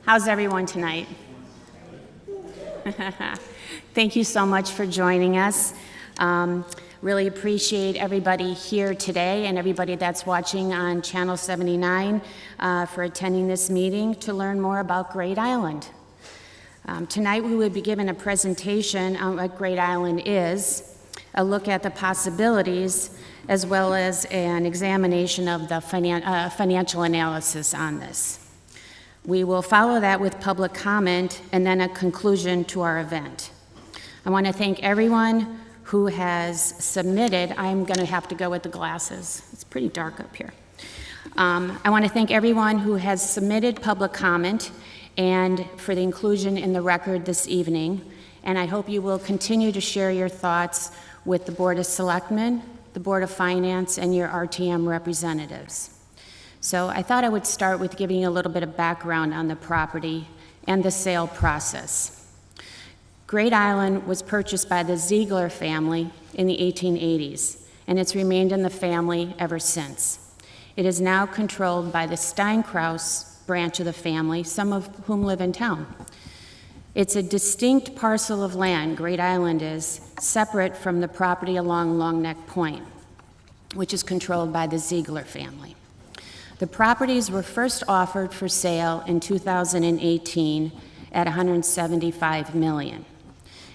How's everyone tonight? Thank you so much for joining us. Really appreciate everybody here today and everybody that's watching on Channel 79 for attending this meeting to learn more about Great Island. Tonight we will be given a presentation on what Great Island is, a look at the possibilities, as well as an examination of the financial analysis on this. We will follow that with public comment and then a conclusion to our event. I want to thank everyone who has submitted. I'm going to have to go with the glasses. It's pretty dark up here. I want to thank everyone who has submitted public comment and for the inclusion in the record this evening. And I hope you will continue to share your thoughts with the Board of Selectmen, the Board of Finance, and your RTM representatives. So I thought I would start with giving you a little bit of background on the property and the sale process. Great Island was purchased by the Ziegler family in the 1880s, and it's remained in the family ever since. It is now controlled by the Steinkraus branch of the family, some of whom live in town. It's a distinct parcel of land, Great Island is, separate from the property along Long Neck Point, which is controlled by the Ziegler family. The properties were first offered for sale in 2018 at $175 million.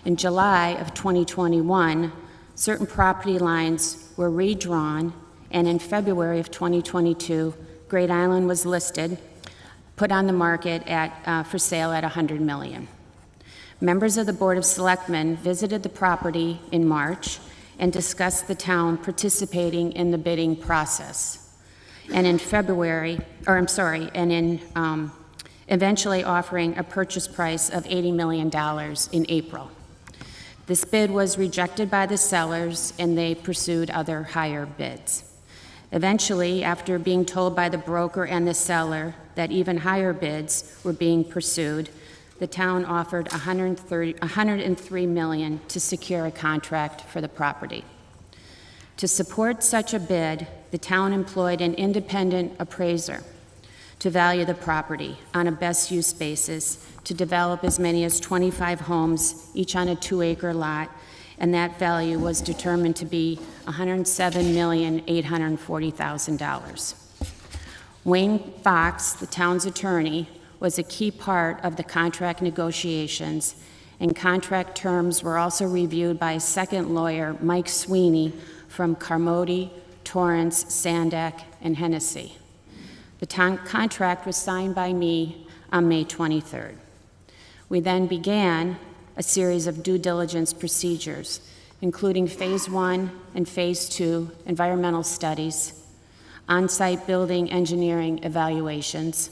In July of 2021, certain property lines were redrawn, and in February of 2022, Great Island was listed, put on the market for sale at $100 million. Members of the Board of Selectmen visited the property in March and discussed the town participating in the bidding process. And in eventually offering a purchase price of $80 million in April. This bid was rejected by the sellers, and they pursued other higher bids. Eventually, after being told by the broker and the seller that even higher bids were being pursued, the town offered $103 million to secure a contract for the property. To support such a bid, the town employed an independent appraiser to value the property on a best use basis to develop as many as 25 homes, each on a 2-acre lot, and that value was determined to be $107,840,000. Wayne Fox, the town's attorney, was a key part of the contract negotiations, and contract terms were also reviewed by a second lawyer, Mike Sweeney, from Carmody, Torrance, Sandak, and Hennessy. The contract was signed by me on May 23rd. We then began a series of due diligence procedures, including Phase 1 and Phase 2 environmental studies, on-site building engineering evaluations,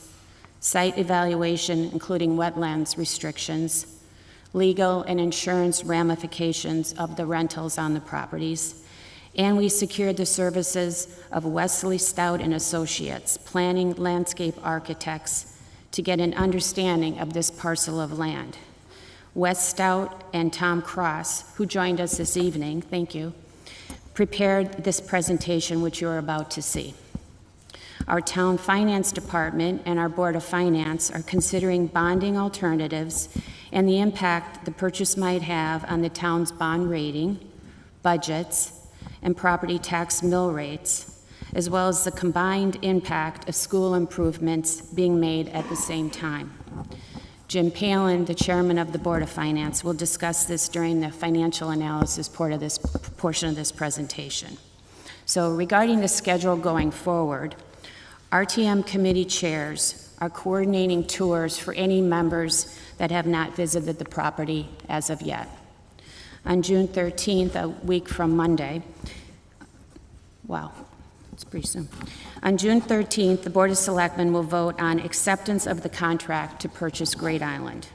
site evaluation including wetlands restrictions, legal and insurance ramifications of the rentals on the properties, and we secured the services of Wesley Stout and Associates, planning landscape architects, to get an understanding of this parcel of land. Wes Stout and Tom Cross, who joined us this evening, thank you, prepared this presentation which you're about to see. Our town finance department and our Board of Finance are considering bonding alternatives and the impact the purchase might have on the town's bond rating, budgets, and property tax mill rates, as well as the combined impact of school improvements being made at the same time. Jim Palin, the chairman of the Board of Finance, will discuss this during the financial analysis portion of this presentation. So regarding the schedule going forward, RTM committee chairs are coordinating tours for any members that have not visited the property as of yet. On June 13th, a week from Monday, wow, it's pretty soon. On June 13th, the Board of Selectmen will vote on acceptance of the contract to purchase Great Island.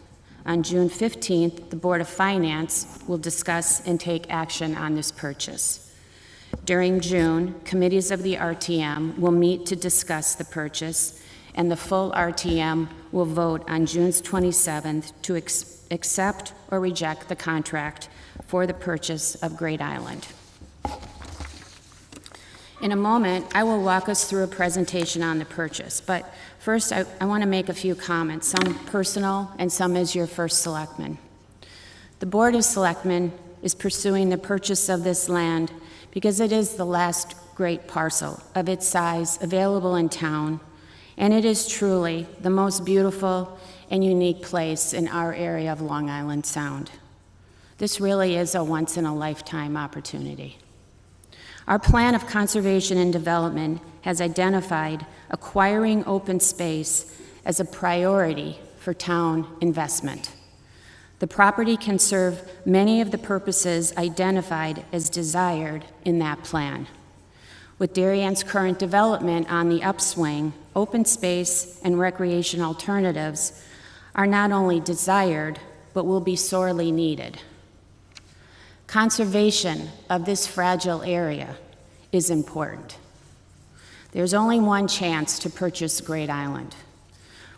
On June 15th, the Board of Finance will discuss and take action on this purchase. During June, committees of the RTM will meet to discuss the purchase, and the full RTM will vote on June 27th to accept or reject the contract for the purchase of Great Island. In a moment, I will walk us through a presentation on the purchase, but first I want to make a few comments, some personal and some as your first selectman. The Board of Selectmen is pursuing the purchase of this land because it is the last great parcel of its size available in town, and it is truly the most beautiful and unique place in our area of Long Island Sound. This really is a once-in-a-lifetime opportunity. Our plan of conservation and development has identified acquiring open space as a priority for town investment. The property can serve many of the purposes identified as desired in that plan. With Darien's current development on the upswing, open space and recreation alternatives are not only desired, but will be sorely needed. Conservation of this fragile area is important. There's only one chance to purchase Great Island.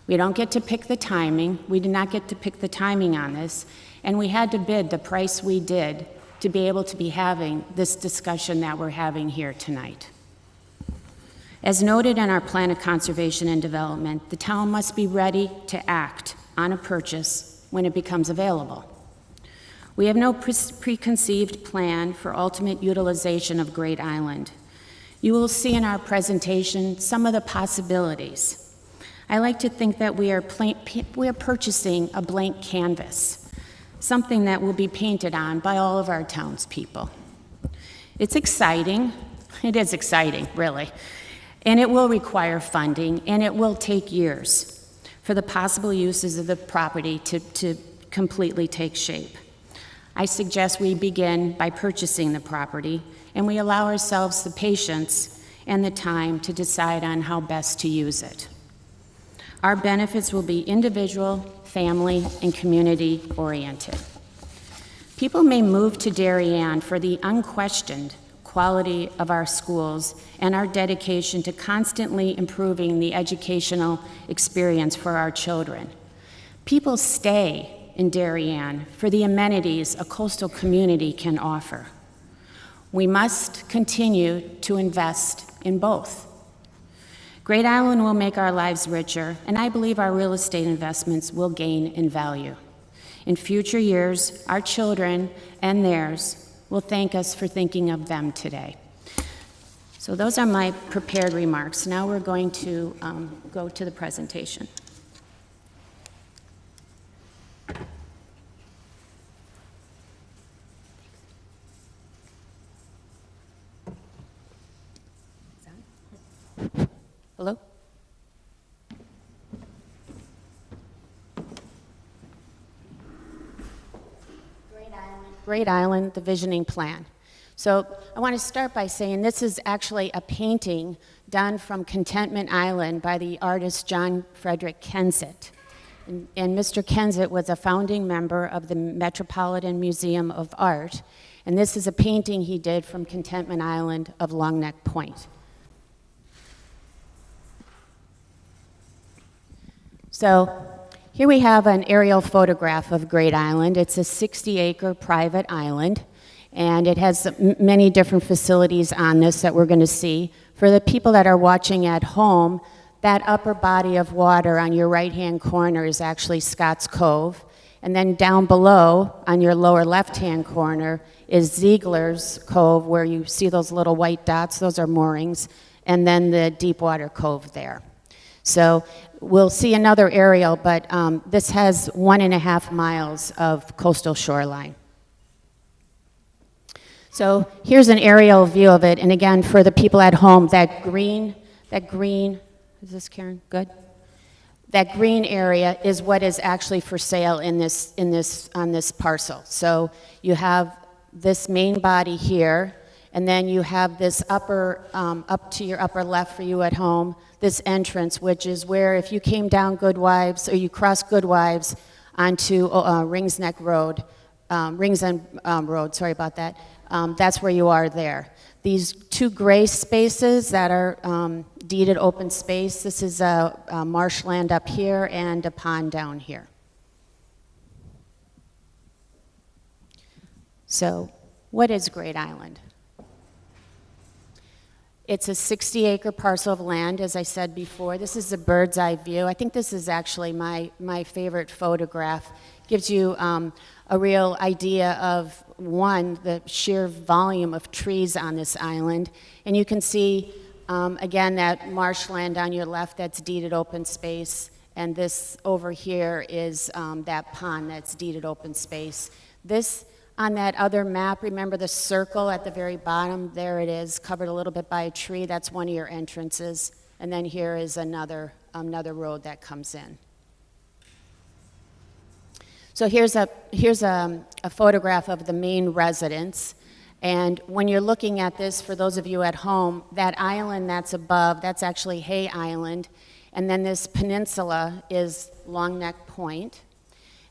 We don't get to pick the timing. We did not get to pick the timing on this, and we had to bid the price we did to be able to be having this discussion that we're having here tonight. As noted in our plan of conservation and development, the town must be ready to act on a purchase when it becomes available. We have no preconceived plan for ultimate utilization of Great Island. You will see in our presentation some of the possibilities. I like to think that we are purchasing a blank canvas, something that will be painted on by all of our townspeople. It's exciting. It is exciting, really. And it will require funding, and it will take years for the possible uses of the property to completely take shape. I suggest we begin by purchasing the property, and we allow ourselves the patience and the time to decide on how best to use it. Our benefits will be individual, family, and community-oriented. People may move to Darien for the unquestioned quality of our schools and our dedication to constantly improving the educational experience for our children. People stay in Darien for the amenities a coastal community can offer. We must continue to invest in both. Great Island will make our lives richer, and I believe our real estate investments will gain in value. In future years, our children and theirs will thank us for thinking of them today. So those are my prepared remarks. Now we're going to go to the presentation. Hello? Great Island, the visioning plan. So I want to start by saying this is actually a painting done from Contentment Island by the artist John Frederick Kensett. And Mr. Kensett was a founding member of the Metropolitan Museum of Art, and this is a painting he did from Contentment Island of Long Neck Point. So here we have an aerial photograph of Great Island. It's a 60-acre private island, and it has many different facilities on this that we're going to see. For the people that are watching at home, that upper body of water on your right-hand corner is actually Scott's Cove, and then down below on your lower left-hand corner is Ziegler's Cove, where you see those little white dots. Those are moorings, and then the Deepwater Cove there. So we'll see another aerial, but this has 1.5 miles of coastal shoreline. So here's an aerial view of it, and again, for the people at home, that green, is this Karen? Good? That green area is what is actually for sale on this parcel. So you have this main body here, and then you have this upper, up to your upper left for you at home, this entrance, which is where if you came down Goodwives, or you crossed Goodwives onto Rings Neck Road, Rings End Road, sorry about that, that's where you are there. These two gray spaces that are deeded open space, this is a marshland up here and a pond down here. So what is Great Island? It's a 60-acre parcel of land, as I said before. This is a bird's eye view. I think this is actually my favorite photograph. Gives you a real idea of, one, the sheer volume of trees on this island. And you can see, again, that marshland on your left, that's deeded open space. And this over here is that pond that's deeded open space. This, on that other map, remember the circle at the very bottom? There it is, covered a little bit by a tree. That's one of your entrances. And then here is another road that comes in. So here's a photograph of the main residence. And when you're looking at this, for those of you at home, that island that's above, that's actually Hay Island. And then this peninsula is Long Neck Point.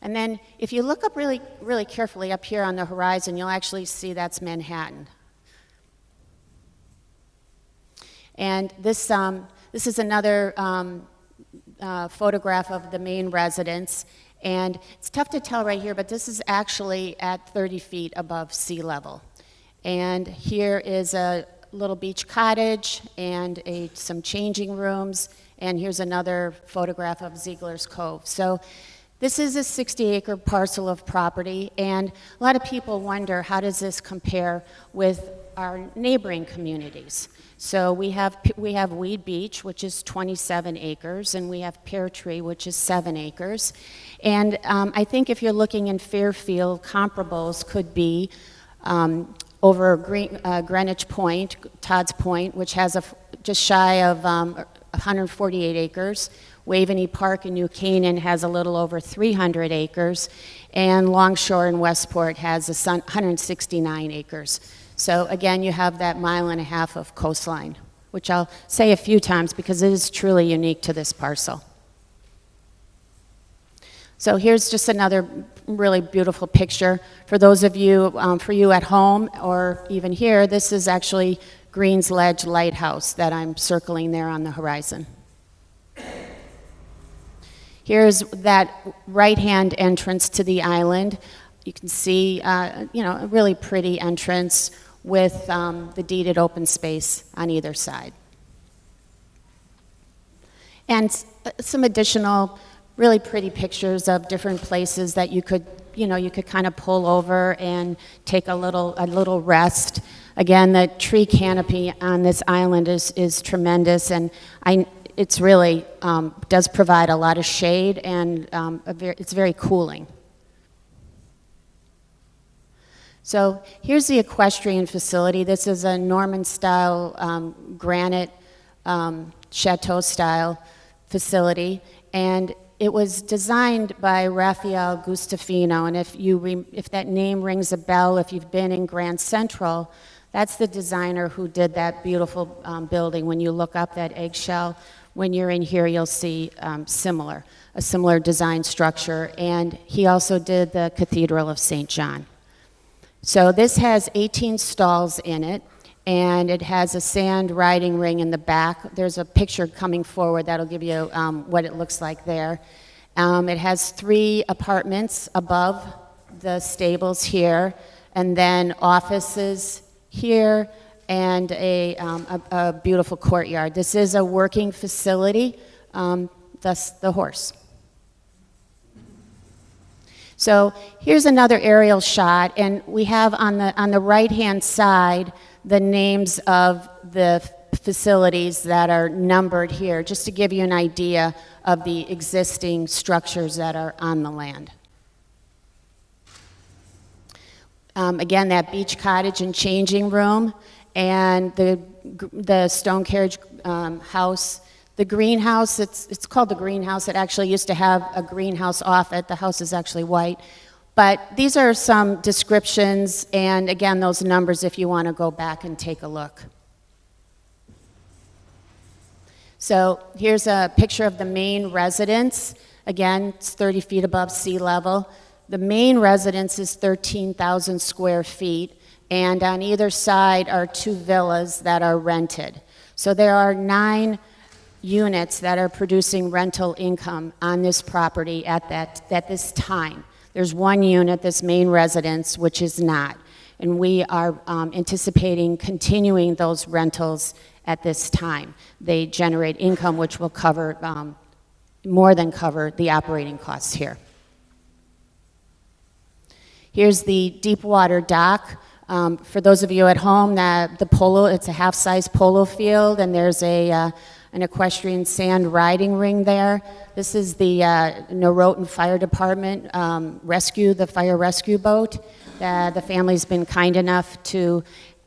And then if you look up really, really carefully up here on the horizon, you'll actually see that's Manhattan. And this is another photograph of the main residence. And it's tough to tell right here, but this is actually at 30 feet above sea level. And here is a little beach cottage and some changing rooms. And here's another photograph of Ziegler's Cove. So this is a 60-acre parcel of property, and a lot of people wonder, how does this compare with our neighboring communities? So we have Weed Beach, which is 27 acres, and we have Pear Tree, which is 7 acres. And I think if you're looking in Fairfield, comparables could be over Greenwich Point, Todd's Point, which has just shy of 148 acres. Waveney Park in New Canaan has a little over 300 acres, and Longshore in Westport has 169 acres. So again, you have that 1.5 miles of coastline, which I'll say a few times because it is truly unique to this parcel. So here's just another really beautiful picture. For those of you, for you at home or even here, this is actually Green's Ledge Lighthouse that I'm circling there on the horizon. Here's that right-hand entrance to the island. You can see, a really pretty entrance with the deeded open space on either side. And some additional really pretty pictures of different places that you could kind of pull over and take a little rest. Again, the tree canopy on this island is tremendous, and it's really does provide a lot of shade, and it's very cooling. So here's the Equestrian Facility. This is a Norman-style granite chateau-style facility, and it was designed by Raphael Gustafino. And if that name rings a bell, if you've been in Grand Central, that's the designer who did that beautiful building. When you look up that eggshell, when you're in here, you'll see a similar design structure. And he also did the Cathedral of St. John. So this has 18 stalls in it, and it has a sand riding ring in the back. There's a picture coming forward that'll give you what it looks like there. It has 3 apartments above the stables here, and then offices here, and a beautiful courtyard. This is a working facility, thus the horse. So here's another aerial shot, and we have on the right-hand side the names of the facilities that are numbered here, just to give you an idea of the existing structures that are on the land. Again, that beach cottage and changing room, and the stone carriage house. The greenhouse, it's called the greenhouse. It actually used to have a greenhouse off it. The house is actually white. But these are some descriptions, and again, those numbers if you want to go back and take a look. So here's a picture of the main residence. Again, it's 30 feet above sea level. The main residence is 13,000 square feet, and on either side are 2 villas that are rented. So there are 9 units that are producing rental income on this property at this time. There's 1 unit, this main residence, which is not. And we are anticipating continuing those rentals at this time. They generate income which will cover, more than cover the operating costs here. Here's the deep water dock. For those of you at home, the polo, it's a half-size polo field, and there's an equestrian sand riding ring there. This is the Norotan Fire Department the fire rescue boat. The family's been kind enough to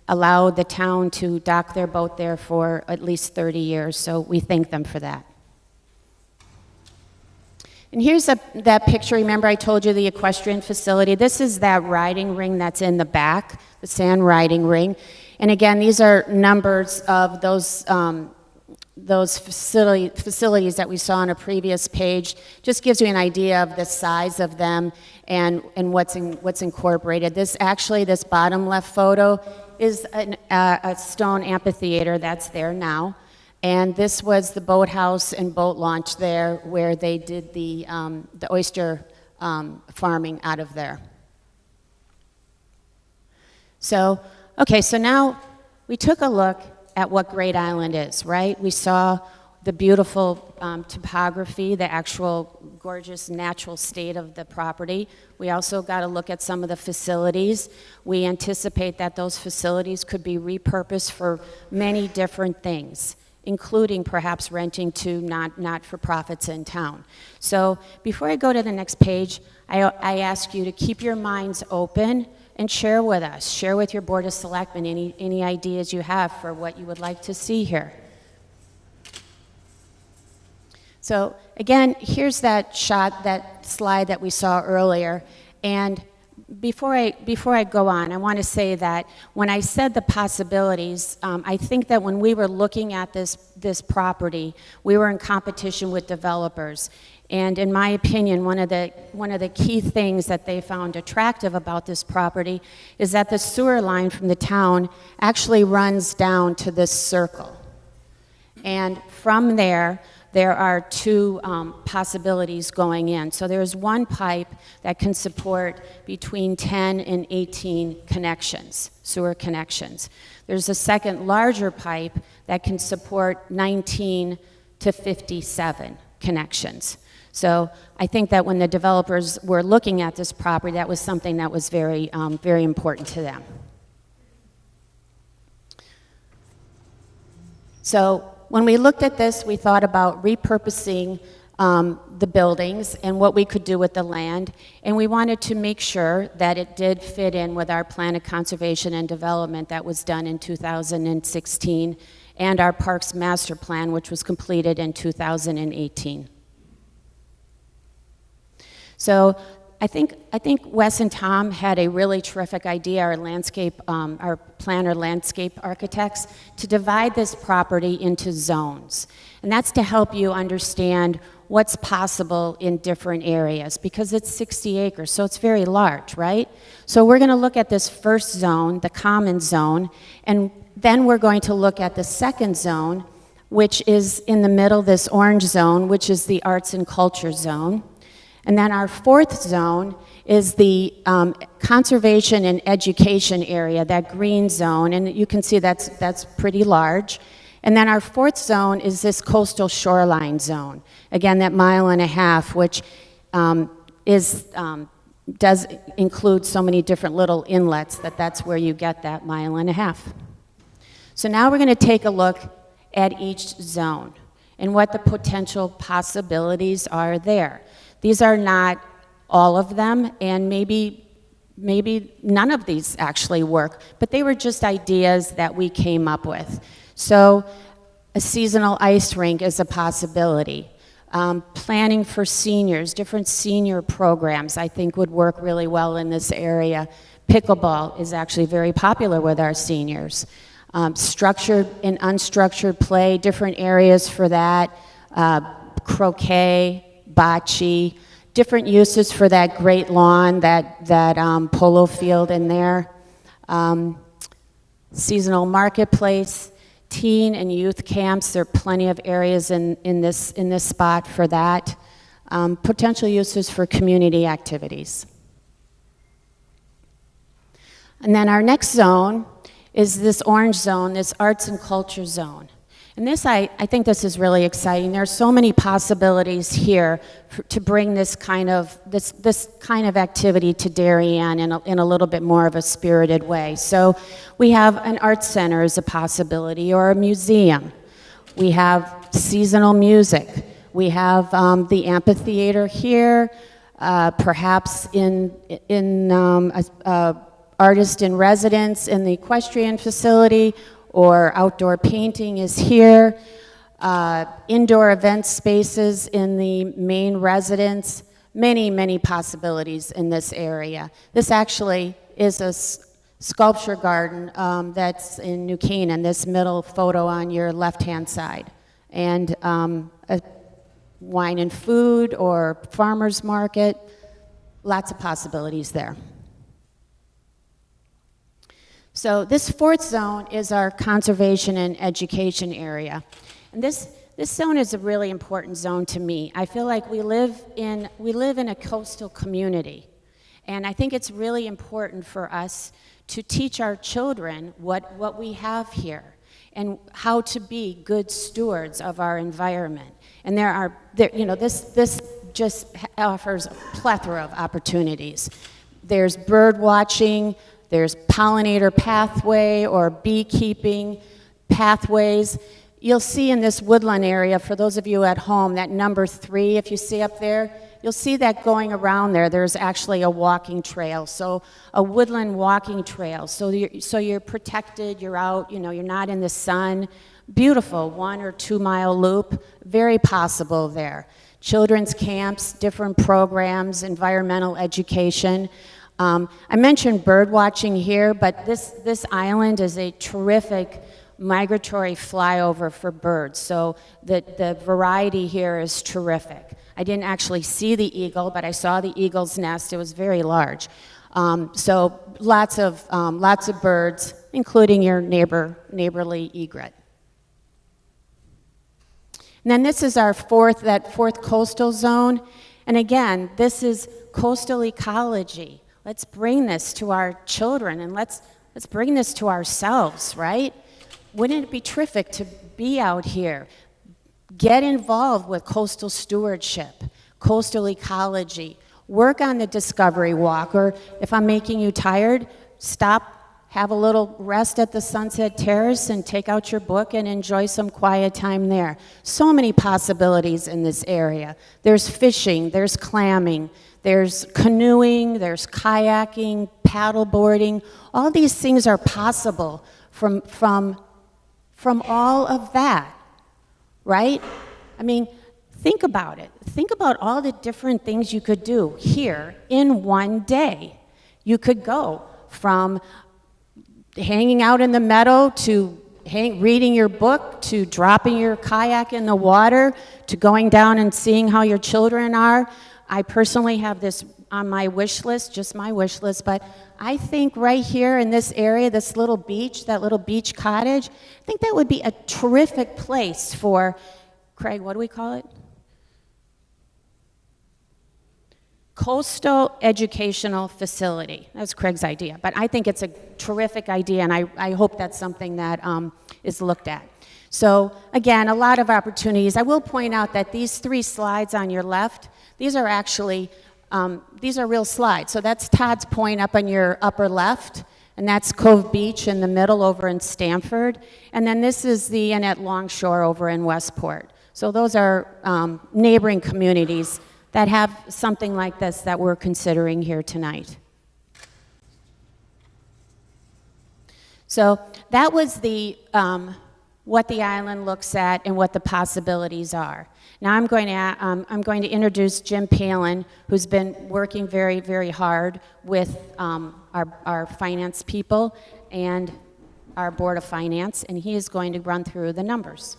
allow the town to dock their boat there for at least 30 years, so we thank them for that. And here's that picture. Remember I told you the equestrian facility? This is that riding ring that's in the back, the sand riding ring. And again, these are numbers of those facilities that we saw on a previous page. Just gives you an idea of the size of them and what's incorporated. This bottom left photo is a stone amphitheater that's there now. And this was the boathouse and boat launch there where they did the oyster farming out of there. So, okay, so now we took a look at what Great Island is, right? We saw the beautiful topography, the actual gorgeous natural state of the property. We also got to look at some of the facilities. We anticipate that those facilities could be repurposed for many different things, including perhaps renting to not-for-profits in town. So before I go to the next page, I ask you to keep your minds open and share with us. Share with your Board of Selectmen any ideas you have for what you would like to see here. So again, here's that slide that we saw earlier. And before I go on, I want to say that when I said the possibilities, I think that when we were looking at this property, we were in competition with developers. And in my opinion, one of the key things that they found attractive about this property is that the sewer line from the town actually runs down to this circle. And from there are two possibilities going in. So there's one pipe that can support between 10 and 18 connections, sewer connections. There's a second larger pipe that can support 19 to 57 connections. So I think that when the developers were looking at this property, that was something that was very, very important to them. So when we looked at this, we thought about repurposing the buildings and what we could do with the land, and we wanted to make sure that it did fit in with our plan of conservation and development that was done in 2016 and our Parks Master Plan, which was completed in 2018. So I think Wes and Tom had a really terrific idea, our planner landscape architects, to divide this property into zones. And that's to help you understand what's possible in different areas, because it's 60 acres, so it's very large, right? So we're gonna look at this first zone, the common zone, and then we're going to look at the second zone, which is in the middle, this orange zone, which is the arts and culture zone. And then our fourth zone is the conservation and education area, that green zone, and you can see that's pretty large. And then our fourth zone is this coastal shoreline zone. Again, that 1.5 miles, which does include so many different little inlets that's where you get that 1.5 miles. So now we're gonna take a look at each zone and what the potential possibilities are there. These are not all of them, and maybe none of these actually work, but they were just ideas that we came up with. So a seasonal ice rink is a possibility. Planning for seniors, different senior programs I think would work really well in this area. Pickleball is actually very popular with our seniors. Structured and unstructured play, different areas for that. Croquet, bocce, different uses for that great lawn, that polo field in there. Seasonal marketplace, teen and youth camps, there are plenty of areas in this spot for that. Potential uses for community activities. And then our next zone is this orange zone, this arts and culture zone. And this, I think this is really exciting. There's so many possibilities here to bring this kind of activity to Darien in a little bit more of a spirited way. So we have an arts center as a possibility, or a museum. We have seasonal music. We have the amphitheater here, perhaps artist in residence in the Equestrian Facility, or outdoor painting is here. Indoor event spaces in the main residence. Many, many possibilities in this area. This actually is a sculpture garden that's in New Canaan, this middle photo on your left-hand side. And a wine and food or farmer's market, lots of possibilities there. So this fourth zone is our conservation and education area. And this zone is a really important zone to me. I feel like we live in a coastal community. And I think it's really important for us to teach our children what we have here and how to be good stewards of our environment. And this just offers a plethora of opportunities. There's bird watching, there's pollinator pathway or beekeeping pathways. You'll see in this woodland area, for those of you at home, that number 3, if you see up there, you'll see that going around there. There's actually a walking trail, so a woodland walking trail. So you're protected, you're out, you're not in the sun. Beautiful 1 or 2 mile loop, very possible there. Children's camps, different programs, environmental education. I mentioned bird watching here, but this island is a terrific migratory flyover for birds. So the variety here is terrific. I didn't actually see the eagle, but I saw the eagle's nest. It was very large. So lots of birds, including your neighborly egret. And then this is our fourth coastal zone. And again, this is coastal ecology. Let's bring this to our children, and let's bring this to ourselves, right? Wouldn't it be terrific to be out here? Get involved with coastal stewardship, coastal ecology. Work on the discovery walk, or if I'm making you tired, stop, have a little rest at the Sunset Terrace and take out your book and enjoy some quiet time there. So many possibilities in this area. There's fishing, there's clamming, there's canoeing, there's kayaking, paddle boarding. All these things are possible from all of that, right? I mean, think about it. Think about all the different things you could do here in one day. You could go from hanging out in the meadow to reading your book, to dropping your kayak in the water, to going down and seeing how your children are. I personally have this on my wish list, just my wish list, but I think right here in this area, this little beach, that little beach cottage, I think that would be a terrific place for, Craig, what do we call it? Coastal Educational Facility. That's Craig's idea, but I think it's a terrific idea, and I hope that's something that is looked at. So again, a lot of opportunities. I will point out that these 3 slides on your left, these are actually, these are real slides. So that's Todd's Point up on your upper left, and that's Cove Beach in the middle over in Stamford. And then this is the Annette Longshore over in Westport. So those are neighboring communities that have something like this that we're considering here tonight. So that was the what the island looks at and what the possibilities are. Now I'm going to introduce Jim Palin, who's been working very, very hard with our finance people and our Board of Finance, and he is going to run through the numbers.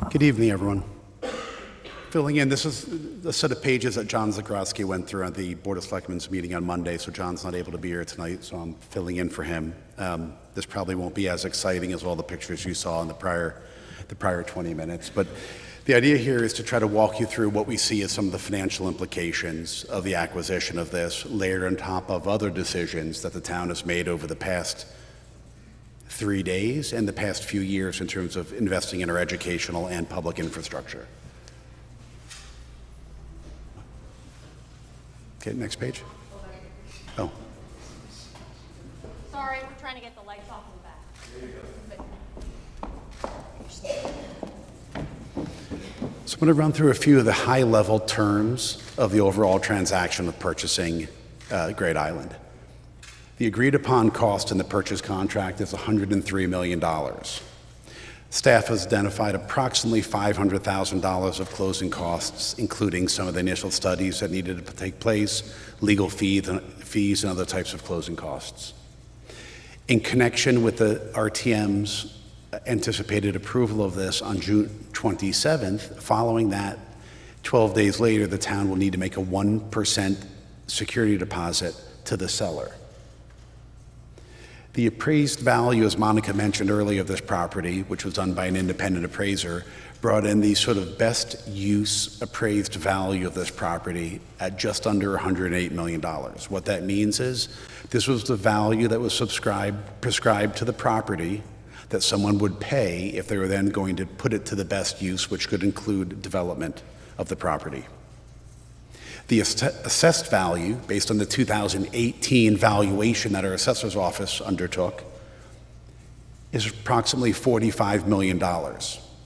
Good evening, everyone. filling in. This is the set of pages that John Zagrowski went through at the Board of Selectmen's meeting on Monday, so John's not able to be here tonight, so I'm filling in for him. This probably won't be as exciting as all the pictures you saw in the prior 20 minutes, but the idea here is to try to walk you through what we see as some of the financial implications of the acquisition of this, layered on top of other decisions that the town has made over the past 3 days and the past few years in terms of investing in our educational and public infrastructure. Okay, next page. Oh. Sorry, we're trying to get the lights off in the back. There you go. So I'm going to run through a few of the high-level terms of the overall transaction of purchasing Great Island. The agreed-upon cost in the purchase contract is $103 million. Staff has identified approximately $500,000 of closing costs, including some of the initial studies that needed to take place, legal fees, and other types of closing costs. In connection with the RTM's anticipated approval of this on June 27th, following that, 12 days later, the town will need to make a 1% security deposit to the seller. The appraised value, as Monica mentioned earlier, of this property, which was done by an independent appraiser, brought in the sort of best use appraised value of this property at just under $108 million. What that means is this was the value that was prescribed to the property that someone would pay if they were then going to put it to the best use, which could include development of the property. The assessed value, based on the 2018 valuation that our assessor's office undertook, is approximately $45 million.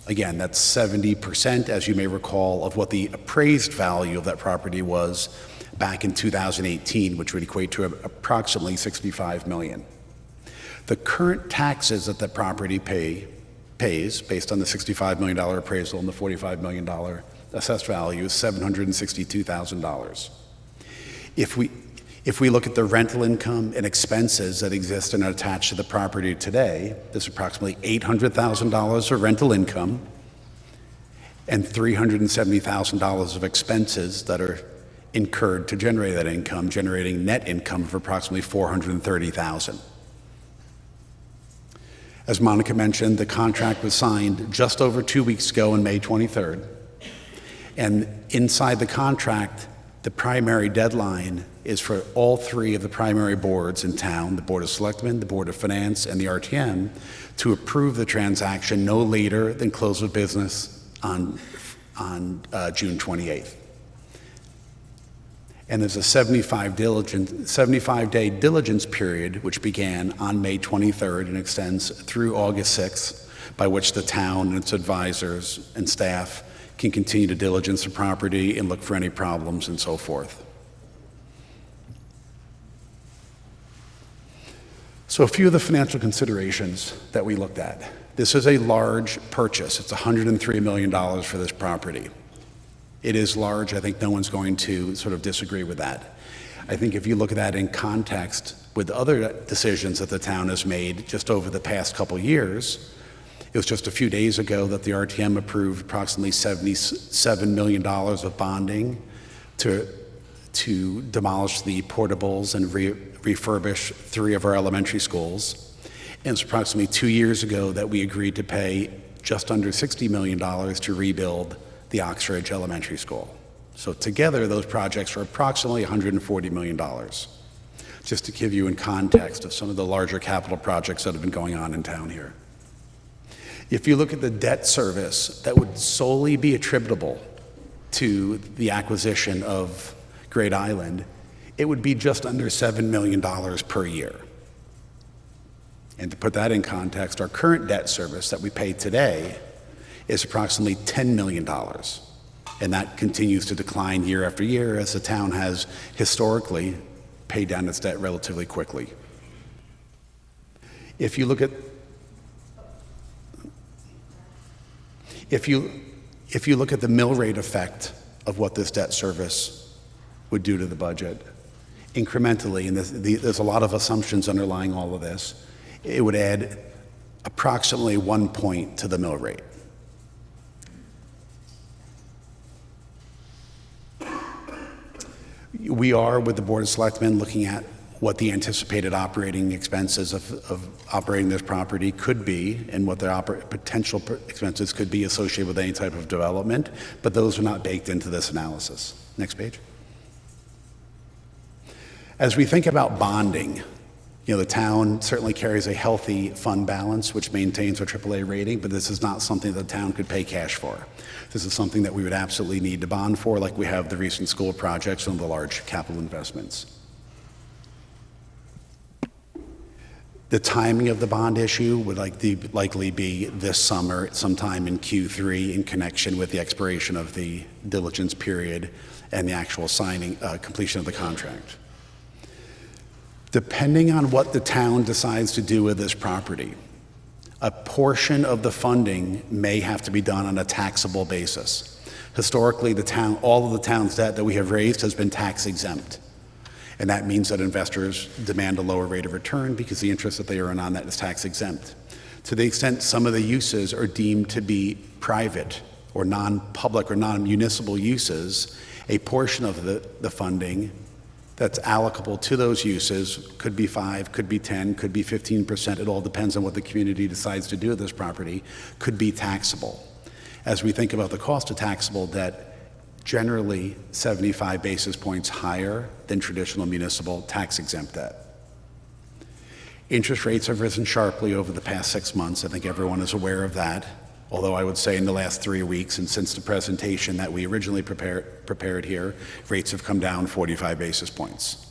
Again, that's 70%, as you may recall, of what the appraised value of that property was back in 2018, which would equate to approximately $65 million. The current taxes that the property pays, based on the $65 million appraisal and the $45 million assessed value, is $762,000. If we look at the rental income and expenses that exist and are attached to the property today, there's approximately $800,000 of rental income and $370,000 of expenses that are incurred to generate that income, generating net income of approximately $430,000. As Monica mentioned, the contract was signed just over 2 weeks ago on May 23rd. And inside the contract, the primary deadline is for all three of the primary boards in town, the Board of Selectmen, the Board of Finance, and the RTM, to approve the transaction no later than close of business on June 28th. And there's a 75-day diligence period, which began on May 23rd and extends through August 6th, by which the town and its advisors and staff can continue to diligence the property and look for any problems and so forth. So a few of the financial considerations that we looked at. This is a large purchase. It's $103 million for this property. It is large. I think no one's going to sort of disagree with that. I think if you look at that in context with other decisions that the town has made just over the past couple years, it was just a few days ago that the RTM approved approximately $77 million of bonding to demolish the portables and refurbish 3 of our elementary schools. And it's approximately 2 years ago that we agreed to pay just under $60 million to rebuild the Oxford Elementary School. So together, those projects are approximately $140 million, just to give you in context of some of the larger capital projects that have been going on in town here. If you look at the debt service that would solely be attributable to the acquisition of Great Island, it would be just under $7 million per year. And to put that in context, our current debt service that we pay today is approximately $10 million. And that continues to decline year after year as the town has historically paid down its debt relatively quickly. If you look at the mill rate effect of what this debt service would do to the budget, incrementally, and there's a lot of assumptions underlying all of this, it would add approximately 1 point to the mill rate. We are, with the Board of Selectmen, looking at what the anticipated operating expenses of operating this property could be and what the potential expenses could be associated with any type of development, but those are not baked into this analysis. Next page. As we think about bonding, the town certainly carries a healthy fund balance, which maintains our AAA rating, but this is not something that the town could pay cash for. This is something that we would absolutely need to bond for, like we have the recent school projects and the large capital investments. The timing of the bond issue would likely be this summer, sometime in Q3, in connection with the expiration of the diligence period and the actual signing, completion of the contract. Depending on what the town decides to do with this property, a portion of the funding may have to be done on a taxable basis. Historically, all of the town's debt that we have raised has been tax exempt. And that means that investors demand a lower rate of return because the interest that they earn on that is tax exempt. To the extent some of the uses are deemed to be private or non-public or non-municipal uses, a portion of the funding that's allocable to those uses could be 5, could be 10, could be 15%. It all depends on what the community decides to do with this property, could be taxable. As we think about the cost of taxable debt, generally 75 basis points higher than traditional municipal tax-exempt debt. Interest rates have risen sharply over the past 6 months. I think everyone is aware of that. Although I would say in the last 3 weeks and since the presentation that we originally prepared here, rates have come down 45 basis points.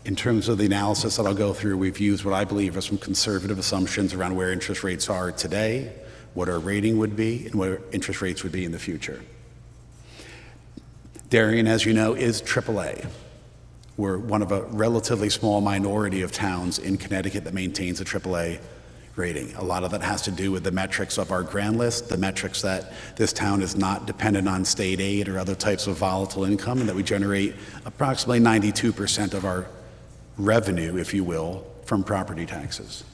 In terms of the analysis that I'll go through, we've used what I believe are some conservative assumptions around where interest rates are today, what our rating would be, and where interest rates would be in the future. Darien, as you know, is AAA. We're one of a relatively small minority of towns in Connecticut that maintains a AAA rating. A lot of that has to do with the metrics of our grand list, the metrics that this town is not dependent on state aid or other types of volatile income, and that we generate approximately 92% of our revenue, if you will, from property taxes.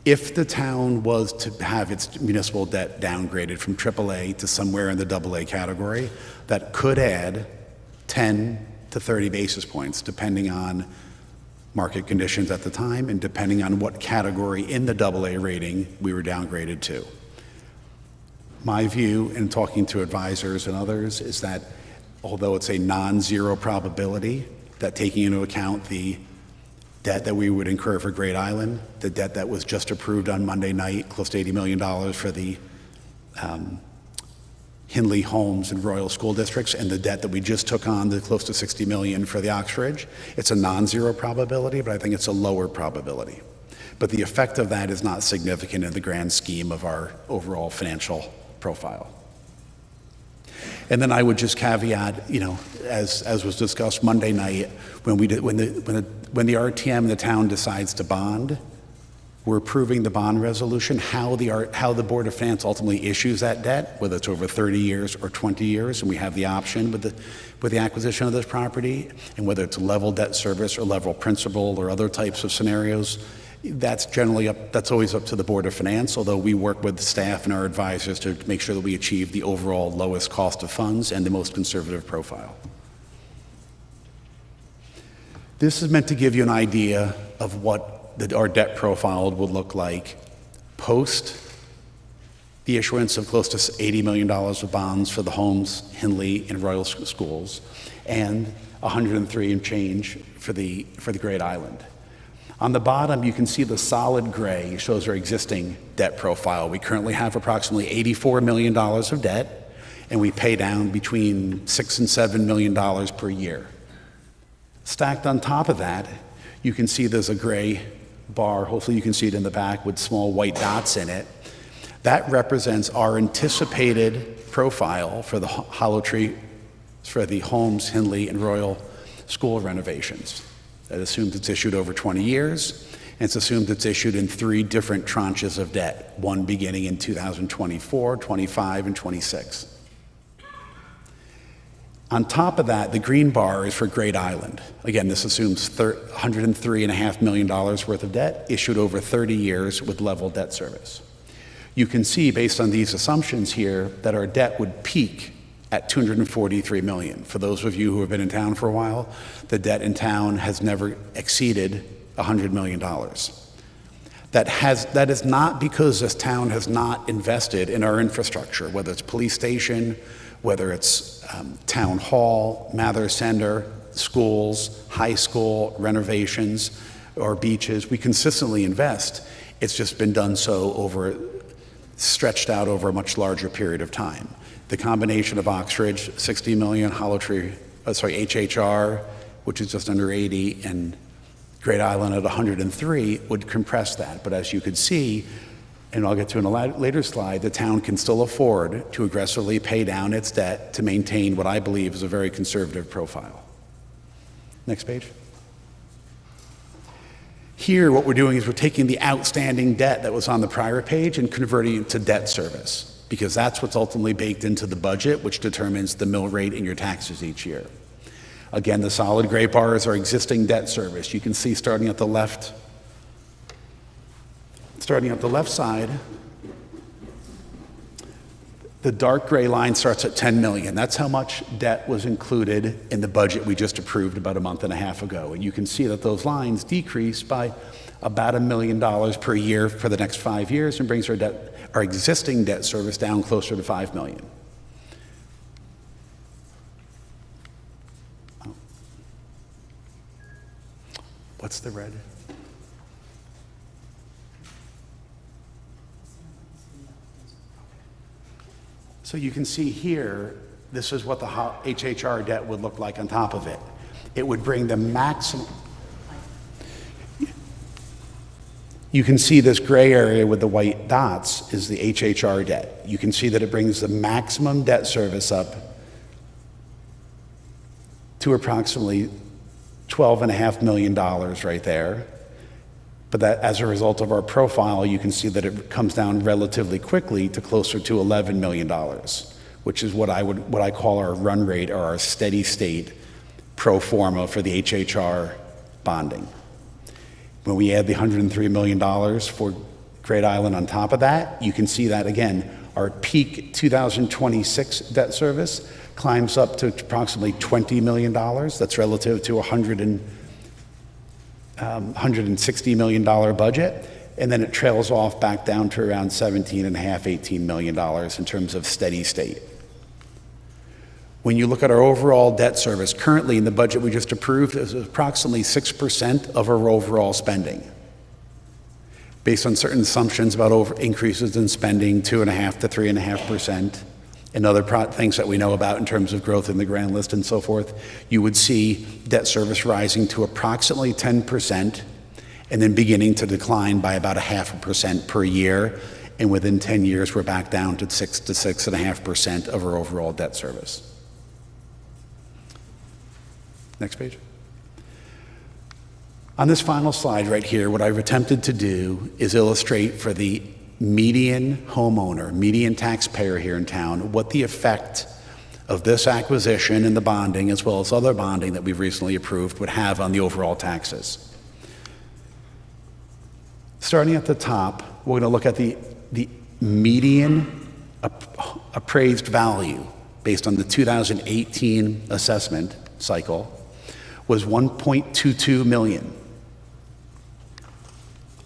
If the town was to have its municipal debt downgraded from AAA to somewhere in the AA category, that could add 10 to 30 basis points, depending on market conditions at the time and depending on what category in the AA rating we were downgraded to. My view in talking to advisors and others is that although it's a non-zero probability, that taking into account the debt that we would incur for Great Island, the debt that was just approved on Monday night, close to $80 million for the Hindley Homes and Royal School Districts, and the debt that we just took on, the close to $60 million for the Oxbridge, it's a non-zero probability, but I think it's a lower probability. But the effect of that is not significant in the grand scheme of our overall financial profile. And then I would just caveat, as was discussed Monday night, when the RTM and the town decides to bond, we're approving the bond resolution. How the Board of Finance ultimately issues that debt, whether it's over 30 years or 20 years, and we have the option with the acquisition of this property, and whether it's level debt service or level principal or other types of scenarios, that's always up to the Board of Finance, although we work with staff and our advisors to make sure that we achieve the overall lowest cost of funds and the most conservative profile. This is meant to give you an idea of what our debt profile would look like post the issuance of close to $80 million of bonds for the Holmes, Hindley, and Royal Schools, and 103 and change for the Great Island. On the bottom, you can see the solid gray shows our existing debt profile. We currently have approximately $84 million of debt, and we pay down between $6 and $7 million per year. Stacked on top of that, you can see there's a gray bar, hopefully you can see it in the back, with small white dots in it. That represents our anticipated profile for the Hollow Tree, for the Holmes, Hindley, and Royal School renovations. That assumes it's issued over 20 years, and it's assumed it's issued in 3 different tranches of debt, one beginning in 2024, 25, and 26. On top of that, the green bar is for Great Island. Again, this assumes $103.5 million worth of debt issued over 30 years with level debt service. You can see, based on these assumptions here, that our debt would peak at $243 million. For those of you who have been in town for a while, the debt in town has never exceeded $100 million. That is not because this town has not invested in our infrastructure, whether it's police station, whether it's town hall, Mather Center, schools, high school renovations, or beaches. We consistently invest. It's just been done so stretched out over a much larger period of time. The combination of Oxbridge, 60 million, HHR, which is just under 80, and Great Island at 103 would compress that. But as you could see, and I'll get to in a later slide, the town can still afford to aggressively pay down its debt to maintain what I believe is a very conservative profile. Next page. Here, what we're doing is we're taking the outstanding debt that was on the prior page and converting it to debt service, because that's what's ultimately baked into the budget, which determines the mill rate in your taxes each year. Again, the solid gray bars are existing debt service. You can see starting at the left side, the dark gray line starts at 10 million. That's how much debt was included in the budget we just approved about a month and a half ago. And you can see that those lines decrease by about $1 million per year for the next 5 years and brings our existing debt service down closer to $5 million. Oh. What's the red? So you can see here, this is what the HHR debt would look like on top of it. It would bring the maximum. You can see this gray area with the white dots is the HHR debt. You can see that it brings the maximum debt service up to approximately $12.5 million right there. But that, as a result of our profile, you can see that it comes down relatively quickly to closer to $11 million, which is what I call our run rate or our steady state pro forma for the HHR bonding. When we add the $103 million for Great Island on top of that, you can see that again, our peak 2026 debt service climbs up to approximately $20 million. That's relative to $160 million budget, and then it trails off back down to around $17.5, $18 million in terms of steady state. When you look at our overall debt service, currently in the budget we just approved is approximately 6% of our overall spending. Based on certain assumptions about increases in spending, 2.5% to 3.5%, and other things that we know about in terms of growth in the grand list and so forth, you would see debt service rising to approximately 10% and then beginning to decline by about 0.5% per year. And within 10 years, we're back down to 6 to 6.5% of our overall debt service. Next page. On this final slide right here, what I've attempted to do is illustrate for the median homeowner, median taxpayer here in town, what the effect of this acquisition and the bonding, as well as other bonding that we've recently approved, would have on the overall taxes. Starting at the top, we're going to look at the median appraised value based on the 2018 assessment cycle was $1.22 million.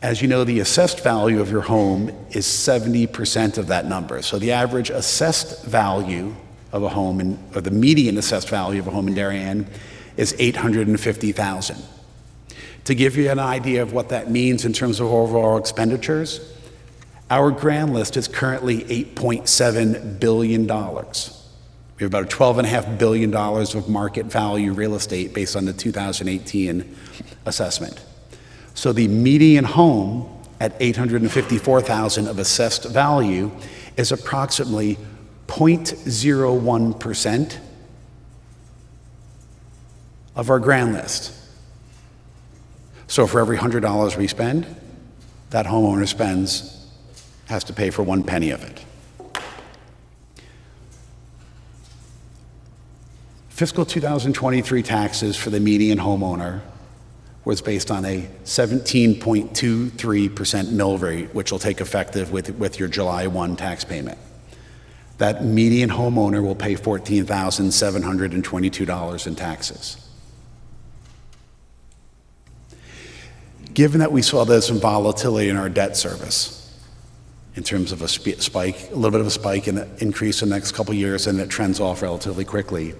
As you know, the assessed value of your home is 70% of that number. So the average assessed value of a home, or the median assessed value of a home in Darien is $850,000. To give you an idea of what that means in terms of overall expenditures, our grand list is currently $8.7 billion. We have about $12.5 billion of market value real estate based on the 2018 assessment. So the median home at $854,000 of assessed value is approximately 0.01% of our grand list. So for every $100 we spend, that homeowner has to pay for 1 penny of it. Fiscal 2023 taxes for the median homeowner was based on a 17.23% mill rate, which will take effective with your July 1 tax payment. that median homeowner will pay $14,722 in taxes. Given that we saw there's some volatility in our debt service, in terms of a spike, a little bit of a spike in the increase in the next couple of years, and it trends off relatively quickly,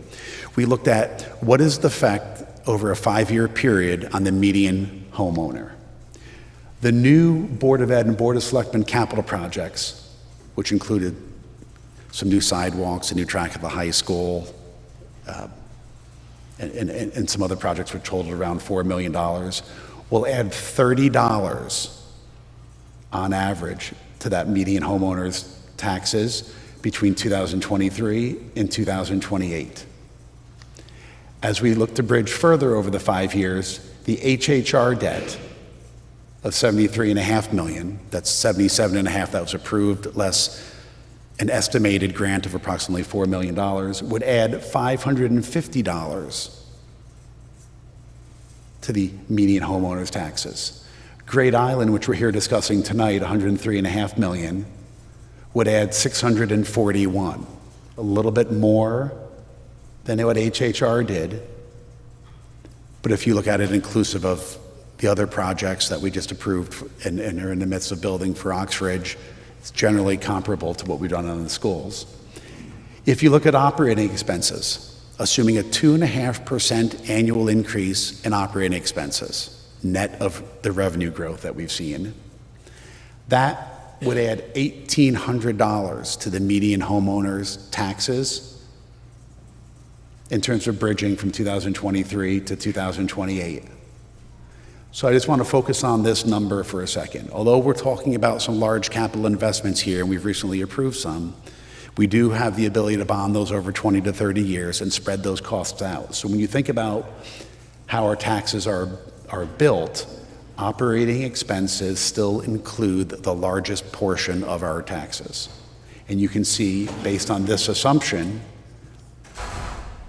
we looked at what is the effect over a 5-year period on the median homeowner. The new Board of Ed and Board of Selectmen capital projects, which included some new sidewalks, a new track at the high school, and some other projects which totaled around $4 million, will add $30 on average to that median homeowner's taxes between 2023 and 2028. As we look to bridge further over the 5 years, the HHR debt of $73.5 million, that's $77.5 that was approved, less an estimated grant of approximately $4 million, would add $550 to the median homeowner's taxes. Great Island, which we're here discussing tonight, $103.5 million, would add $641, a little bit more than what HHR did. But if you look at it inclusive of the other projects that we just approved and are in the midst of building for Oxford, it's generally comparable to what we've done on the schools. If you look at operating expenses, assuming a 2.5% annual increase in operating expenses, net of the revenue growth that we've seen, that would add $1,800 to the median homeowner's taxes in terms of bridging from 2023 to 2028. So I just want to focus on this number for a second. Although we're talking about some large capital investments here, and we've recently approved some, we do have the ability to bond those over 20 to 30 years and spread those costs out. So when you think about how our taxes are built, operating expenses still include the largest portion of our taxes. And you can see, based on this assumption,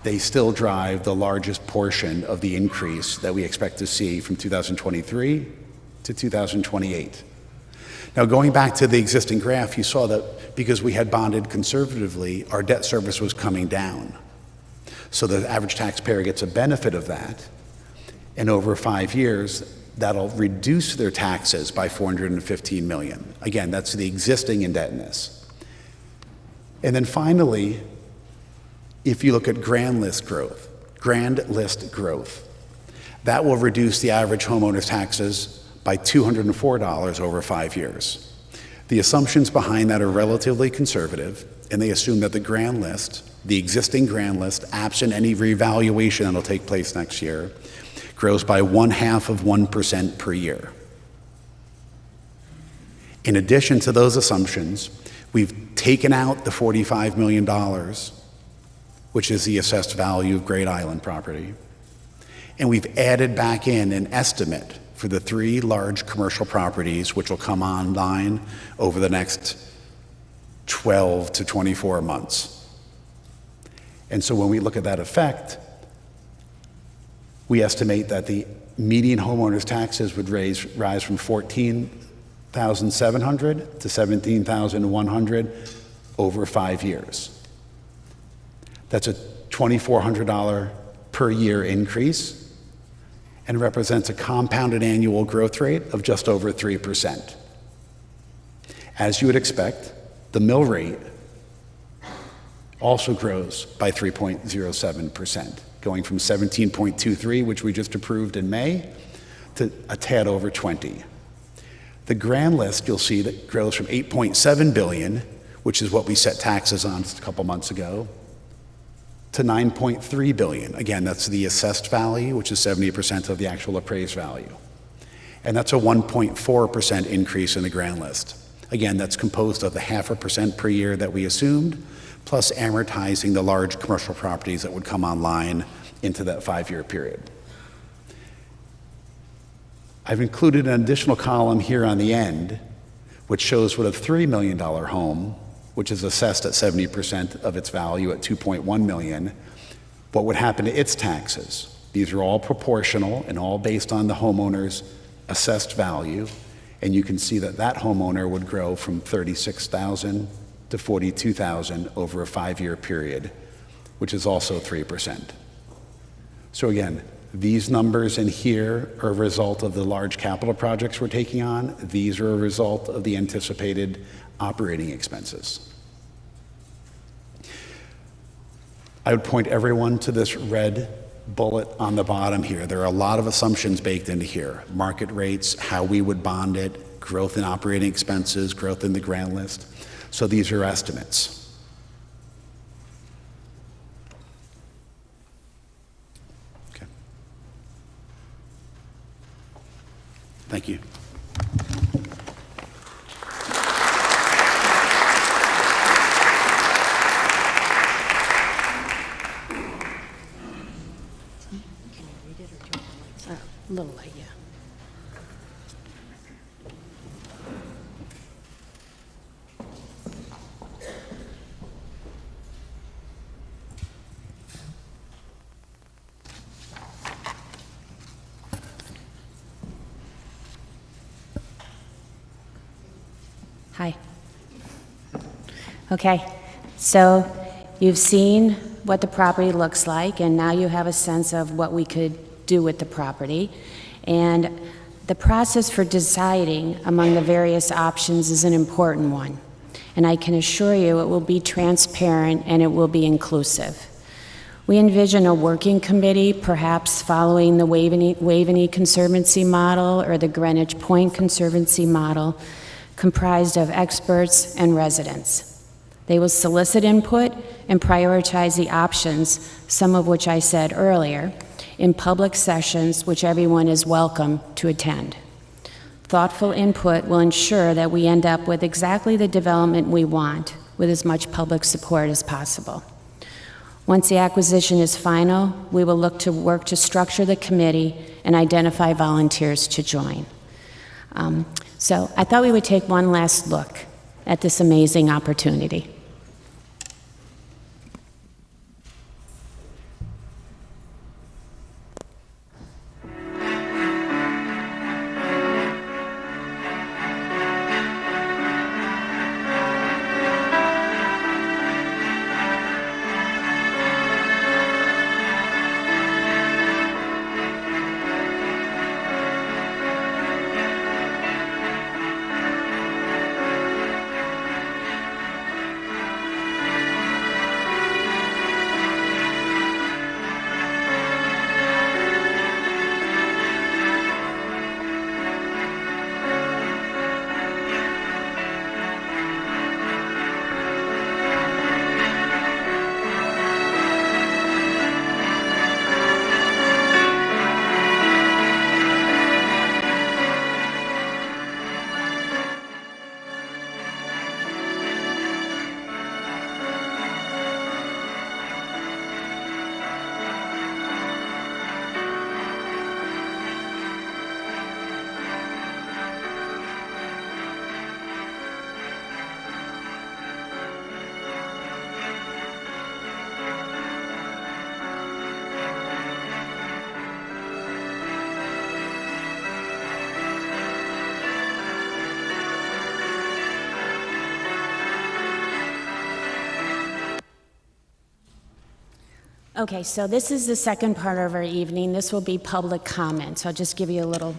they still drive the largest portion of the increase that we expect to see from 2023 to 2028. Now, going back to the existing graph, you saw that because we had bonded conservatively, our debt service was coming down. So the average taxpayer gets a benefit of that. And over 5 years, that'll reduce their taxes by $415 million. Again, that's the existing indebtedness. And then finally, if you look at grand list growth, that will reduce the average homeowner's taxes by $204 over 5 years. The assumptions behind that are relatively conservative, and they assume that the grand list, the existing grand list, absent any revaluation that'll take place next year, grows by 0.5% per year. In addition to those assumptions, we've taken out the $45 million, which is the assessed value of Great Island property, and we've added back in an estimate for the 3 large commercial properties which will come online over the next 12 to 24 months. And so when we look at that effect, we estimate that the median homeowner's taxes would rise from $14,700 to $17,100 over 5 years. That's a $2,400 per year increase and represents a compounded annual growth rate of just over 3%. As you would expect, the mill rate also grows by 3.07%, going from 17.23, which we just approved in May, to a tad over 20. The grand list, you'll see, that grows from $8.7 billion, which is what we set taxes on just a couple months ago, to $9.3 billion. Again, that's the assessed value, which is 70% of the actual appraised value. And that's a 1.4% increase in the grand list. Again, that's composed of the 0.5% per year that we assumed, plus amortizing the large commercial properties that would come online into that 5-year period. I've included an additional column here on the end, which shows what a $3 million home, which is assessed at 70% of its value at $2.1 million, what would happen to its taxes. These are all proportional and all based on the homeowner's assessed value, and you can see that that homeowner would grow from $36,000 to to $42,000 over a 5-year period, which is also 3%. So again, these numbers in here are a result of the large capital projects we're taking on. These are a result of the anticipated operating expenses. I would point everyone to this red bullet on the bottom here. There are a lot of assumptions baked into here. Market rates, how we would bond it, growth in operating expenses, growth in the grant list. So these are estimates. Okay. Thank you. A little light, yeah. Hi. Okay, so you've seen what the property looks like, and now you have a sense of what we could do with the property. And the process for deciding among the various options is an important one. And I can assure you it will be transparent and it will be inclusive. We envision a working committee, perhaps following the Waveney Conservancy model or the Greenwich Point Conservancy model, comprised of experts and residents. They will solicit input and prioritize the options, some of which I said earlier, in public sessions which everyone is welcome to attend. Thoughtful input will ensure that we end up with exactly the development we want, with as much public support as possible. Once the acquisition is final, we will look to work to structure the committee and identify volunteers to join. So I thought we would take one last look at this amazing opportunity. Okay, so this is the second part of our evening. This will be public comment. So I'll just give you a little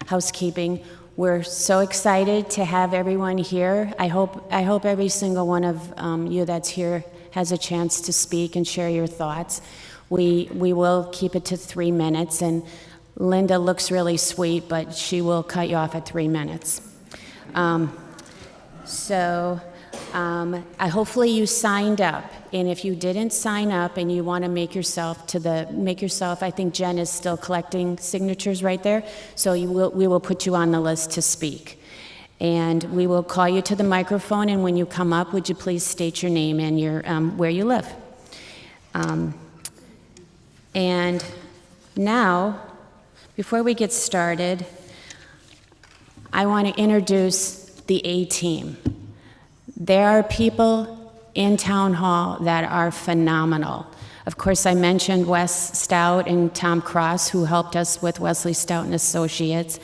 housekeeping. We're so excited to have everyone here. I hope every single one of you that's here has a chance to speak and share your thoughts. We will keep it to 3 minutes, and Linda looks really sweet, but she will cut you off at 3 minutes. Hopefully you signed up, and if you didn't sign up and you want to make yourself, I think Jen is still collecting signatures right there, so we will put you on the list to speak. And we will call you to the microphone, and when you come up, would you please state your name and your where you live. And now, before we get started, I want to introduce the A-team. There are people in Town Hall that are phenomenal. Of course, I mentioned Wes Stout and Tom Cross, who helped us with Wesley Stout and Associates.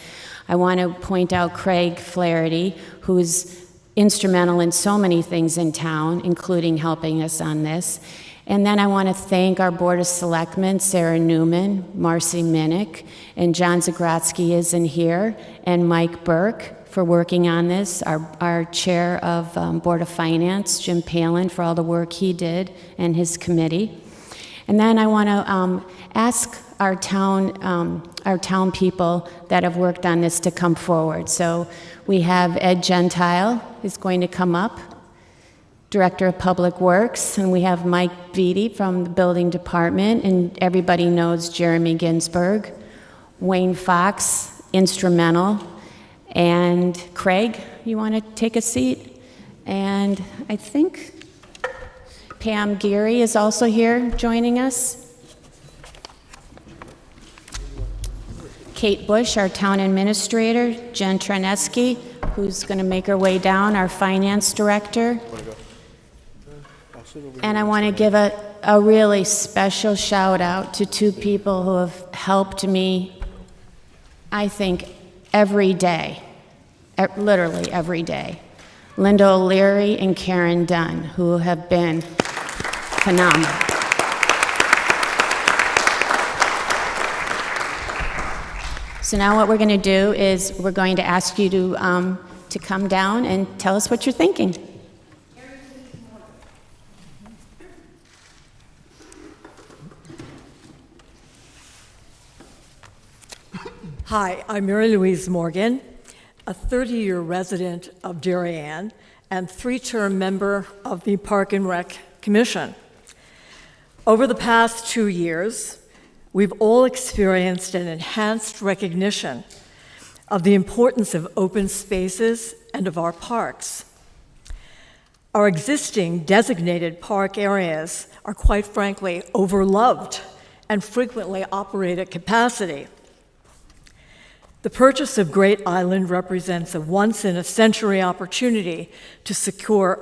I want to point out Craig Flaherty, who's instrumental in so many things in town, including helping us on this. And then I want to thank our Board of Selectmen, Sarah Newman, Marcy Minnick, and John Zagrodsky isn't here, and Mike Burke for working on this, our Chair of Board of Finance, Jim Palin, for all the work he did, and his committee. And then I want to ask our town people that have worked on this to come forward. So we have Ed Gentile is going to come up, Director of Public Works, and we have Mike Beatty from the Building Department, and everybody knows Jeremy Ginsburg, Wayne Fox, instrumental, and Craig, you want to take a seat? And I think Pam Geary is also here joining us. Kate Bush, our town administrator, Jen Treneski, who's going to make her way down, our finance director. And I want to give a really special shout out to two people who have helped me, I think, every day, literally every day. Linda O'Leary and Karen Dunn, who have been phenomenal. So now what we're going to do is we're going to ask you to come down and tell us what you're thinking. Hi, I'm Mary Louise Morgan, a 30-year resident of Darien and 3-term member of the Park and Rec Commission. Over the past 2 years, we've all experienced an enhanced recognition of the importance of open spaces and of our parks. Our existing designated park areas are quite frankly overloved and frequently operate at capacity. The purchase of Great Island represents a once-in-a-century opportunity to secure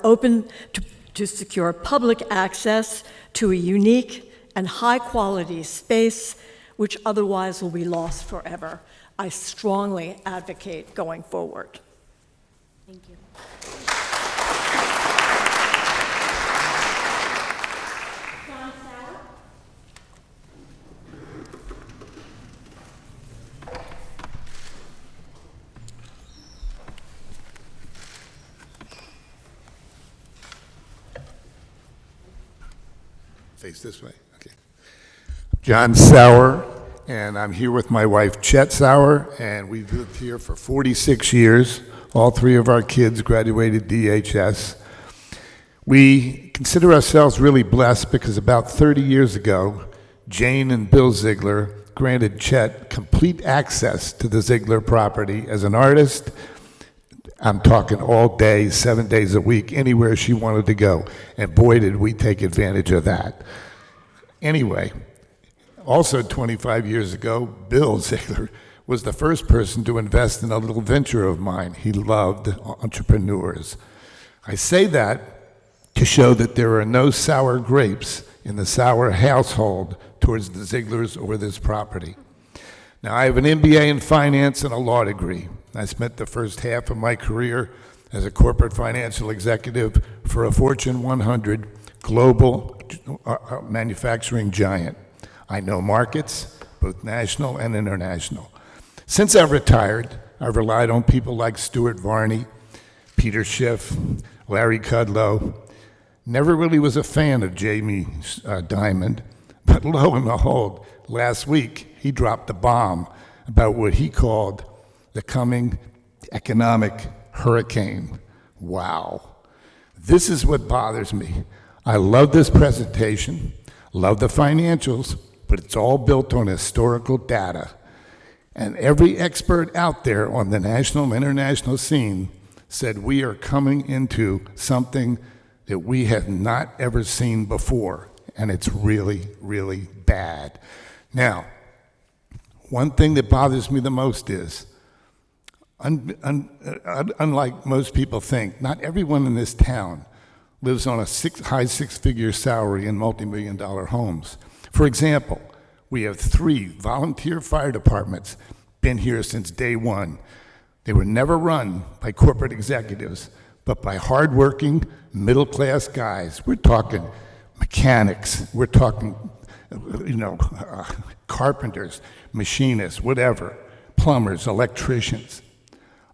public access to a unique and high-quality space which otherwise will be lost forever. I strongly advocate going forward. Thank you. Face this way, okay. John Sauer, and I'm here with my wife Chet Sauer, and we've lived here for 46 years. All 3 of our kids graduated DHS. We consider ourselves really blessed because about 30 years ago, Jane and Bill Ziegler granted Chet complete access to the Ziegler property as an artist. I'm talking all day, 7 days a week, anywhere she wanted to go. And boy, did we take advantage of that. Anyway, also 25 years ago, Bill Ziegler was the first person to invest in a little venture of mine. He loved entrepreneurs. I say that to show that there are no sour grapes in the Sauer household towards the Zieglers or this property. Now, I have an MBA in finance and a law degree. I spent the first half of my career as a corporate financial executive for a Fortune 100 global manufacturing giant. I know markets, both national and international. Since I've retired, I've relied on people like Stuart Varney, Peter Schiff, Larry Kudlow. Never really was a fan of Jamie Dimon, but lo and behold, last week he dropped the bomb about what he called the coming economic hurricane. Wow. This is what bothers me. I love this presentation, love the financials, but it's all built on historical data. And every expert out there on the national and international scene said we are coming into something that we have not ever seen before, and it's really, really bad. Now, one thing that bothers me the most is, unlike most people think, not everyone in this town lives on a high six-figure salary in multi-million-dollar homes. For example, we have 3 volunteer fire departments, been here since day one. They were never run by corporate executives, but by hardworking, middle-class guys. We're talking mechanics, we're talking, carpenters, machinists, whatever, plumbers, electricians.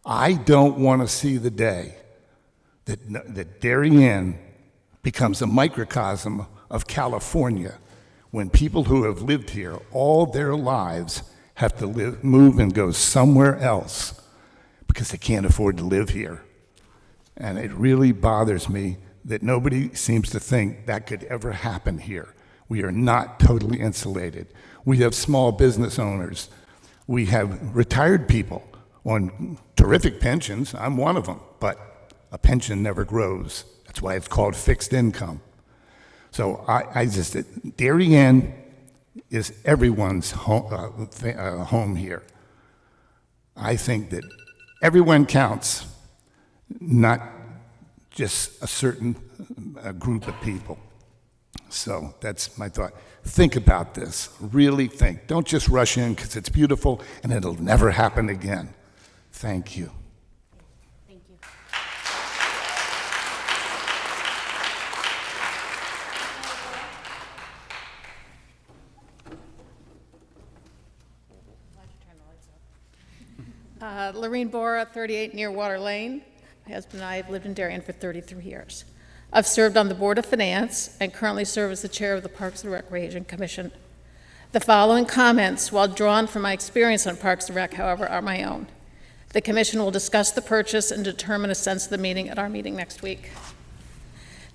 I don't want to see the day that Darien becomes a microcosm of California, when people who have lived here all their lives have to move and go somewhere else because they can't afford to live here. And it really bothers me that nobody seems to think that could ever happen here. We are not totally insulated. We have small business owners. We have retired people on terrific pensions. I'm one of them, but a pension never grows. That's why it's called fixed income. So Darien is everyone's home here. I think that everyone counts, not just a certain group of people. So that's my thought. Think about this. Really think. Don't just rush in because it's beautiful and it'll never happen again. Thank you. Thank you. Lorene Bora, 38 near Water Lane. My husband and I have lived in Darien for 33 years. I've served on the Board of Finance and currently serve as the chair of the Parks and Recreation Commission. The following comments, while drawn from my experience on Parks and Rec, however, are my own. The commission will discuss the purchase and determine a sense of the meeting at our meeting next week.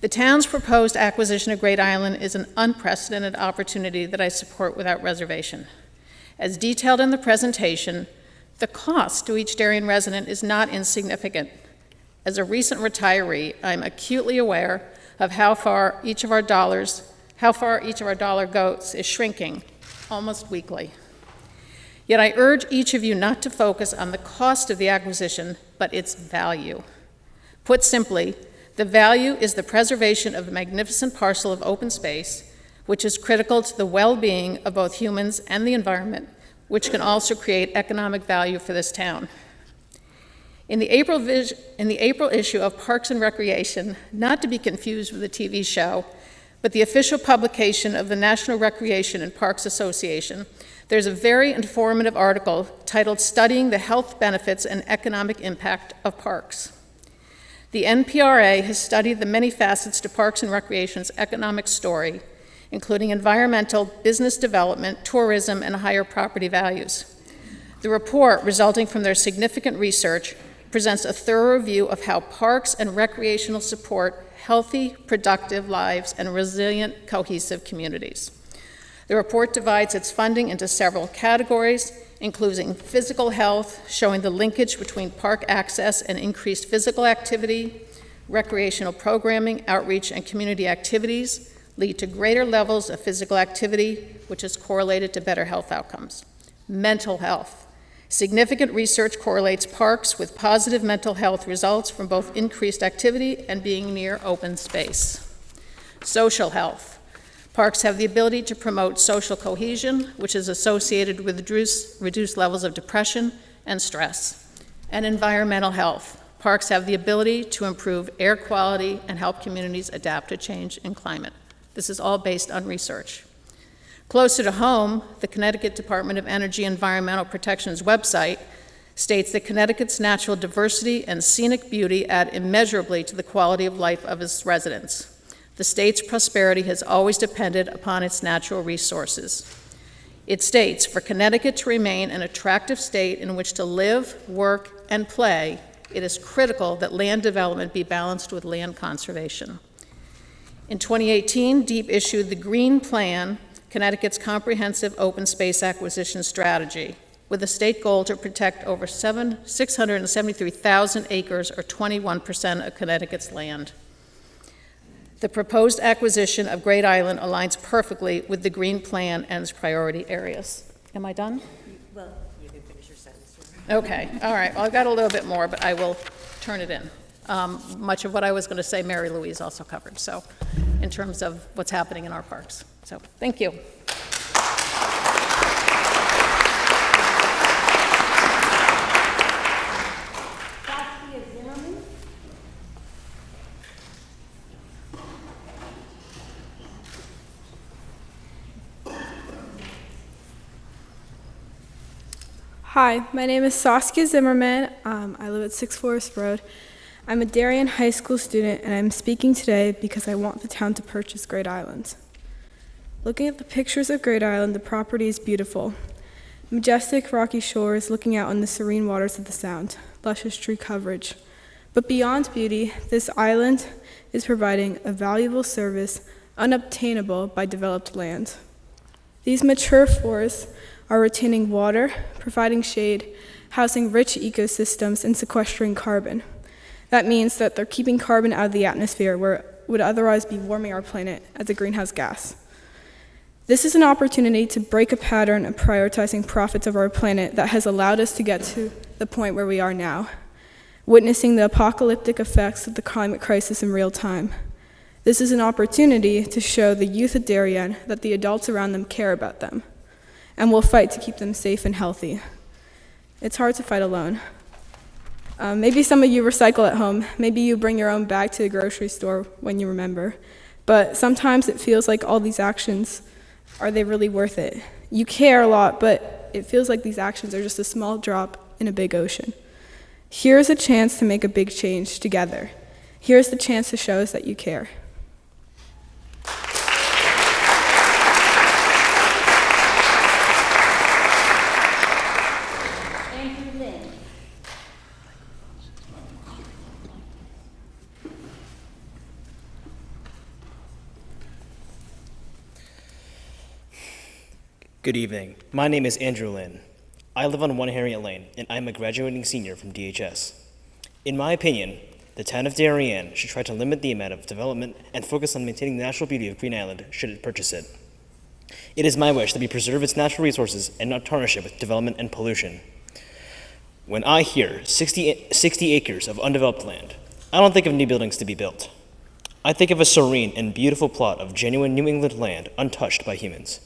The town's proposed acquisition of Great Island is an unprecedented opportunity that I support without reservation. As detailed in the presentation, the cost to each Darien resident is not insignificant. As a recent retiree, I'm acutely aware of how far each of our dollar goes is shrinking almost weekly. Yet I urge each of you not to focus on the cost of the acquisition, but its value. Put simply, the value is the preservation of a magnificent parcel of open space, which is critical to the well-being of both humans and the environment, which can also create economic value for this town. In the April issue of Parks and Recreation, not to be confused with the TV show, but the official publication of the National Recreation and Parks Association, there's a very informative article titled Studying the Health Benefits and Economic Impact of Parks. The NPRA has studied the many facets to Parks and Recreation's economic story, including environmental, business development, tourism, and higher property values. The report, resulting from their significant research, presents a thorough view of how parks and recreational support healthy, productive lives and resilient, cohesive communities. The report divides its funding into several categories, including physical health, showing the linkage between park access and increased physical activity, recreational programming, outreach, and community activities lead to greater levels of physical activity, which is correlated to better health outcomes. Mental health. Significant research correlates parks with positive mental health results from both increased activity and being near open space. Social health. Parks have the ability to promote social cohesion, which is associated with reduced levels of depression and stress. And environmental health. Parks have the ability to improve air quality and help communities adapt to change in climate. This is all based on research. Closer to home, the Connecticut Department of Energy and Environmental Protection's website states that Connecticut's natural diversity and scenic beauty add immeasurably to the quality of life of its residents. The state's prosperity has always depended upon its natural resources. It states, for Connecticut to remain an attractive state in which to live, work, and play, it is critical that land development be balanced with land conservation. In 2018, DEEP issued the Green Plan, Connecticut's comprehensive open space acquisition strategy, with a state goal to protect over 673,000 acres, or 21% of Connecticut's land. The proposed acquisition of Great Island aligns perfectly with the Green Plan and its priority areas. Am I done? Well, you can finish your sentence. Okay, all right. Well, I've got a little bit more, but I will turn it in. Much of what I was going to say, Mary Louise also covered, so in terms of what's happening in our parks. So, thank you. Hi, my name is Saskia Zimmerman. I live at 6 Forest Road. I'm a Darien High School student, and I'm speaking today because I want the town to purchase Great Island. Looking at the pictures of Great Island, the property is beautiful. Majestic rocky shores looking out on the serene waters of the Sound, luscious tree coverage. But beyond beauty, this island is providing a valuable service unobtainable by developed land. These mature forests are retaining water, providing shade, housing rich ecosystems, and sequestering carbon. That means that they're keeping carbon out of the atmosphere where it would otherwise be warming our planet as a greenhouse gas. This is an opportunity to break a pattern of prioritizing profits of our planet that has allowed us to get to the point where we are now, witnessing the apocalyptic effects of the climate crisis in real time. This is an opportunity to show the youth of Darien that the adults around them care about them and will fight to keep them safe and healthy. It's hard to fight alone. Maybe some of you recycle at home. Maybe you bring your own bag to the grocery store when you remember. But sometimes it feels like all these actions, are they really worth it? You care a lot, but it feels like these actions are just a small drop in a big ocean. Here's a chance to make a big change together. Here's the chance to show us that you care. Lynn. Good evening. My name is Andrew Lynn. I live on 1 Harriet Lane, and I'm a graduating senior from DHS. In my opinion, the town of Darien should try to limit the amount of development and focus on maintaining the natural beauty of Green Island should it purchase it. It is my wish that we preserve its natural resources and not tarnish it with development and pollution. When I hear 60 acres of undeveloped land, I don't think of new buildings to be built. I think of a serene and beautiful plot of genuine New England land untouched by humans.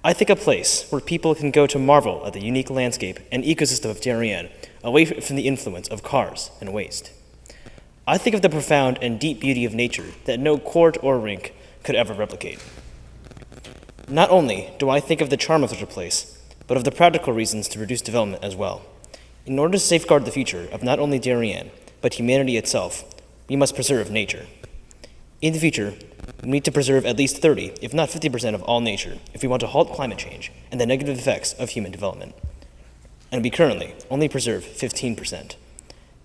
I think a place where people can go to marvel at the unique landscape and ecosystem of Darien, away from the influence of cars and waste. I think of the profound and deep beauty of nature that no court or rink could ever replicate. Not only do I think of the charm of such a place, but of the practical reasons to reduce development as well. In order to safeguard the future of not only Darien, but humanity itself, we must preserve nature. In the future, we need to preserve at least 30, if not 50% of all nature if we want to halt climate change and the negative effects of human development. And we currently only preserve 15%.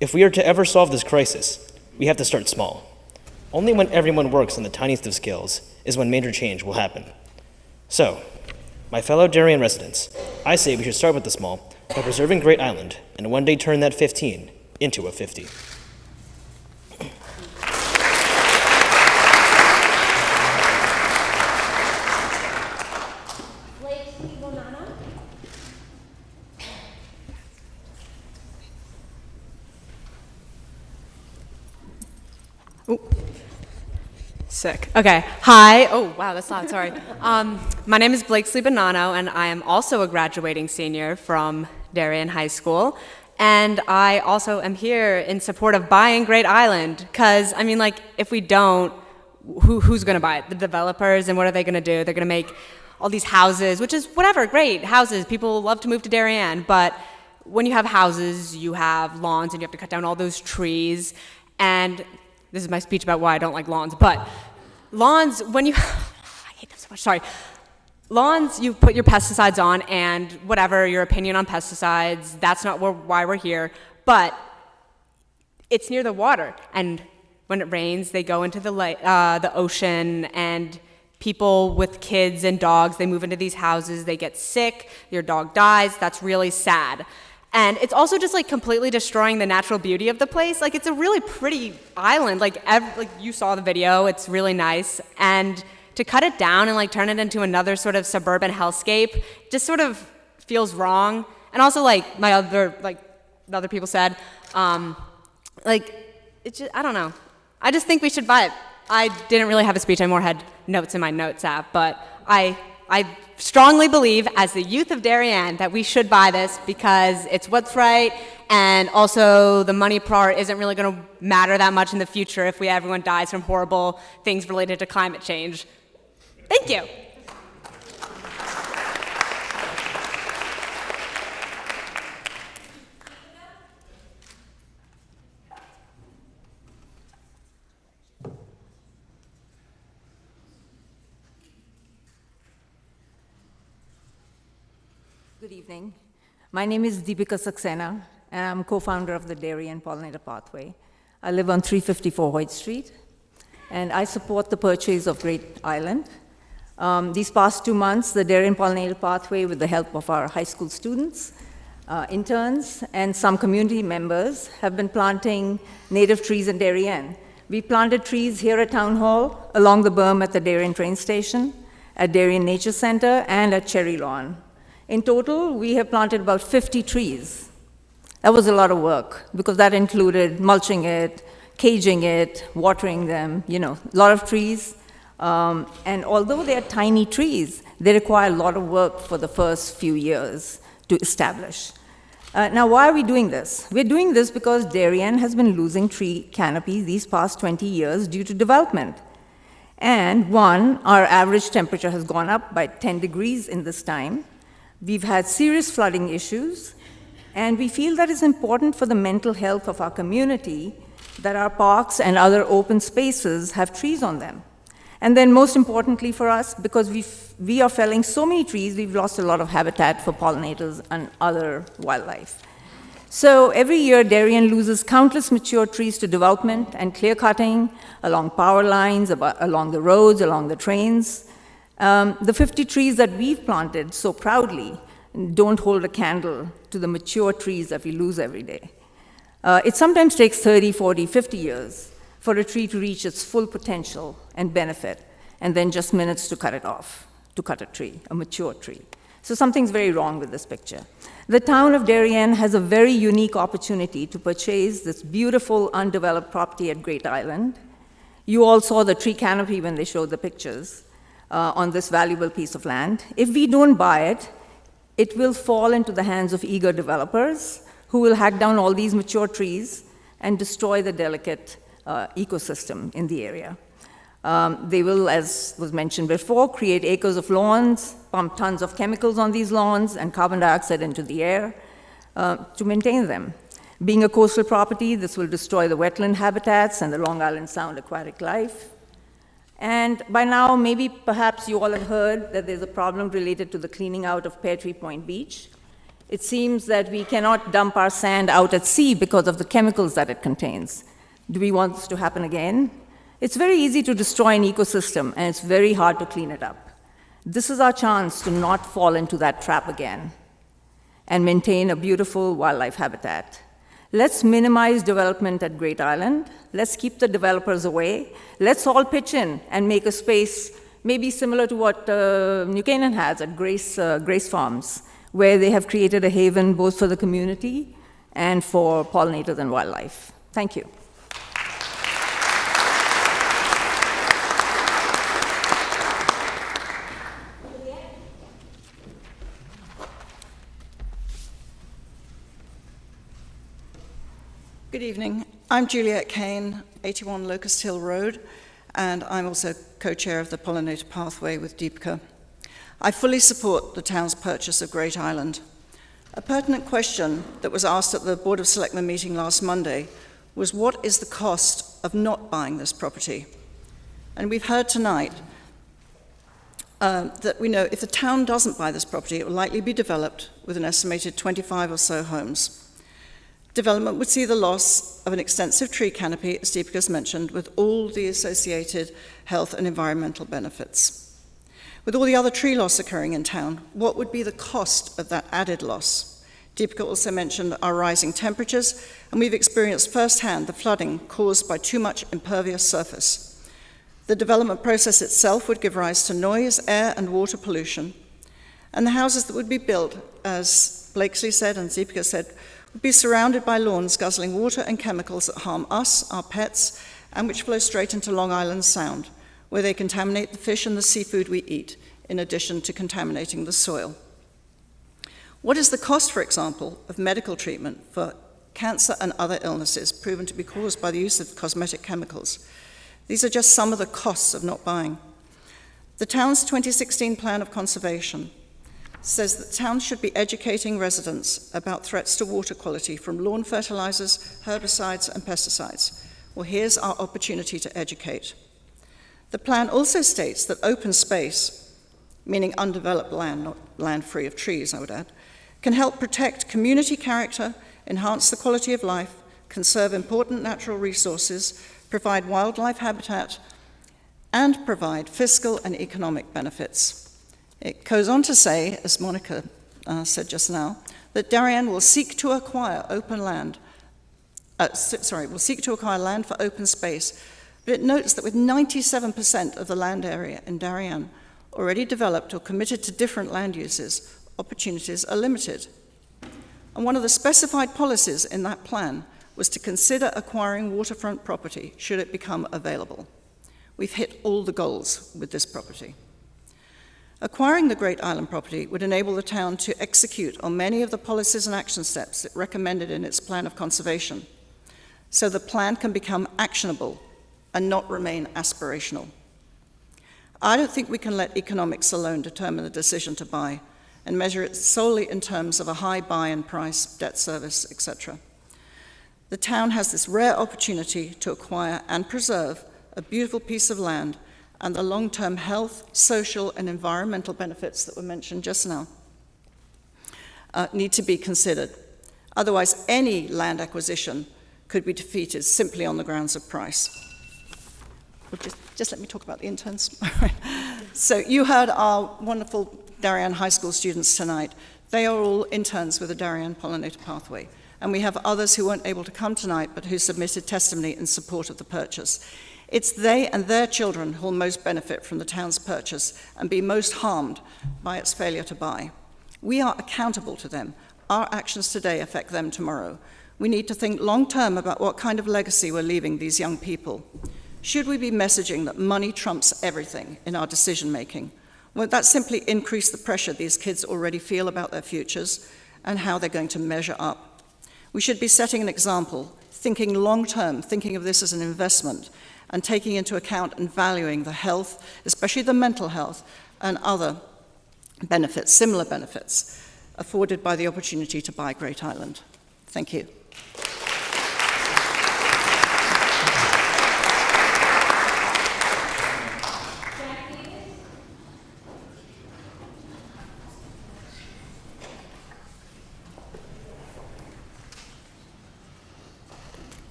If we are to ever solve this crisis, we have to start small. Only when everyone works on the tiniest of scales is when major change will happen. So, my fellow Darien residents, I say we should start with the small by preserving Great Island and one day turn that 15 into a 50. Sick. Okay. Hi. Oh, wow, that's loud. Sorry. My name is Blakesley Bonanno, and I am also a graduating senior from Darien High School. And I also am here in support of buying Great Island, because, I mean, like, if we don't, who's going to buy it? The developers, and what are they going to do? They're going to make all these houses, which is whatever, great, houses. People love to move to Darien, but when you have houses, you have lawns, and you have to cut down all those trees, and this is my speech about why I don't like lawns, but lawns, when you, I hate them so much, sorry. Lawns, you put your pesticides on, and whatever, your opinion on pesticides, that's not why we're here, but it's near the water, and when it rains, they go into the ocean, and people with kids and dogs, they move into these houses, they get sick, your dog dies, that's really sad. And it's also just like completely destroying the natural beauty of the place. Like, it's a really pretty island. Like you saw the video, it's really nice. And to cut it down and like turn it into another sort of suburban hellscape just sort of feels wrong. And also, like the other people said, it's just, I don't know. I just think we should buy it. I didn't really have a speech. I more had notes in my notes app, but I strongly believe, as the youth of Darien, that we should buy this because it's what's right, and also the money part isn't really going to matter that much in the future if everyone dies from horrible things related to climate change. Thank you. Good evening. My name is Deepika Saxena, and I'm co-founder of the Darien Pollinator Pathway. I live on 354 Hoyt Street, and I support the purchase of Great Island. These past 2 months, the Darien Pollinator Pathway, with the help of our high school students, interns, and some community members, have been planting native trees in Darien. We planted trees here at Town Hall, along the berm at the Darien train station, at Darien Nature Center, and at Cherry Lawn. In total, we have planted about 50 trees. That was a lot of work, because that included mulching it, caging it, watering them, a lot of trees. And although they are tiny trees, they require a lot of work for the first few years to establish. Now, why are we doing this? We're doing this because Darien has been losing tree canopy these past 20 years due to development. And one, our average temperature has gone up by 10 degrees in this time. We've had serious flooding issues, and we feel that it's important for the mental health of our community that our parks and other open spaces have trees on them. And then most importantly for us, because we are felling so many trees, we've lost a lot of habitat for pollinators and other wildlife. So every year, Darien loses countless mature trees to development and clear cutting along power lines, along the roads, along the trains. The 50 trees that we've planted so proudly don't hold a candle to the mature trees that we lose every day. It sometimes takes 30, 40, 50 years for a tree to reach its full potential and benefit, and then just minutes to cut it off, to cut a tree, a mature tree. So something's very wrong with this picture. The town of Darien has a very unique opportunity to purchase this beautiful undeveloped property at Great Island. You all saw the tree canopy when they showed the pictures on this valuable piece of land. If we don't buy it, it will fall into the hands of eager developers who will hack down all these mature trees and destroy the delicate ecosystem in the area. They will, as was mentioned before, create acres of lawns, pump tons of chemicals on these lawns and carbon dioxide into the air to maintain them. Being a coastal property, this will destroy the wetland habitats and the Long Island Sound aquatic life. And by now, perhaps you all have heard that there's a problem related to the cleaning out of Pear Tree Point Beach. It seems that we cannot dump our sand out at sea because of the chemicals that it contains. Do we want this to happen again? It's very easy to destroy an ecosystem, and it's very hard to clean it up. This is our chance to not fall into that trap again and maintain a beautiful wildlife habitat. Let's minimize development at Great Island. Let's keep the developers away. Let's all pitch in and make a space maybe similar to what New Canaan has at Grace Farms, where they have created a haven both for the community and for pollinators and wildlife. Thank you. Good evening. I'm Juliet Kane, 81 Locust Hill Road, and I'm also co-chair of the Pollinator Pathway with Deepika. I fully support the town's purchase of Great Island. A pertinent question that was asked at the Board of Selectmen meeting last Monday was, what is the cost of not buying this property? And we've heard tonight that we know if the town doesn't buy this property, it will likely be developed with an estimated 25 or so homes. Development would see the loss of an extensive tree canopy, as Deepika's mentioned, with all the associated health and environmental benefits. With all the other tree loss occurring in town, what would be the cost of that added loss? Deepika also mentioned our rising temperatures, and we've experienced firsthand the flooding caused by too much impervious surface. The development process itself would give rise to noise, air, and water pollution. And the houses that would be built, as Blakesley said and Deepika said, would be surrounded by lawns guzzling water and chemicals that harm us, our pets, and which flow straight into Long Island Sound, where they contaminate the fish and the seafood we eat, in addition to contaminating the soil. What is the cost, for example, of medical treatment for cancer and other illnesses proven to be caused by the use of cosmetic chemicals? These are just some of the costs of not buying. The town's 2016 Plan of Conservation says that towns should be educating residents about threats to water quality from lawn fertilizers, herbicides, and pesticides. Well, here's our opportunity to educate. The plan also states that open space, meaning undeveloped land, not land free of trees, I would add, can help protect community character, enhance the quality of life, conserve important natural resources, provide wildlife habitat, and provide fiscal and economic benefits. It goes on to say, as Monica said just now, that Darien will seek to acquire land for open space, but it notes that with 97% of the land area in Darien already developed or committed to different land uses, opportunities are limited. And one of the specified policies in that plan was to consider acquiring waterfront property should it become available. We've hit all the goals with this property. Acquiring the Great Island property would enable the town to execute on many of the policies and action steps it recommended in its plan of conservation, so the plan can become actionable and not remain aspirational. I don't think we can let economics alone determine the decision to buy and measure it solely in terms of a high buy-in price, debt service, etc. The town has this rare opportunity to acquire and preserve a beautiful piece of land, and the long-term health, social, and environmental benefits that were mentioned just now need to be considered. Otherwise, any land acquisition could be defeated simply on the grounds of price. Well, just let me talk about the interns. So you heard our wonderful Darien High School students tonight. They are all interns with the Darien Pollinator Pathway. And we have others who weren't able to come tonight, but who submitted testimony in support of the purchase. It's they and their children who will most benefit from the town's purchase and be most harmed by its failure to buy. We are accountable to them. Our actions today affect them tomorrow. We need to think long-term about what kind of legacy we're leaving these young people. Should we be messaging that money trumps everything in our decision-making? Won't that simply increase the pressure these kids already feel about their futures and how they're going to measure up? We should be setting an example, thinking long-term, thinking of this as an investment, and taking into account and valuing the health, especially the mental health, and other benefits, similar benefits, afforded by the opportunity to buy Great Island. Thank you.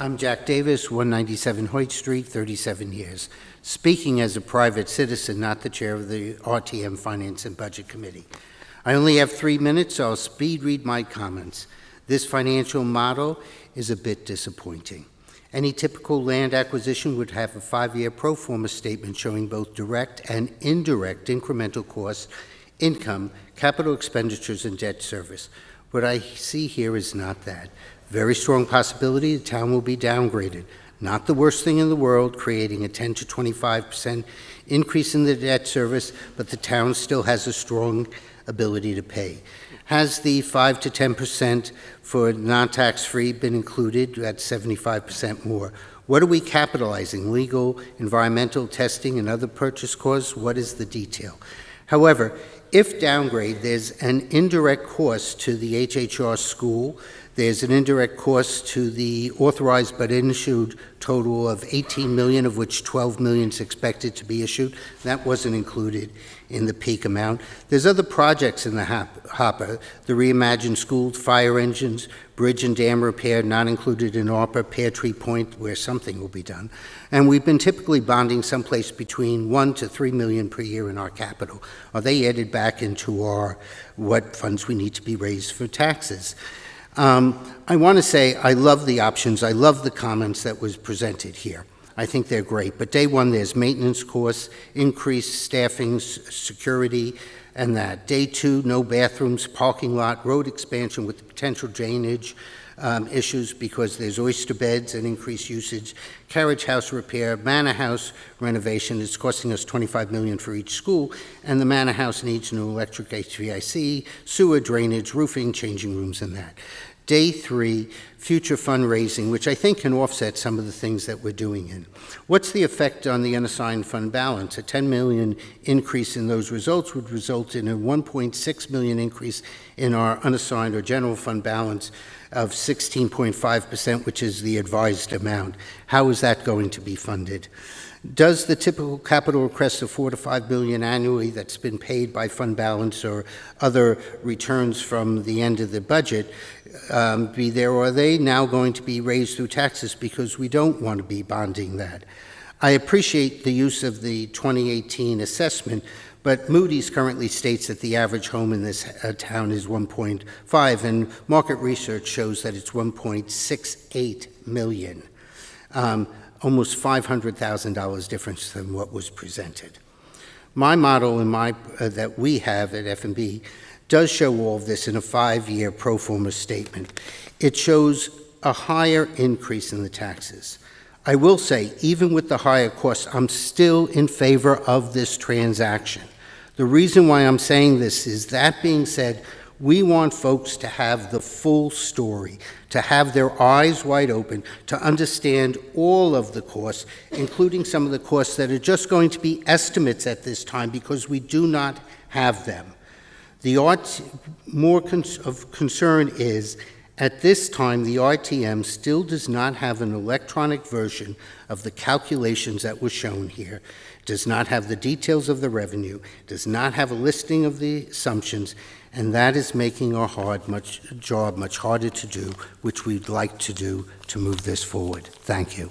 I'm Jack Davis, 197 Hoyt Street, 37 years. Speaking as a private citizen, not the chair of the RTM Finance and Budget Committee. I only have 3 minutes, so I'll speed read my comments. This financial model is a bit disappointing. Any typical land acquisition would have a 5-year pro forma statement showing both direct and indirect incremental costs, income, capital expenditures, and debt service. What I see here is not that. Very strong possibility the town will be downgraded. Not the worst thing in the world, creating a 10 to 25% increase in the debt service, but the town still has a strong ability to pay. Has the 5 to 10% for non-tax-free been included? That's 75% more. What are we capitalizing? Legal, environmental testing, and other purchase costs? What is the detail? However, if downgrade, there's an indirect cost to the HHR school. There's an indirect cost to the authorized but issued total of $18 million, of which $12 million is expected to be issued. That wasn't included in the peak amount. There's other projects in the hopper, the reimagined school, fire engines, bridge and dam repair, not included in ARPA, Pear Tree Point, where something will be done. And we've been typically bonding someplace between $1 to $3 million per year in our capital. Are they added back into our what funds we need to be raised for taxes? I want to say I love the options. I love the comments that was presented here. I think they're great. But day one, there's maintenance costs, increased staffing, security, and that. Day two, no bathrooms, parking lot, road expansion with the potential drainage issues because there's oyster beds and increased usage, carriage house repair, manor house renovation. It's costing us $25 million for each school, and the manor house needs new electric HVAC, sewer, drainage, roofing, changing rooms, and that. Day three, future fundraising, which I think can offset some of the things that we're doing in. What's the effect on the unassigned fund balance? A $10 million increase in those results would result in a $1.6 million increase in our unassigned or general fund balance of 16.5%, which is the advised amount. How is that going to be funded? Does the typical capital request of $4 to $5 billion annually that's been paid by fund balance or other returns from the end of the budget be there, or are they now going to be raised through taxes because we don't want to be bonding that? I appreciate the use of the 2018 assessment, but Moody's currently states that the average home in this town is 1.5, and market research shows that it's 1.68 million. Almost $500,000 difference than what was presented. My model that we have at F&B does show all of this in a 5-year pro forma statement. It shows a higher increase in the taxes. I will say, even with the higher costs, I'm still in favor of this transaction. The reason why I'm saying this is, that being said, we want folks to have the full story, to have their eyes wide open, to understand all of the costs, including some of the costs that are just going to be estimates at this time because we do not have them. The of concern is, at this time, the RTM still does not have an electronic version of the calculations that were shown here, does not have the details of the revenue, does not have a listing of the assumptions, and that is making our job much harder to do, which we'd like to do to move this forward. Thank you.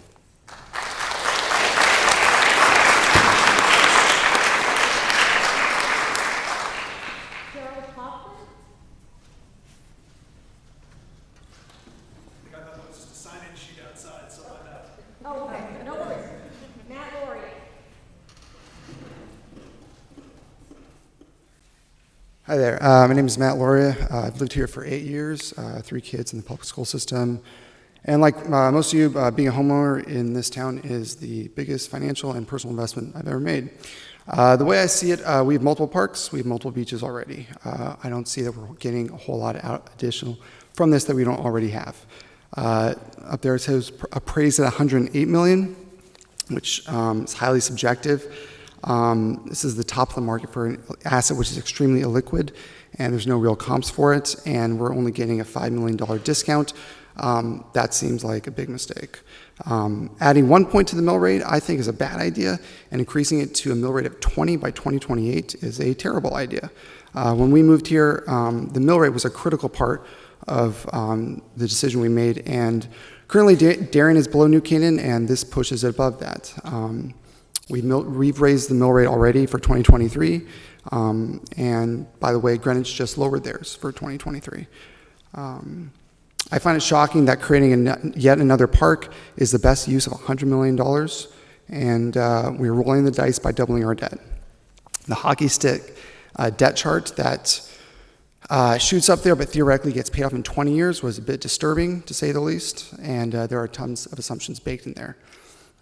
Hi there. My name is Matt Loria. I've lived here for 8 years, 3 kids in the public school system. And like most of you, being a homeowner in this town is the biggest financial and personal investment I've ever made. The way I see it, we have multiple parks, we have multiple beaches already. I don't see that we're getting a whole lot additional from this that we don't already have. Up there it says appraised at $108 million, which is highly subjective. This is the top of the market for an asset which is extremely illiquid, and there's no real comps for it, and we're only getting a $5 million discount. That seems like a big mistake. Adding 1 point to the mill rate, I think, is a bad idea, and increasing it to a mill rate of 20 by 2028 is a terrible idea. When we moved here, the mill rate was a critical part of the decision we made, and currently Darien is below New Canaan, and this pushes it above that. We've raised the mill rate already for 2023, and by the way, Greenwich just lowered theirs for 2023. I find it shocking that creating yet another park is the best use of $100 million, and we're rolling the dice by doubling our debt. The hockey stick debt chart that shoots up there but theoretically gets paid off in 20 years was a bit disturbing, to say the least, and there are tons of assumptions baked in there.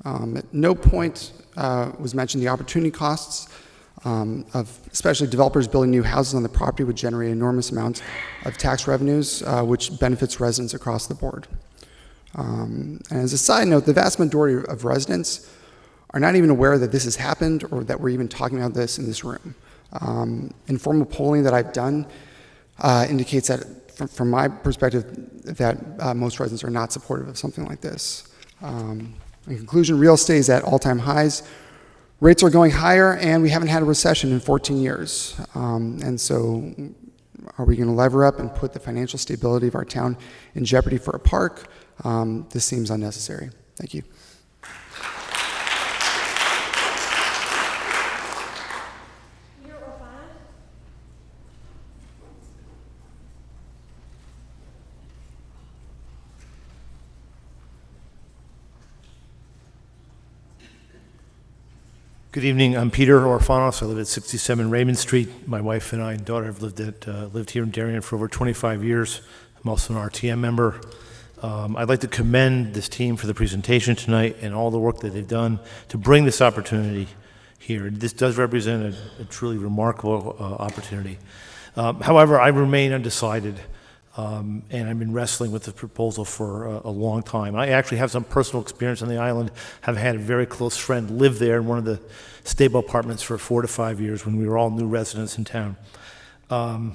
At no point was mentioned the opportunity costs of especially developers building new houses on the property would generate enormous amounts of tax revenues, which benefits residents across the board. And as a side note, the vast majority of residents are not even aware that this has happened or that we're even talking about this in this room. Informal polling that I've done indicates that, from my perspective, that most residents are not supportive of something like this. In conclusion, real estate is at all-time highs. Rates are going higher, and we haven't had a recession in 14 years. And so are we going to lever up and put the financial stability of our town in jeopardy for a park? This seems unnecessary. Thank you. Good evening. I'm Peter Orphanos. I live at 67 Raymond Street. My wife and I and daughter have lived here in Darien for over 25 years. I'm also an RTM member. I'd like to commend this team for the presentation tonight and all the work that they've done to bring this opportunity here. This does represent a truly remarkable opportunity. However, I remain undecided, and I've been wrestling with the proposal for a long time. I actually have some personal experience on the island, have had a very close friend live there in one of the stable apartments for 4 to 5 years when we were all new residents in town. I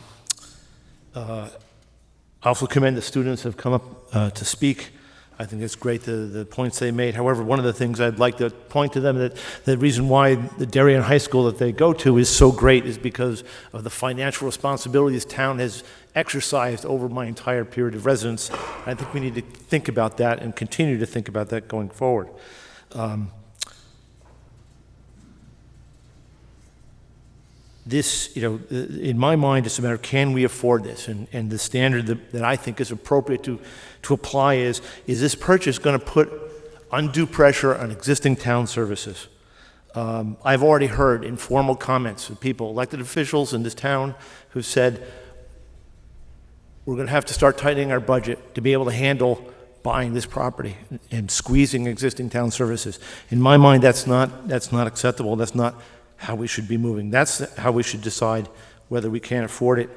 also commend the students who have come up to speak. I think it's great, the points they made. However, one of the things I'd like to point to them, that the reason why the Darien High School that they go to is so great is because of the financial responsibility this town has exercised over my entire period of residence. I think we need to think about that and continue to think about that going forward. This, in my mind, it's a matter of can we afford this? And the standard that I think is appropriate to apply is this purchase going to put undue pressure on existing town services? I've already heard informal comments of people, elected officials in this town, who said, we're going to have to start tightening our budget to be able to handle buying this property and squeezing existing town services. In my mind, that's not acceptable. That's not how we should be moving. That's how we should decide whether we can afford it.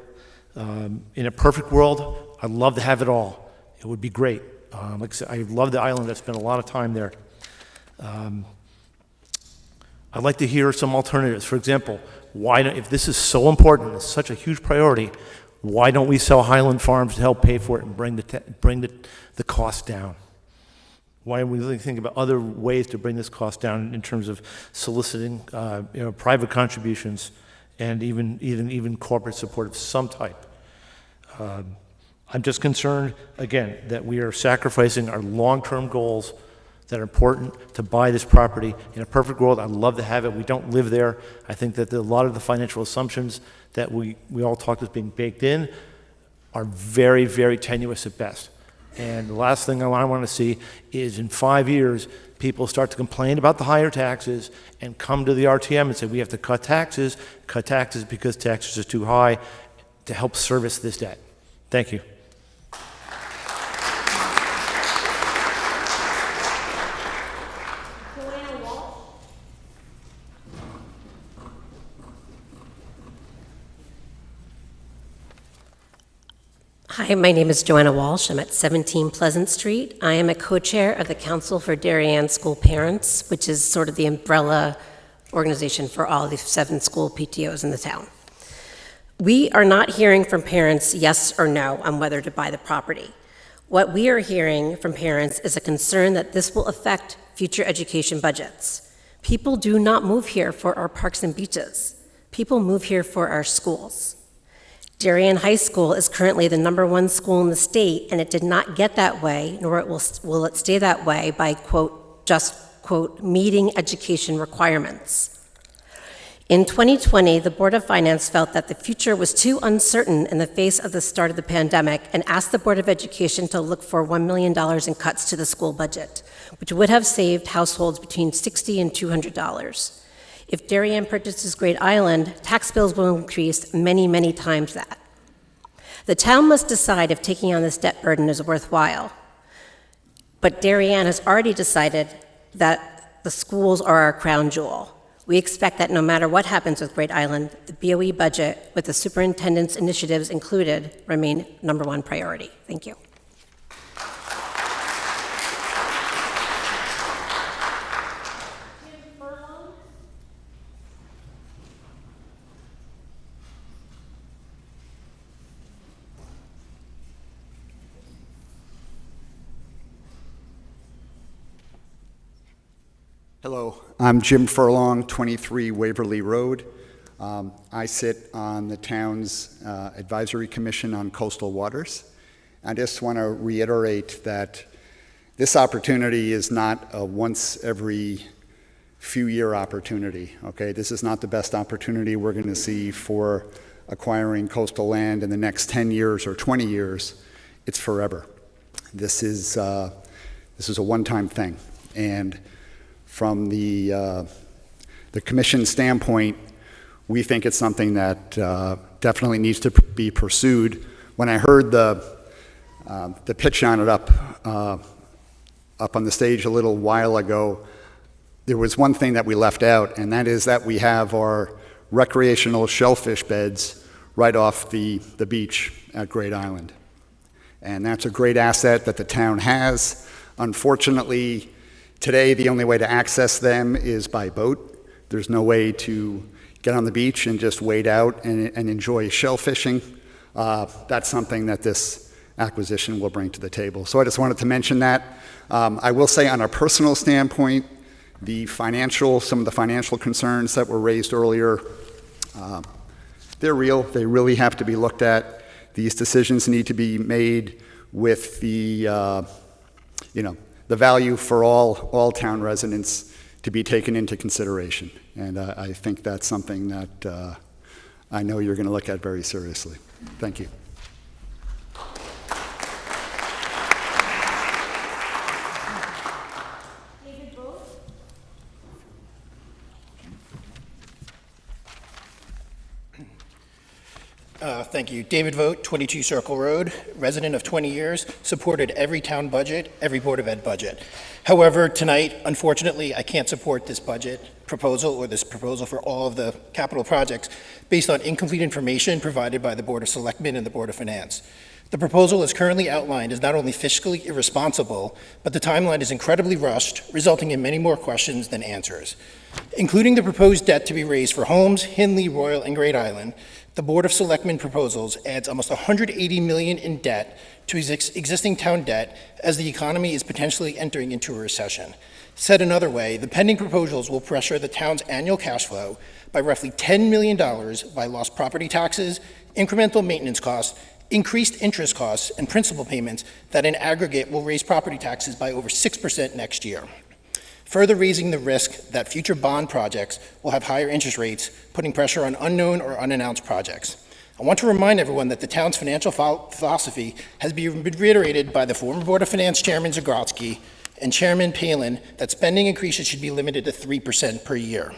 In a perfect world, I'd love to have it all. It would be great. Like I said, I love the island. I've spent a lot of time there. I'd like to hear some alternatives. For example, if this is so important, it's such a huge priority, why don't we sell Highland Farms to help pay for it and bring the cost down? Why don't we really think about other ways to bring this cost down in terms of soliciting private contributions and even corporate support of some type? I'm just concerned, again, that we are sacrificing our long-term goals that are important to buy this property. In a perfect world, I'd love to have it. We don't live there. I think that a lot of the financial assumptions that we all talked as being baked in are very, very tenuous at best. And the last thing I want to see is in 5 years, people start to complain about the higher taxes and come to the RTM and say, we have to cut taxes because taxes are too high to help service this debt. Thank you. Joanna Walsh. Hi, my name is Joanna Walsh. I'm at 17 Pleasant Street. I am a co-chair of the Council for Darien School Parents, which is sort of the umbrella organization for all the 7 school PTOs in the town. We are not hearing from parents yes or no on whether to buy the property. What we are hearing from parents is a concern that this will affect future education budgets. People do not move here for our parks and beaches. People move here for our schools. Darien High School is currently the #1 school in the state, and it did not get that way, nor will it stay that way by, quote, just, quote, meeting education requirements. In 2020, the Board of Finance felt that the future was too uncertain in the face of the start of the pandemic and asked the Board of Education to look for $1 million in cuts to the school budget, which would have saved households between $60 and $200. If Darien purchases Great Island, tax bills will increase many, many times that. The town must decide if taking on this debt burden is worthwhile. But Darien has already decided that the schools are our crown jewel. We expect that no matter what happens with Great Island, the BOE budget, with the superintendent's initiatives included, remain #1 priority. Thank you. Hello, I'm Jim Furlong, 23 Waverly Road. I sit on the town's Advisory Commission on Coastal Waters. I just want to reiterate that this opportunity is not a once every few year opportunity, okay? This is not the best opportunity we're going to see for acquiring coastal land in the next 10 years or 20 years. It's forever. This is a one-time thing. And from the commission standpoint, we think it's something that definitely needs to be pursued. When I heard the pitch on it up on the stage a little while ago, there was one thing that we left out, and that is that we have our recreational shellfish beds right off the beach at Great Island. And that's a great asset that the town has. Unfortunately, today, the only way to access them is by boat. There's no way to get on the beach and just wade out and enjoy shellfishing. That's something that this acquisition will bring to the table. So I just wanted to mention that. I will say on a personal standpoint, some of the financial concerns that were raised earlier, they're real. They really have to be looked at. These decisions need to be made with the value for all town residents to be taken into consideration. And I think that's something that I know you're going to look at very seriously. Thank you. Thank you. David Vogt, 22 Circle Road, resident of 20 years, supported every town budget, every Board of Ed budget. However, tonight, unfortunately, I can't support this budget proposal or this proposal for all of the capital projects based on incomplete information provided by the Board of Selectmen and the Board of Finance. The proposal as currently outlined is not only fiscally irresponsible, but the timeline is incredibly rushed, resulting in many more questions than answers. Including the proposed debt to be raised for Holmes, Hindley, Royal, and Great Island, the Board of Selectmen proposals adds almost $180 million in debt to existing town debt as the economy is potentially entering into a recession. Said another way, the pending proposals will pressure the town's annual cash flow by roughly $10 million by lost property taxes, incremental maintenance costs, increased interest costs, and principal payments that in aggregate will raise property taxes by over 6% next year, further raising the risk that future bond projects will have higher interest rates, putting pressure on unknown or unannounced projects. I want to remind everyone that the town's financial philosophy has been reiterated by the former Board of Finance Chairman Zagrodzky and Chairman Palin that spending increases should be limited to 3% per year.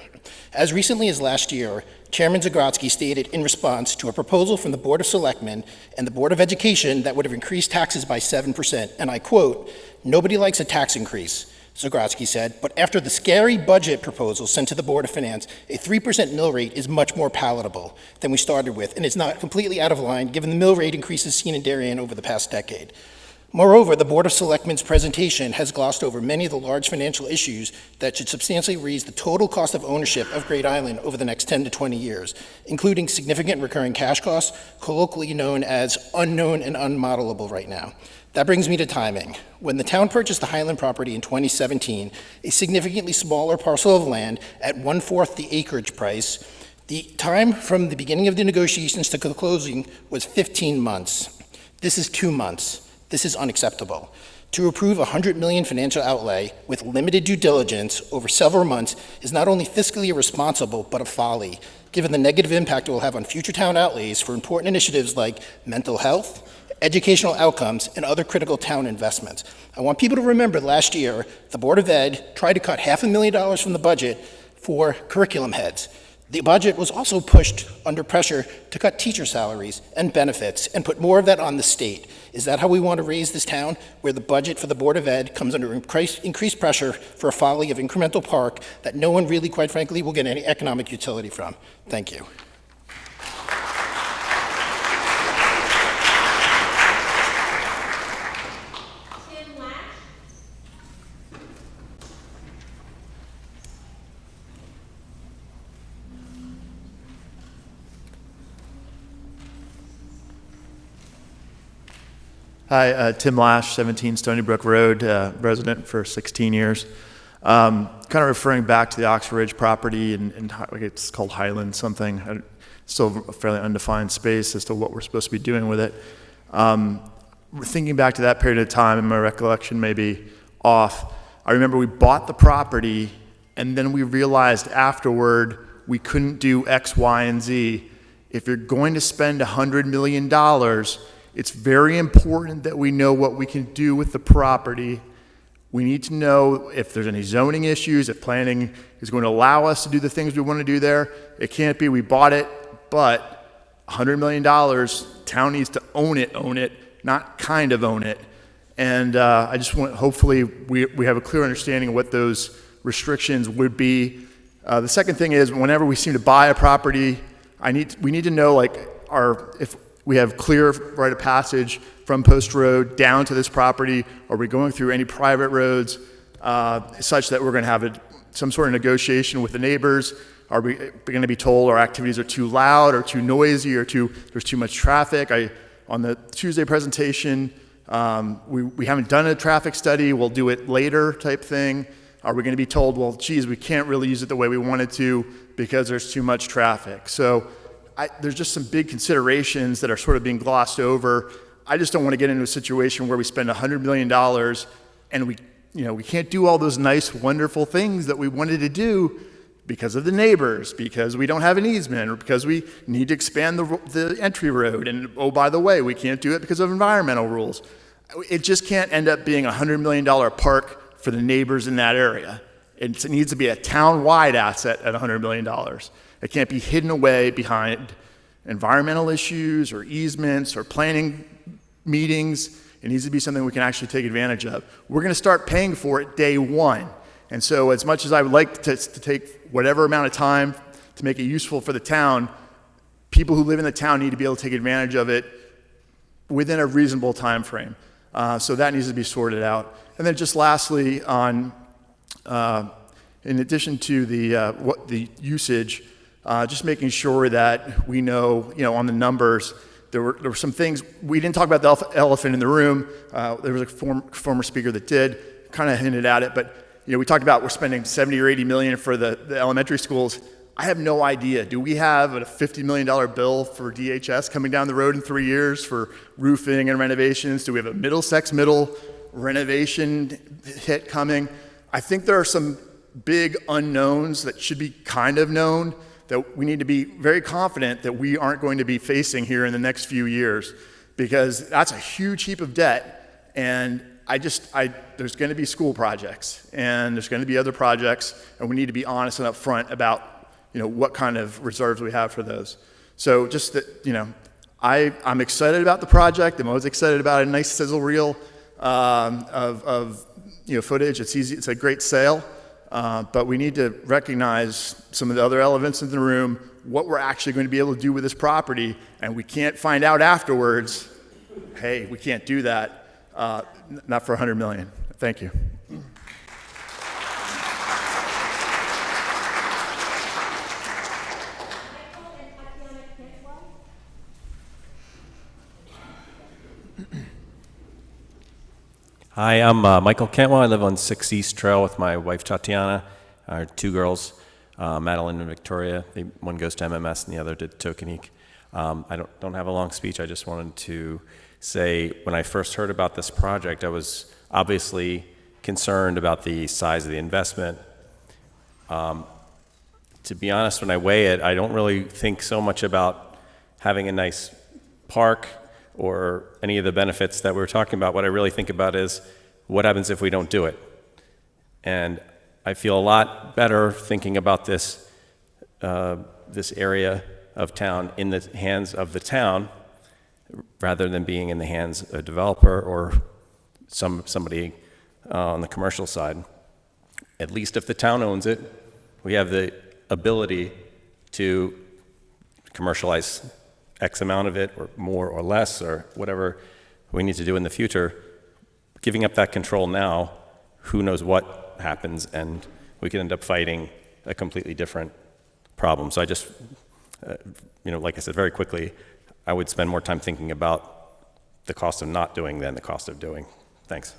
As recently as last year, Chairman Zagrodzky stated in response to a proposal from the Board of Selectmen and the Board of Education that would have increased taxes by 7%, and I quote, "Nobody likes a tax increase," Zagrodzky said, "but after the scary budget proposal sent to the Board of Finance, a 3% mill rate is much more palatable than we started with, and it's not completely out of line given the mill rate increases seen in Darien over the past decade." Moreover, the Board of Selectmen's presentation has glossed over many of the large financial issues that should substantially raise the total cost of ownership of Great Island over the next 10 to 20 years, including significant recurring cash costs, colloquially known as unknown and unmodelable right now. That brings me to timing. When the town purchased the Highland property in 2017, a significantly smaller parcel of land at 1/4 the acreage price, the time from the beginning of the negotiations to closing was 15 months. This is 2 months. This is unacceptable. To approve a $100 million financial outlay with limited due diligence over several months is not only fiscally irresponsible, but a folly, given the negative impact it will have on future town outlays for important initiatives like mental health, educational outcomes, and other critical town investments. I want people to remember last year, the Board of Ed tried to cut $500,000 from the budget for curriculum heads. The budget was also pushed under pressure to cut teacher salaries and benefits and put more of that on the state. Is that how we want to raise this town, where the budget for the Board of Ed comes under increased pressure for a folly of incremental park that no one really, quite frankly, will get any economic utility from? Thank you. Hi, Tim Lash, 17 Stony Brook Road, resident for 16 years. Kind of referring back to the Oxford Ridge property, and it's called Highland something. Still a fairly undefined space as to what we're supposed to be doing with it. Thinking back to that period of time, and my recollection may be off, I remember we bought the property, and then we realized afterward we couldn't do X, Y, and Z. If you're going to spend $100 million, it's very important that we know what we can do with the property. We need to know if there's any zoning issues, if planning is going to allow us to do the things we want to do there. It can't be we bought it, but $100 million, town needs to own it, not kind of own it. And I just want, hopefully we have a clear understanding of what those restrictions would be. The second thing is, whenever we seem to buy a property, we need to know if we have clear rite of passage from Post Road down to this property. Are we going through any private roads such that we're going to have some sort of negotiation with the neighbors? Are we going to be told our activities are too loud or too noisy or there's too much traffic? on the Tuesday presentation, we haven't done a traffic study, we'll do it later type thing. Are we going to be told, well, geez, we can't really use it the way we wanted to because there's too much traffic? So there's just some big considerations that are sort of being glossed over. I just don't want to get into a situation where we spend $100 million and we can't do all those nice, wonderful things that we wanted to do because of the neighbors, because we don't have an easement, or because we need to expand the entry road. And oh, by the way, we can't do it because of environmental rules. It just can't end up being a $100 million park for the neighbors in that area. It needs to be a town-wide asset at $100 million. It can't be hidden away behind environmental issues or easements or planning meetings. It needs to be something we can actually take advantage of. We're going to start paying for it day one. And so as much as I would like to take whatever amount of time to make it useful for the town, people who live in the town need to be able to take advantage of it within a reasonable time frame. So that needs to be sorted out. And then just lastly, in addition to the usage, just making sure that we know, on the numbers, there were some things, we didn't talk about the elephant in the room. There was a former speaker that did, kind of hinted at it, but we talked about we're spending 70 or 80 million for the elementary schools. I have no idea. Do we have a $50 million bill for DHS coming down the road in 3 years for roofing and renovations? Do we have a Middlesex Middle renovation hit coming? I think there are some big unknowns that should be kind of known that we need to be very confident that we aren't going to be facing here in the next few years, because that's a huge heap of debt. And there's going to be school projects and there's going to be other projects, and we need to be honest and upfront about what kind of reserves we have for those. So just that, I'm excited about the project. I'm always excited about a nice sizzle reel of footage. It's easy. It's a great sale, but we need to recognize some of the other elements in the room, what we're actually going to be able to do with this property, and we can't find out afterwards, hey, we can't do that. Not for $100 million. Thank you. Hi, I'm Michael Cantwell. I live on 6 East Trail with my wife Tatiana, our two girls, Madeline and Victoria. One goes to MMS and the other to Tokenique. I don't have a long speech. I just wanted to say, when I first heard about this project, I was obviously concerned about the size of the investment. To be honest, when I weigh it, I don't really think so much about having a nice park or any of the benefits that we were talking about. What I really think about is what happens if we don't do it. And I feel a lot better thinking about this area of town in the hands of the town, rather than being in the hands of a developer or somebody on the commercial side. At least if the town owns it, we have the ability to commercialize X amount of it, or more or less, or whatever we need to do in the future. Giving up that control now, who knows what happens, and we could end up fighting a completely different problem. So I just, like I said, very quickly, I would spend more time thinking about the cost of not doing than the cost of doing. Thanks.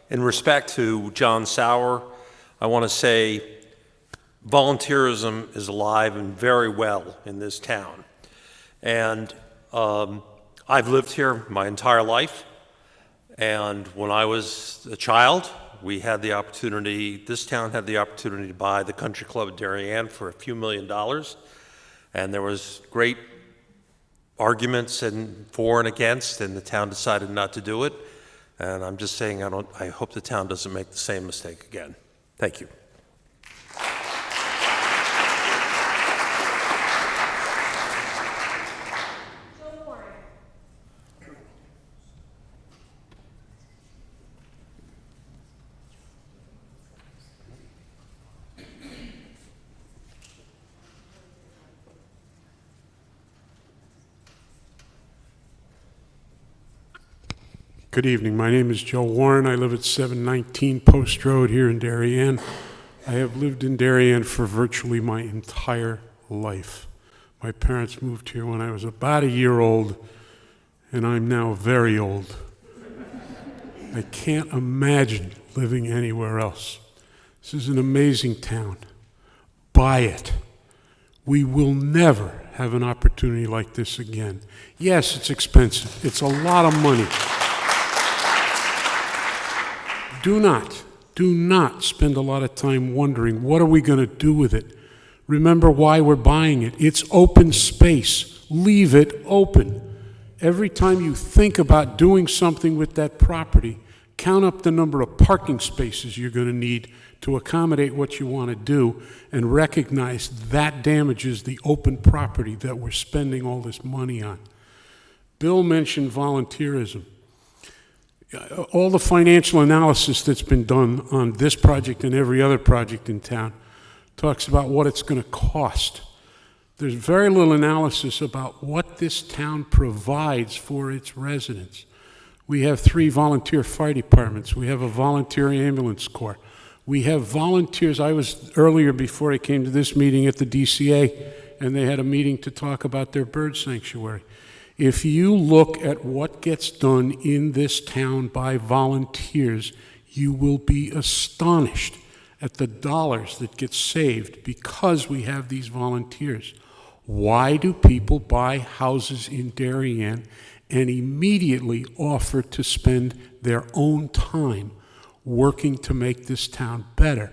In respect to John Sauer, I want to say volunteerism is alive and very well in this town. And I've lived here my entire life. And when I was a child, this town had the opportunity to buy the Country Club at Darien for a few $1 million. And there was great arguments for and against, and the town decided not to do it. And I'm just saying, I hope the town doesn't make the same mistake again. Thank you. Good evening. My name is Joe Warren. I live at 719 Post Road here in Darien. I have lived in Darien for virtually my entire life. My parents moved here when I was about a year old, and I'm now very old. I can't imagine living anywhere else. This is an amazing town. Buy it. We will never have an opportunity like this again. Yes, it's expensive. It's a lot of money. Do not spend a lot of time wondering, what are we going to do with it? Remember why we're buying it. It's open space. Leave it open. Every time you think about doing something with that property, count up the number of parking spaces you're going to need to accommodate what you want to do, and recognize that damages the open property that we're spending all this money on. Bill mentioned volunteerism. All the financial analysis that's been done on this project and every other project in town talks about what it's going to cost. There's very little analysis about what this town provides for its residents. We have 3 volunteer fire departments. We have a volunteer ambulance corps. We have volunteers. I was earlier, before I came to this meeting, at the DCA, and they had a meeting to talk about their bird sanctuary. If you look at what gets done in this town by volunteers, you will be astonished at the dollars that get saved because we have these volunteers. Why do people buy houses in Darien and immediately offer to spend their own time working to make this town better?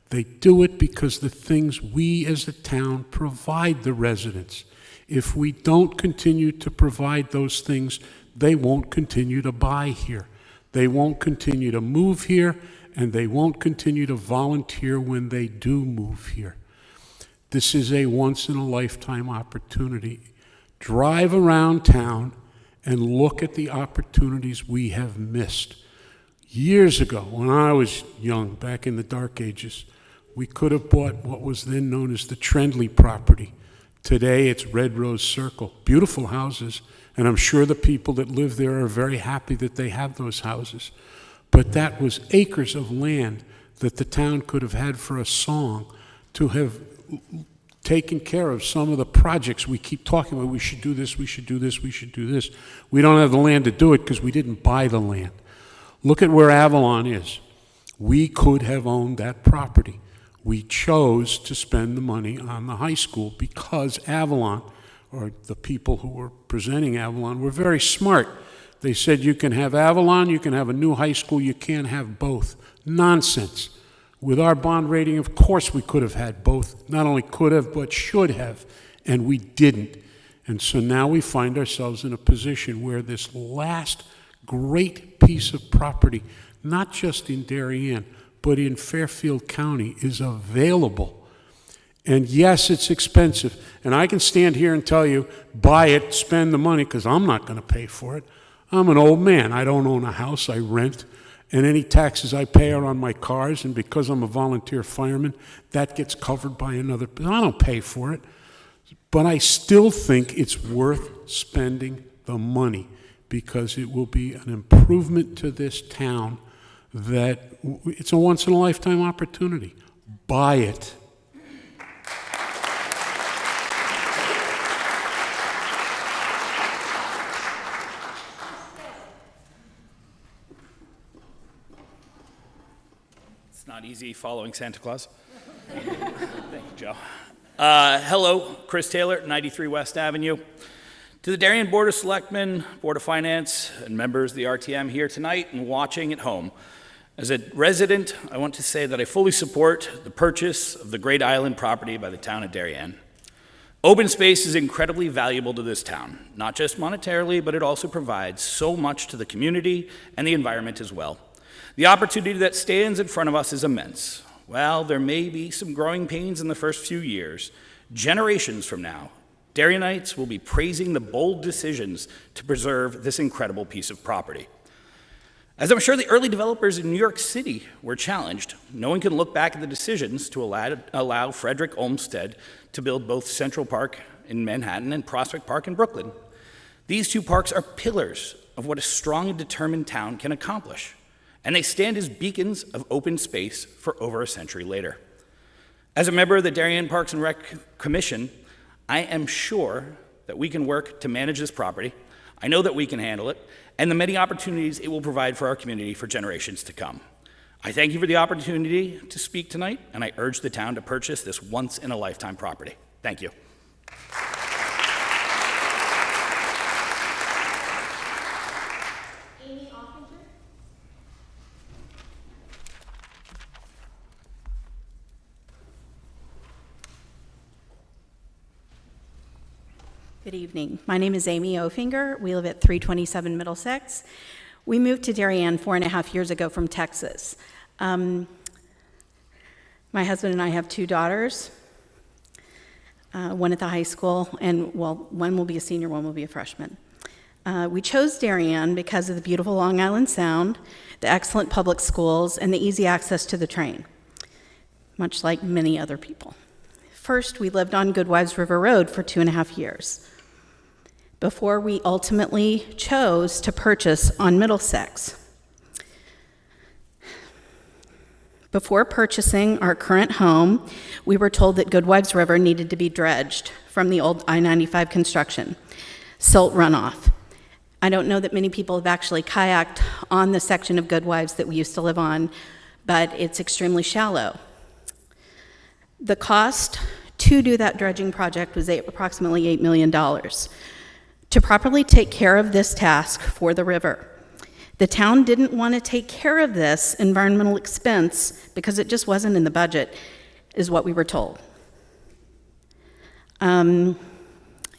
They do it because the things we as a town provide the residents. If we don't continue to provide those things, they won't continue to buy here. They won't continue to move here, and they won't continue to volunteer when they do move here. This is a once-in-a-lifetime opportunity. Drive around town and look at the opportunities we have missed. Years ago, when I was young, back in the dark ages, we could have bought what was then known as the Trendley property. Today, it's Red Rose Circle. Beautiful houses, and I'm sure the people that live there are very happy that they have those houses. But that was acres of land that the town could have had for a song to have taken care of some of the projects we keep talking about. We should do this, we should do this, we should do this. We don't have the land to do it because we didn't buy the land. Look at where Avalon is. We could have owned that property. We chose to spend the money on the high school because Avalon, or the people who were presenting Avalon, were very smart. They said you can have Avalon, you can have a new high school, you can't have both. Nonsense. With our bond rating, of course we could have had both. Not only could have, but should have, and we didn't. And so now we find ourselves in a position where this last great piece of property, not just in Darien, but in Fairfield County, is available. And yes, it's expensive. And I can stand here and tell you, buy it, spend the money, because I'm not going to pay for it. I'm an old man. I don't own a house. I rent. And any taxes I pay are on my cars. And because I'm a volunteer fireman, that gets covered by another. I don't pay for it. But I still think it's worth spending the money because it will be an improvement to this town that it's a once-in-a-lifetime opportunity. Buy it. It's not easy following Santa Claus. Thank you, Joe. Hello, Chris Taylor, 93 West Avenue. To the Darien Board of Selectmen, Board of Finance, and members of the RTM here tonight and watching at home. As a resident, I want to say that I fully support the purchase of the Great Island property by the town of Darien. Open space is incredibly valuable to this town, not just monetarily, but it also provides so much to the community and the environment as well. The opportunity that stands in front of us is immense. While there may be some growing pains in the first few years, generations from now, Darienites will be praising the bold decisions to preserve this incredible piece of property. As I'm sure the early developers in New York City were challenged, no one can look back at the decisions to allow Frederick Olmsted to build both Central Park in Manhattan and Prospect Park in Brooklyn. These two parks are pillars of what a strong and determined town can accomplish, and they stand as beacons of open space for over a century later. As a member of the Darien Parks and Rec Commission, I am sure that we can work to manage this property. I know that we can handle it, and the many opportunities it will provide for our community for generations to come. I thank you for the opportunity to speak tonight, and I urge the town to purchase this once-in-a-lifetime property. Thank you. Good evening. My name is Amy Ofinger. We live at 327 Middlesex. We moved to Darien 4.5 years ago from Texas. My husband and I have 2 daughters, one at the high school, and well, one will be a senior, one will be a freshman. We chose Darien because of the beautiful Long Island Sound, the excellent public schools, and the easy access to the train, much like many other people. First, we lived on Goodwives River Road for 2.5 years before we ultimately chose to purchase on Middlesex. Before purchasing our current home, we were told that Goodwives River needed to be dredged from the old I-95 construction, silt runoff. I don't know that many people have actually kayaked on the section of Goodwives that we used to live on, but it's extremely shallow. The cost to do that dredging project was approximately $8 million. To properly take care of this task for the river, the town didn't want to take care of this environmental expense because it just wasn't in the budget, is what we were told. That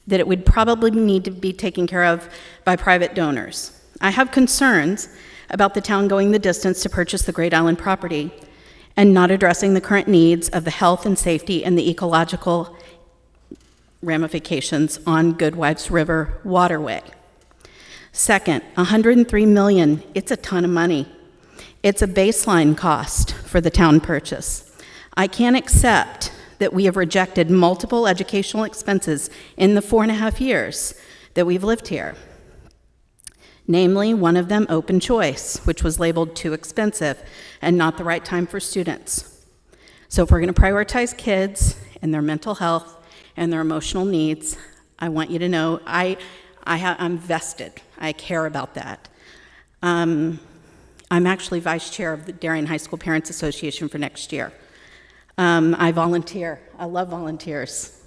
it would probably need to be taken care of by private donors. I have concerns about the town going the distance to purchase the Great Island property and not addressing the current needs of the health and safety and the ecological ramifications on Goodwives River waterway. Second, $103 million, it's a ton of money. It's a baseline cost for the town purchase. I can't accept that we have rejected multiple educational expenses in the 4.5 years that we've lived here. Namely, one of them open choice, which was labeled too expensive and not the right time for students. So if we're going to prioritize kids and their mental health and their emotional needs, I want you to know I'm vested. I care about that. I'm actually vice chair of the Darien High School Parents Association for next year. I volunteer. I love volunteers.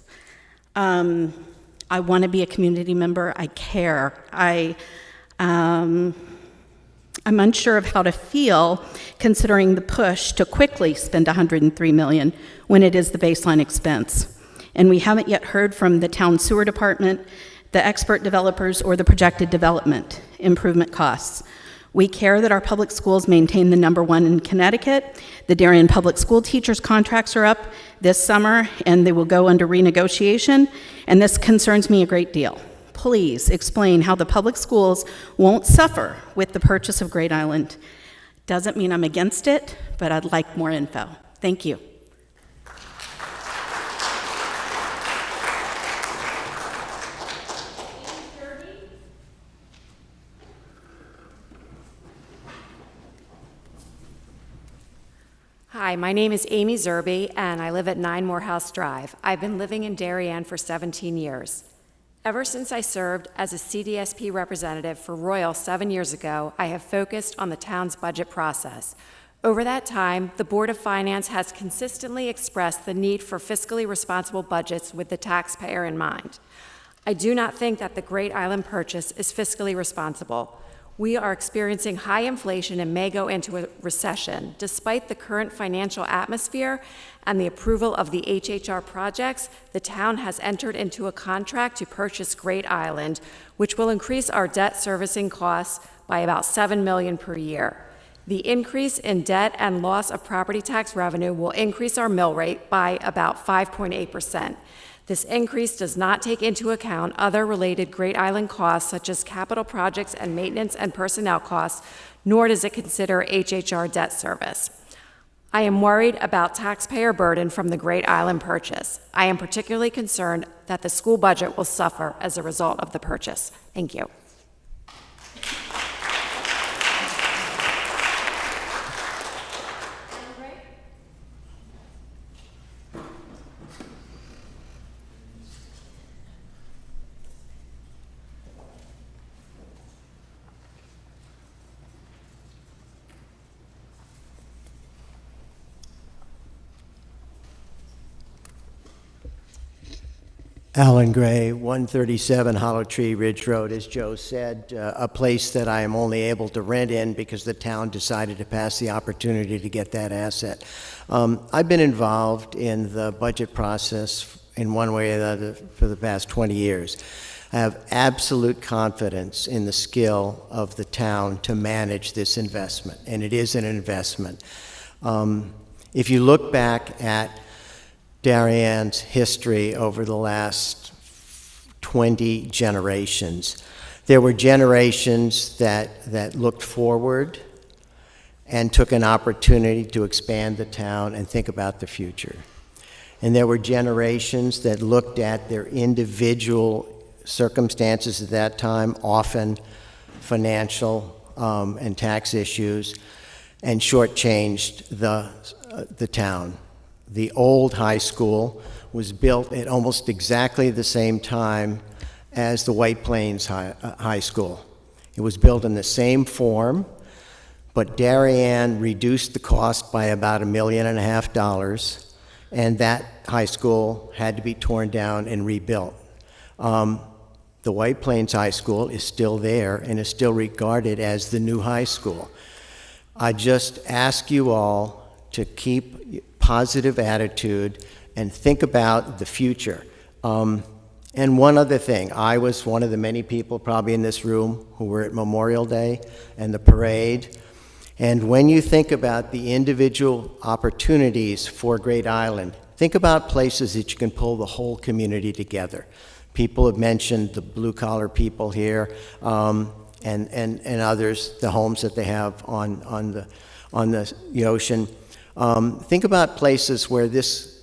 I want to be a community member. I care. I'm unsure of how to feel considering the push to quickly spend $103 million when it is the baseline expense. And we haven't yet heard from the town sewer department, the expert developers, or the projected development improvement costs. We care that our public schools maintain the #1 in Connecticut. The Darien public school teachers' contracts are up this summer, and they will go under renegotiation, and this concerns me a great deal. Please explain how the public schools won't suffer with the purchase of Great Island. Doesn't mean I'm against it, but I'd like more info. Thank you. Hi, my name is Amy Zerby, and I live at 9 Morehouse Drive. I've been living in Darien for 17 years. Ever since I served as a CDSP representative for Royal 7 years ago, I have focused on the town's budget process. Over that time, the Board of Finance has consistently expressed the need for fiscally responsible budgets with the taxpayer in mind. I do not think that the Great Island purchase is fiscally responsible. We are experiencing high inflation and may go into a recession. Despite the current financial atmosphere and the approval of the HHR projects, the town has entered into a contract to purchase Great Island, which will increase our debt servicing costs by about $7 million per year. The increase in debt and loss of property tax revenue will increase our mill rate by about 5.8%. This increase does not take into account other related Great Island costs such as capital projects and maintenance and personnel costs, nor does it consider HHR debt service. I am worried about taxpayer burden from the Great Island purchase. I am particularly concerned that the school budget will suffer as a result of the purchase. Thank you. Alan Gray, 137 Hollow Tree Ridge Road, as Joe said, a place that I am only able to rent in because the town decided to pass the opportunity to get that asset. I've been involved in the budget process in one way or another for the past 20 years. I have absolute confidence in the skill of the town to manage this investment, and it is an investment. If you look back at Darienne's history over the last 20 generations, there were generations that looked forward and took an opportunity to expand the town and think about the future. And there were generations that looked at their individual circumstances at that time, often financial and tax issues, and shortchanged the town. The old high school was built at almost exactly the same time as the White Plains High School. It was built in the same form, but Darien reduced the cost by about $1.5 million, and that high school had to be torn down and rebuilt. The White Plains High School is still there and is still regarded as the new high school. I just ask you all to keep positive attitude and think about the future. And one other thing, I was one of the many people probably in this room who were at Memorial Day and the parade. And when you think about the individual opportunities for Great Island, think about places that you can pull the whole community together. People have mentioned the blue-collar people here, and others, the homes that they have on the ocean. Think about places where this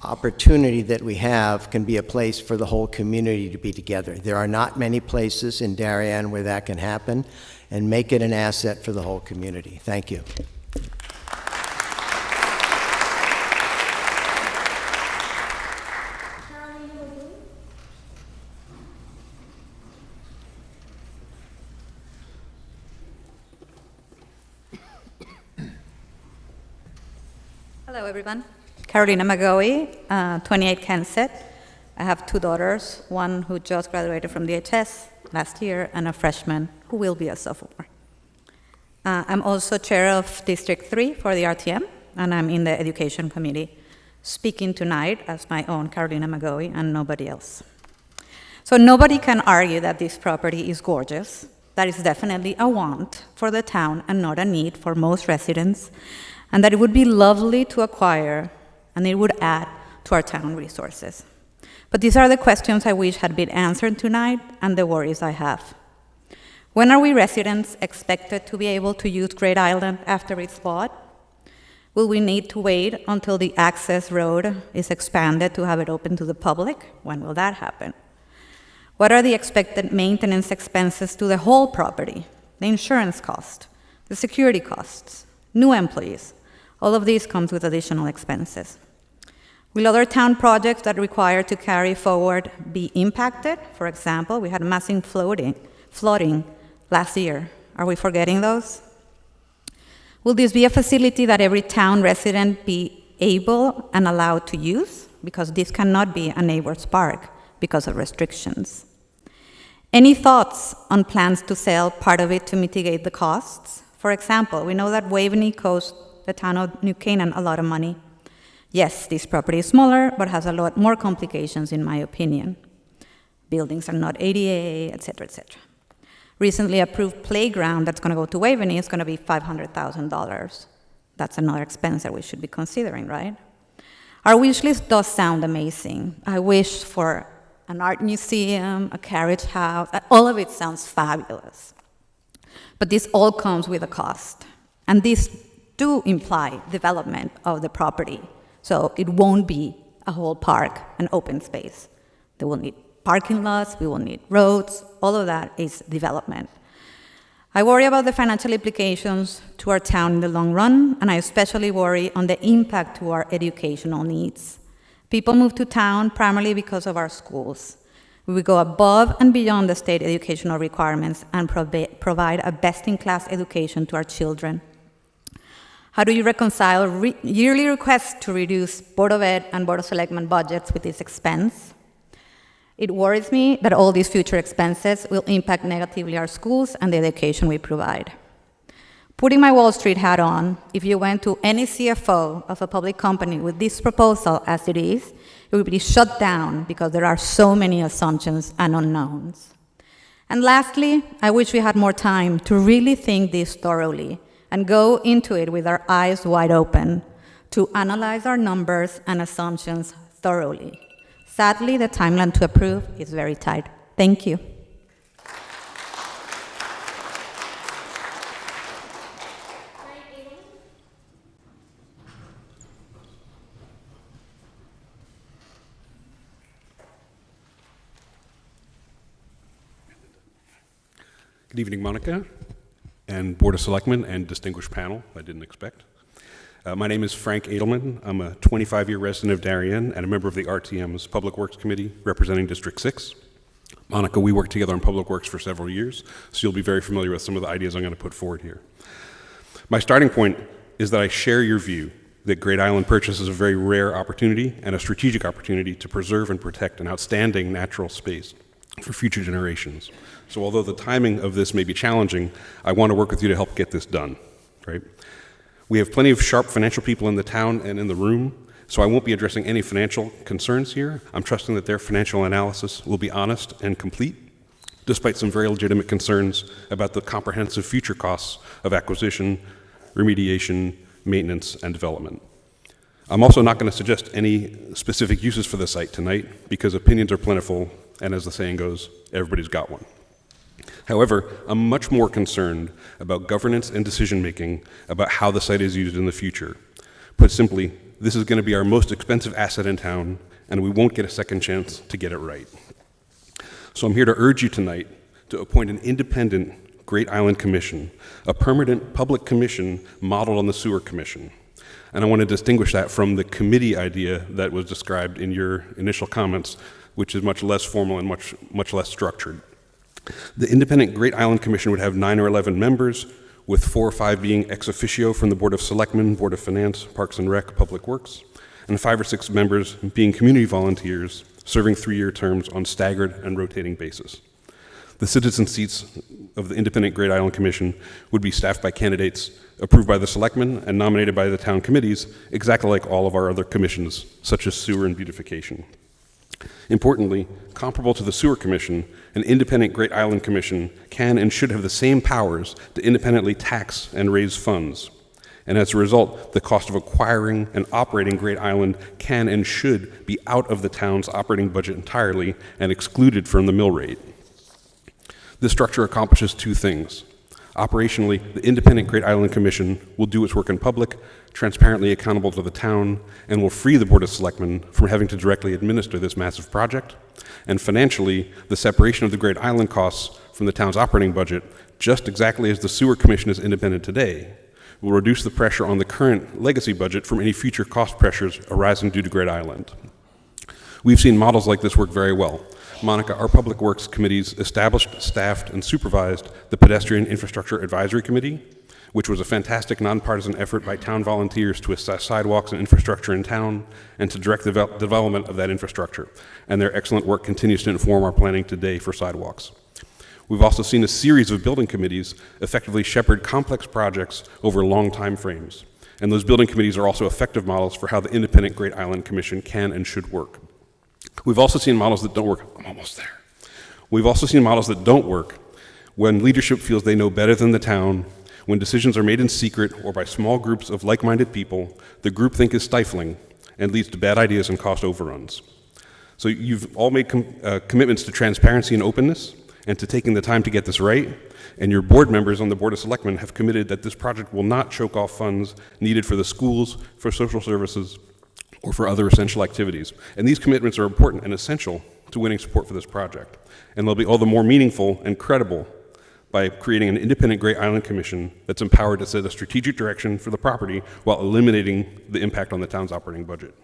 opportunity that we have can be a place for the whole community to be together. There are not many places in Darien where that can happen, and make it an asset for the whole community. Thank you. Hello, everyone. Carolina McGoey, 28 Kensett. I have two daughters, one who just graduated from DHS last year and a freshman who will be a sophomore. I'm also chair of District 3 for the RTM, and I'm in the Education Committee, speaking tonight as my own Carolina McGoey and nobody else. So nobody can argue that this property is gorgeous. That is definitely a want for the town and not a need for most residents, and that it would be lovely to acquire, and it would add to our town resources. But these are the questions I wish had been answered tonight and the worries I have. When are we residents expected to be able to use Great Island after it's bought? Will we need to wait until the access road is expanded to have it open to the public? When will that happen? What are the expected maintenance expenses to the whole property? The insurance cost, the security costs, new employees. All of these comes with additional expenses. Will other town projects that require to carry forward be impacted? For example, we had massive flooding last year. Are we forgetting those? Will this be a facility that every town resident be able and allowed to use? Because this cannot be a neighbor's park because of restrictions. Any thoughts on plans to sell part of it to mitigate the costs? For example, we know that Waveney cost the town of New Canaan a lot of money. Yes, this property is smaller, but has a lot more complications in my opinion. Buildings are not ADA, et cetera, et cetera. Recently approved playground that's gonna go to Waveney is gonna be $500,000. That's another expense that we should be considering, right? Our wish list does sound amazing. I wish for an art museum, a carriage house, all of it sounds fabulous. But this all comes with a cost. And these do imply development of the property. So it won't be a whole park, an open space. They will need parking lots, we will need roads, all of that is development. I worry about the financial implications to our town in the long run, and I especially worry on the impact to our educational needs. People move to town primarily because of our schools. We will go above and beyond the state educational requirements and provide a best-in-class education to our children. How do you reconcile yearly requests to reduce Board of Ed and Board of Selectmen budgets with this expense? It worries me that all these future expenses will impact negatively our schools and the education we provide. Putting my Wall Street hat on, if you went to any CFO of a public company with this proposal as it is, it would be shut down because there are so many assumptions and unknowns. And lastly, I wish we had more time to really think this thoroughly and go into it with our eyes wide open to analyze our numbers and assumptions thoroughly. Sadly, the timeline to approve is very tight. Thank you. Good evening, Monica, and Board of Selectmen, and distinguished panel I didn't expect. My name is Frank Edelman. I'm a 25-year resident of Darien and a member of the RTM's Public Works Committee representing District 6. Monica, we worked together on Public Works for several years, so you'll be very familiar with some of the ideas I'm going to put forward here. My starting point is that I share your view that Great Island Purchase is a very rare opportunity and a strategic opportunity to preserve and protect an outstanding natural space for future generations. So although the timing of this may be challenging, I want to work with you to help get this done, right? We have plenty of sharp financial people in the town and in the room, so I won't be addressing any financial concerns here. I'm trusting that their financial analysis will be honest and complete, despite some very legitimate concerns about the comprehensive future costs of acquisition, remediation, maintenance, and development. I'm also not going to suggest any specific uses for the site tonight because opinions are plentiful, and as the saying goes, everybody's got one. However, I'm much more concerned about governance and decision-making about how the site is used in the future. Put simply, this is going to be our most expensive asset in town, and we won't get a second chance to get it right. So I'm here to urge you tonight to appoint an independent Great Island Commission, a permanent public commission modeled on the Sewer Commission. And I want to distinguish that from the committee idea that was described in your initial comments, which is much less formal and much less structured. The independent Great Island Commission would have 9 or 11 members, with 4 or 5 being ex officio from the Board of Selectmen, Board of Finance, Parks and Rec, Public Works, and 5 or 6 members being community volunteers, serving 3-year terms on staggered and rotating basis. The citizen seats of the independent Great Island Commission would be staffed by candidates approved by the selectmen and nominated by the town committees, exactly like all of our other commissions, such as sewer and beautification. Importantly, comparable to the Sewer Commission, an independent Great Island Commission can and should have the same powers to independently tax and raise funds. And as a result, the cost of acquiring and operating Great Island can and should be out of the town's operating budget entirely and excluded from the mill rate. This structure accomplishes 2 things. Operationally, the independent Great Island Commission will do its work in public, transparently accountable to the town, and will free the Board of Selectmen from having to directly administer this massive project. And financially, the separation of the Great Island costs from the town's operating budget, just exactly as the Sewer Commission is independent today, will reduce the pressure on the current legacy budget from any future cost pressures arising due to Great Island. We've seen models like this work very well. Monica, our Public Works committees established, staffed, and supervised the Pedestrian Infrastructure Advisory Committee, which was a fantastic nonpartisan effort by town volunteers to assess sidewalks and infrastructure in town and to direct the development of that infrastructure. And their excellent work continues to inform our planning today for sidewalks. We've also seen a series of building committees effectively shepherd complex projects over long time frames. And those building committees are also effective models for how the independent Great Island Commission can and should work. We've also seen models that don't work. I'm almost there. We've also seen models that don't work when leadership feels they know better than the town, when decisions are made in secret or by small groups of like-minded people, the groupthink is stifling and leads to bad ideas and cost overruns. So you've all made commitments to transparency and openness and to taking the time to get this right, and your board members on the Board of Selectmen have committed that this project will not choke off funds needed for the schools, for social services, or for other essential activities. And these commitments are important and essential to winning support for this project. And they'll be all the more meaningful and credible by creating an independent Great Island Commission that's empowered to set a strategic direction for the property while eliminating the impact on the town's operating budget.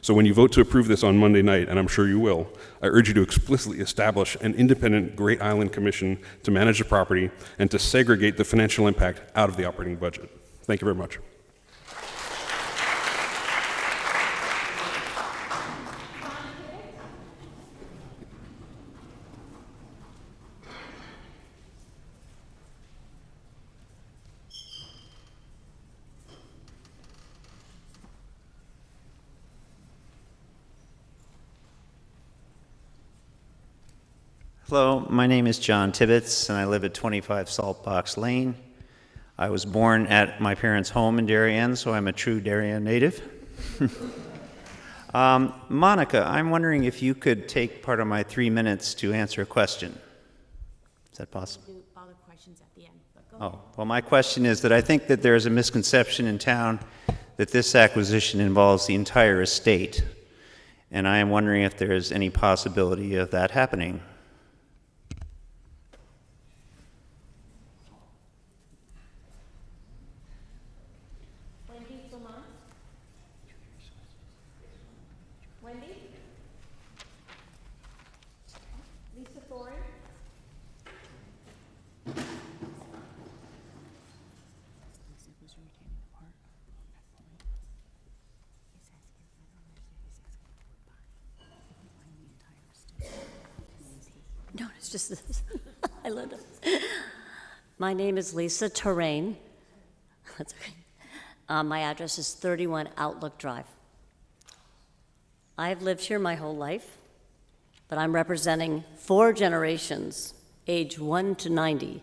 So when you vote to approve this on Monday night, and I'm sure you will, I urge you to explicitly establish an independent Great Island Commission to manage the property and to segregate the financial impact out of the operating budget. Thank you very much. Hello, my name is John Tibbetts, and I live at 25 Saltbox Lane. I was born at my parents' home in Darien, so I'm a true Darien native. Monica, I'm wondering if you could take part of my 3 minutes to answer a question. Is that possible? Do all the questions at the end, but go Oh, well, my question is that I think that there's a misconception in town that this acquisition involves the entire estate, and I am wondering if there is any possibility of that happening. No, it's just this. I love it. My name is Lisa Terrain. That's okay. My address is 31 Outlook Drive. I've lived here my whole life, but I'm representing 4 generations, age 1 to 90,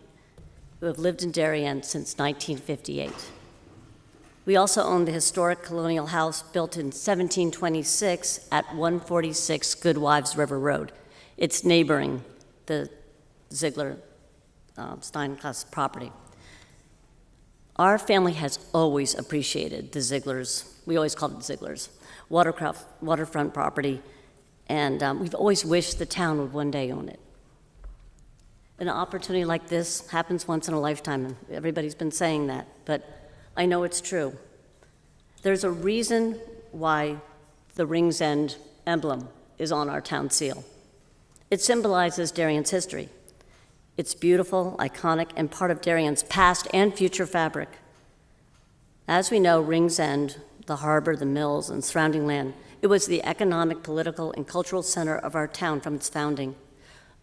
who have lived in Darien since 1958. We also own the historic colonial house built in 1726 at 146 Goodwives River Road. It's neighboring the Ziegler Steinklass property. Our family has always appreciated the Zieglers, we always called it Zieglers, waterfront property, and we've always wished the town would one day own it. An opportunity like this happens once in a lifetime, and everybody's been saying that, but I know it's true. There's a reason why the Rings End emblem is on our town seal. It symbolizes Darien's history. It's beautiful, iconic, and part of Darien's past and future fabric. As we know, Rings End, the harbor, the mills, and surrounding land, it was the economic, political, and cultural center of our town from its founding.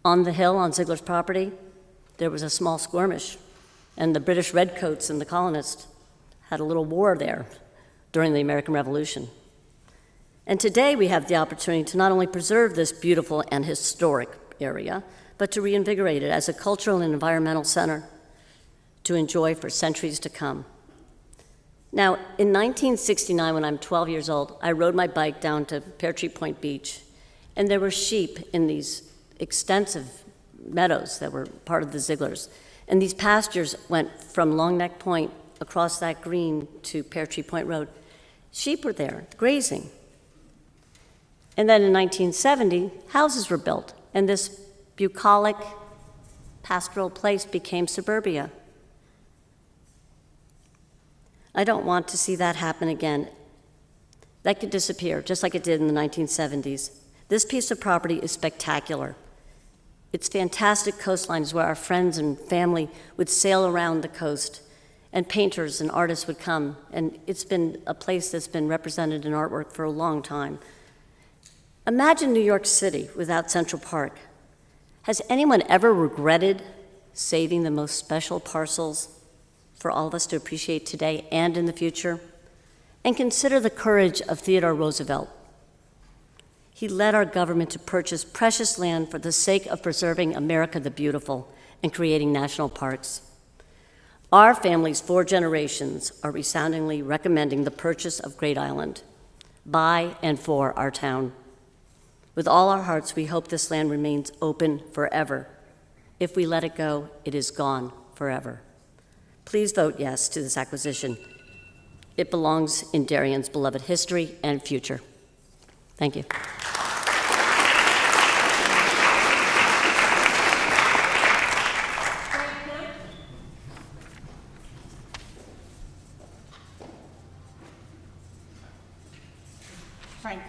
On the hill on Ziegler's property, there was a small skirmish, and the British redcoats and the colonists had a little war there during the American Revolution. And today we have the opportunity to not only preserve this beautiful and historic area, but to reinvigorate it as a cultural and environmental center to enjoy for centuries to come. Now, in 1969, when I'm 12 years old, I rode my bike down to Pear Tree Point Beach, and there were sheep in these extensive meadows that were part of the Zieglers. And these pastures went from Long Neck Point across that green to Pear Tree Point Road. Sheep were there, grazing. And then in 1970, houses were built, and this bucolic pastoral place became suburbia. I don't want to see that happen again. That could disappear, just like it did in the 1970s. This piece of property is spectacular. Its fantastic coastline is where our friends and family would sail around the coast, and painters and artists would come, and it's been a place that's been represented in artwork for a long time. Imagine New York City without Central Park. Has anyone ever regretted saving the most special parcels for all of us to appreciate today and in the future? And consider the courage of Theodore Roosevelt. He led our government to purchase precious land for the sake of preserving America the Beautiful and creating national parks. Our family's 4 generations are resoundingly recommending the purchase of Great Island by and for our town. With all our hearts, we hope this land remains open forever. If we let it go, it is gone forever. Please vote yes to this acquisition. It belongs in Darien's beloved history and future. Thank you. Frank.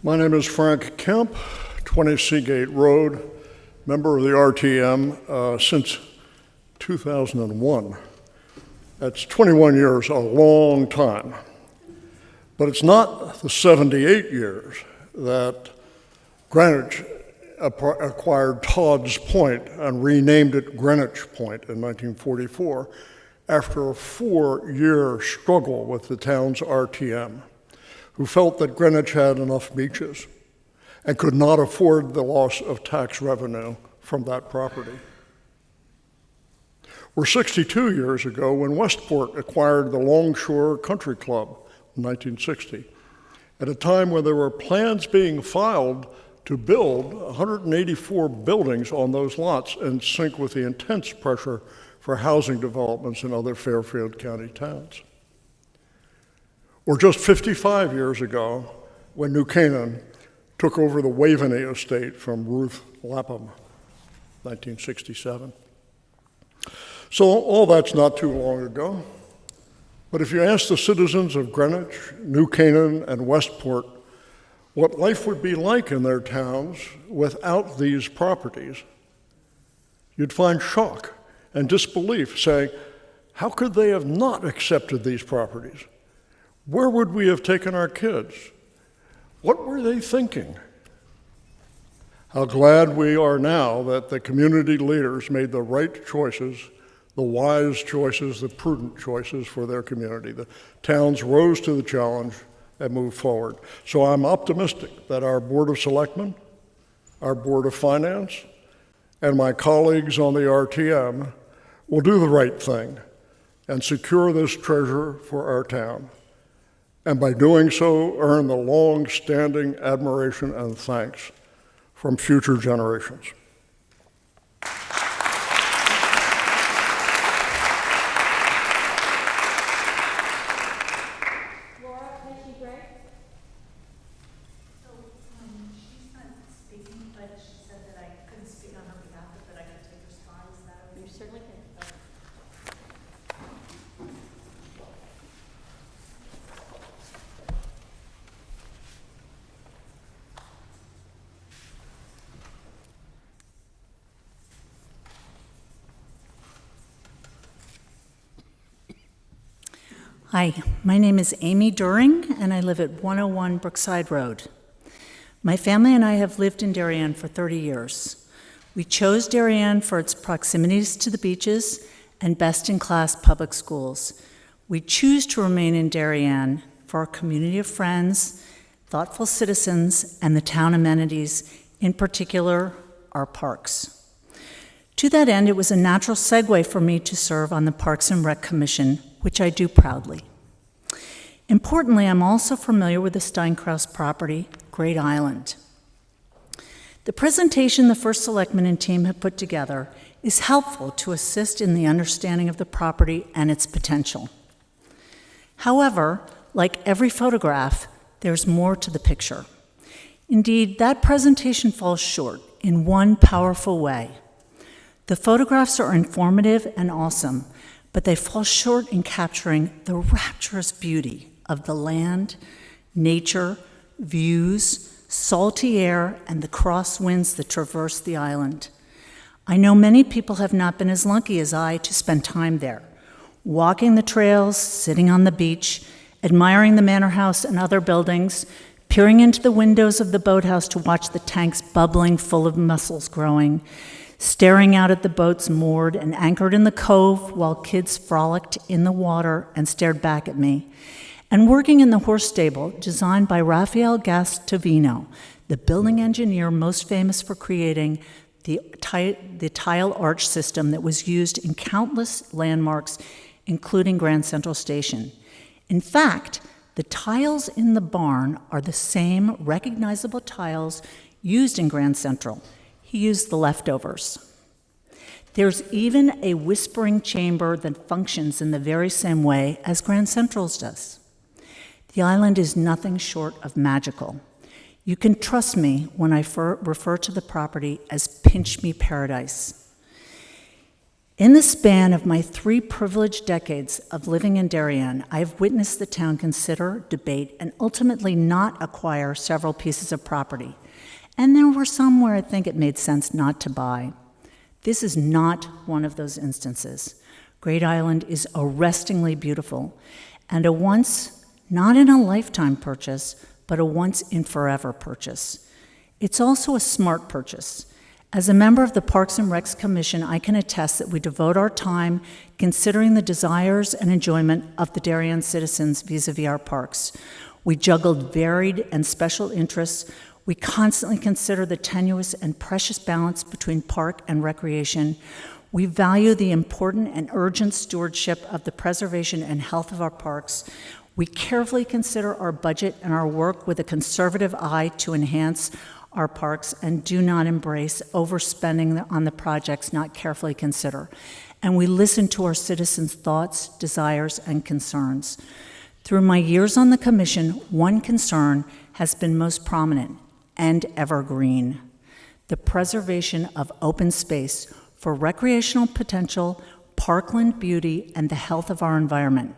My name is Frank Kemp, 20 Seagate Road, member of the RTM since 2001. That's 21 years, a long time. But it's not the 78 years that Greenwich acquired Todd's Point and renamed it Greenwich Point in 1944 after a 4-year struggle with the town's RTM, who felt that Greenwich had enough beaches and could not afford the loss of tax revenue from that property. Or 62 years ago when Westport acquired the Longshore Country Club in 1960, at a time when there were plans being filed to build 184 buildings on those lots in sync with the intense pressure for housing developments in other Fairfield County towns. Or just 55 years ago, when New Canaan took over the Waveney estate from Ruth Lapham, 1967. So all that's not too long ago. But if you ask the citizens of Greenwich, New Canaan, and Westport what life would be like in their towns without these properties, you'd find shock and disbelief, saying, how could they have not accepted these properties? Where would we have taken our kids? What were they thinking? How glad we are now that the community leaders made the right choices, the wise choices, the prudent choices for their community. The towns rose to the challenge and moved forward. So I'm optimistic that our Board of Selectmen, our Board of Finance, and my colleagues on the RTM will do the right thing and secure this treasure for our town. And by doing so, earn the long-standing admiration and thanks from future generations. Hi, my name is Amy During, and I live at 101 Brookside Road. My family and I have lived in Darien for 30 years. We chose Darien for its proximities to the beaches and best-in-class public schools. We choose to remain in Darien for our community of friends, thoughtful citizens, and the town amenities, in particular, our parks. To that end, it was a natural segue for me to serve on the Parks and Rec Commission, which I do proudly. Importantly, I'm also familiar with the Steinkraus property, Great Island. The presentation the First Selectman and team have put together is helpful to assist in the understanding of the property and its potential. However, like every photograph, there's more to the picture. Indeed, that presentation falls short in one powerful way. The photographs are informative and awesome, but they fall short in capturing the rapturous beauty of the land, nature, views, salty air, and the cross winds that traverse the island. I know many people have not been as lucky as I to spend time there, walking the trails, sitting on the beach, admiring the manor house and other buildings, peering into the windows of the boathouse to watch the tanks bubbling full of mussels growing, staring out at the boats moored and anchored in the cove while kids frolicked in the water and stared back at me, and working in the horse stable designed by Raphael Gastovino, the building engineer most famous for creating the tile arch system that was used in countless landmarks, including Grand Central Station. In fact, the tiles in the barn are the same recognizable tiles used in Grand Central. He used the leftovers. There's even a whispering chamber that functions in the very same way as Grand Central's does. The island is nothing short of magical. You can trust me when I refer to the property as Pinch Me Paradise. In the span of my 3 privileged decades of living in Darien, I've witnessed the town consider, debate, and ultimately not acquire several pieces of property. And there were some where I think it made sense not to buy. This is not one of those instances. Great Island is arrestingly beautiful, and a once not in a lifetime purchase, but a once and forever purchase. It's also a smart purchase. As a member of the Parks and Recs Commission, I can attest that we devote our time considering the desires and enjoyment of the Darien citizens vis-a-vis our parks. We juggled varied and special interests. We constantly consider the tenuous and precious balance between park and recreation. We value the important and urgent stewardship of the preservation and health of our parks. We carefully consider our budget and our work with a conservative eye to enhance our parks and do not embrace overspending on the projects not carefully considered. And we listen to our citizens' thoughts, desires, and concerns. Through my years on the commission, one concern has been most prominent and evergreen: the preservation of open space for recreational potential, parkland beauty, and the health of our environment.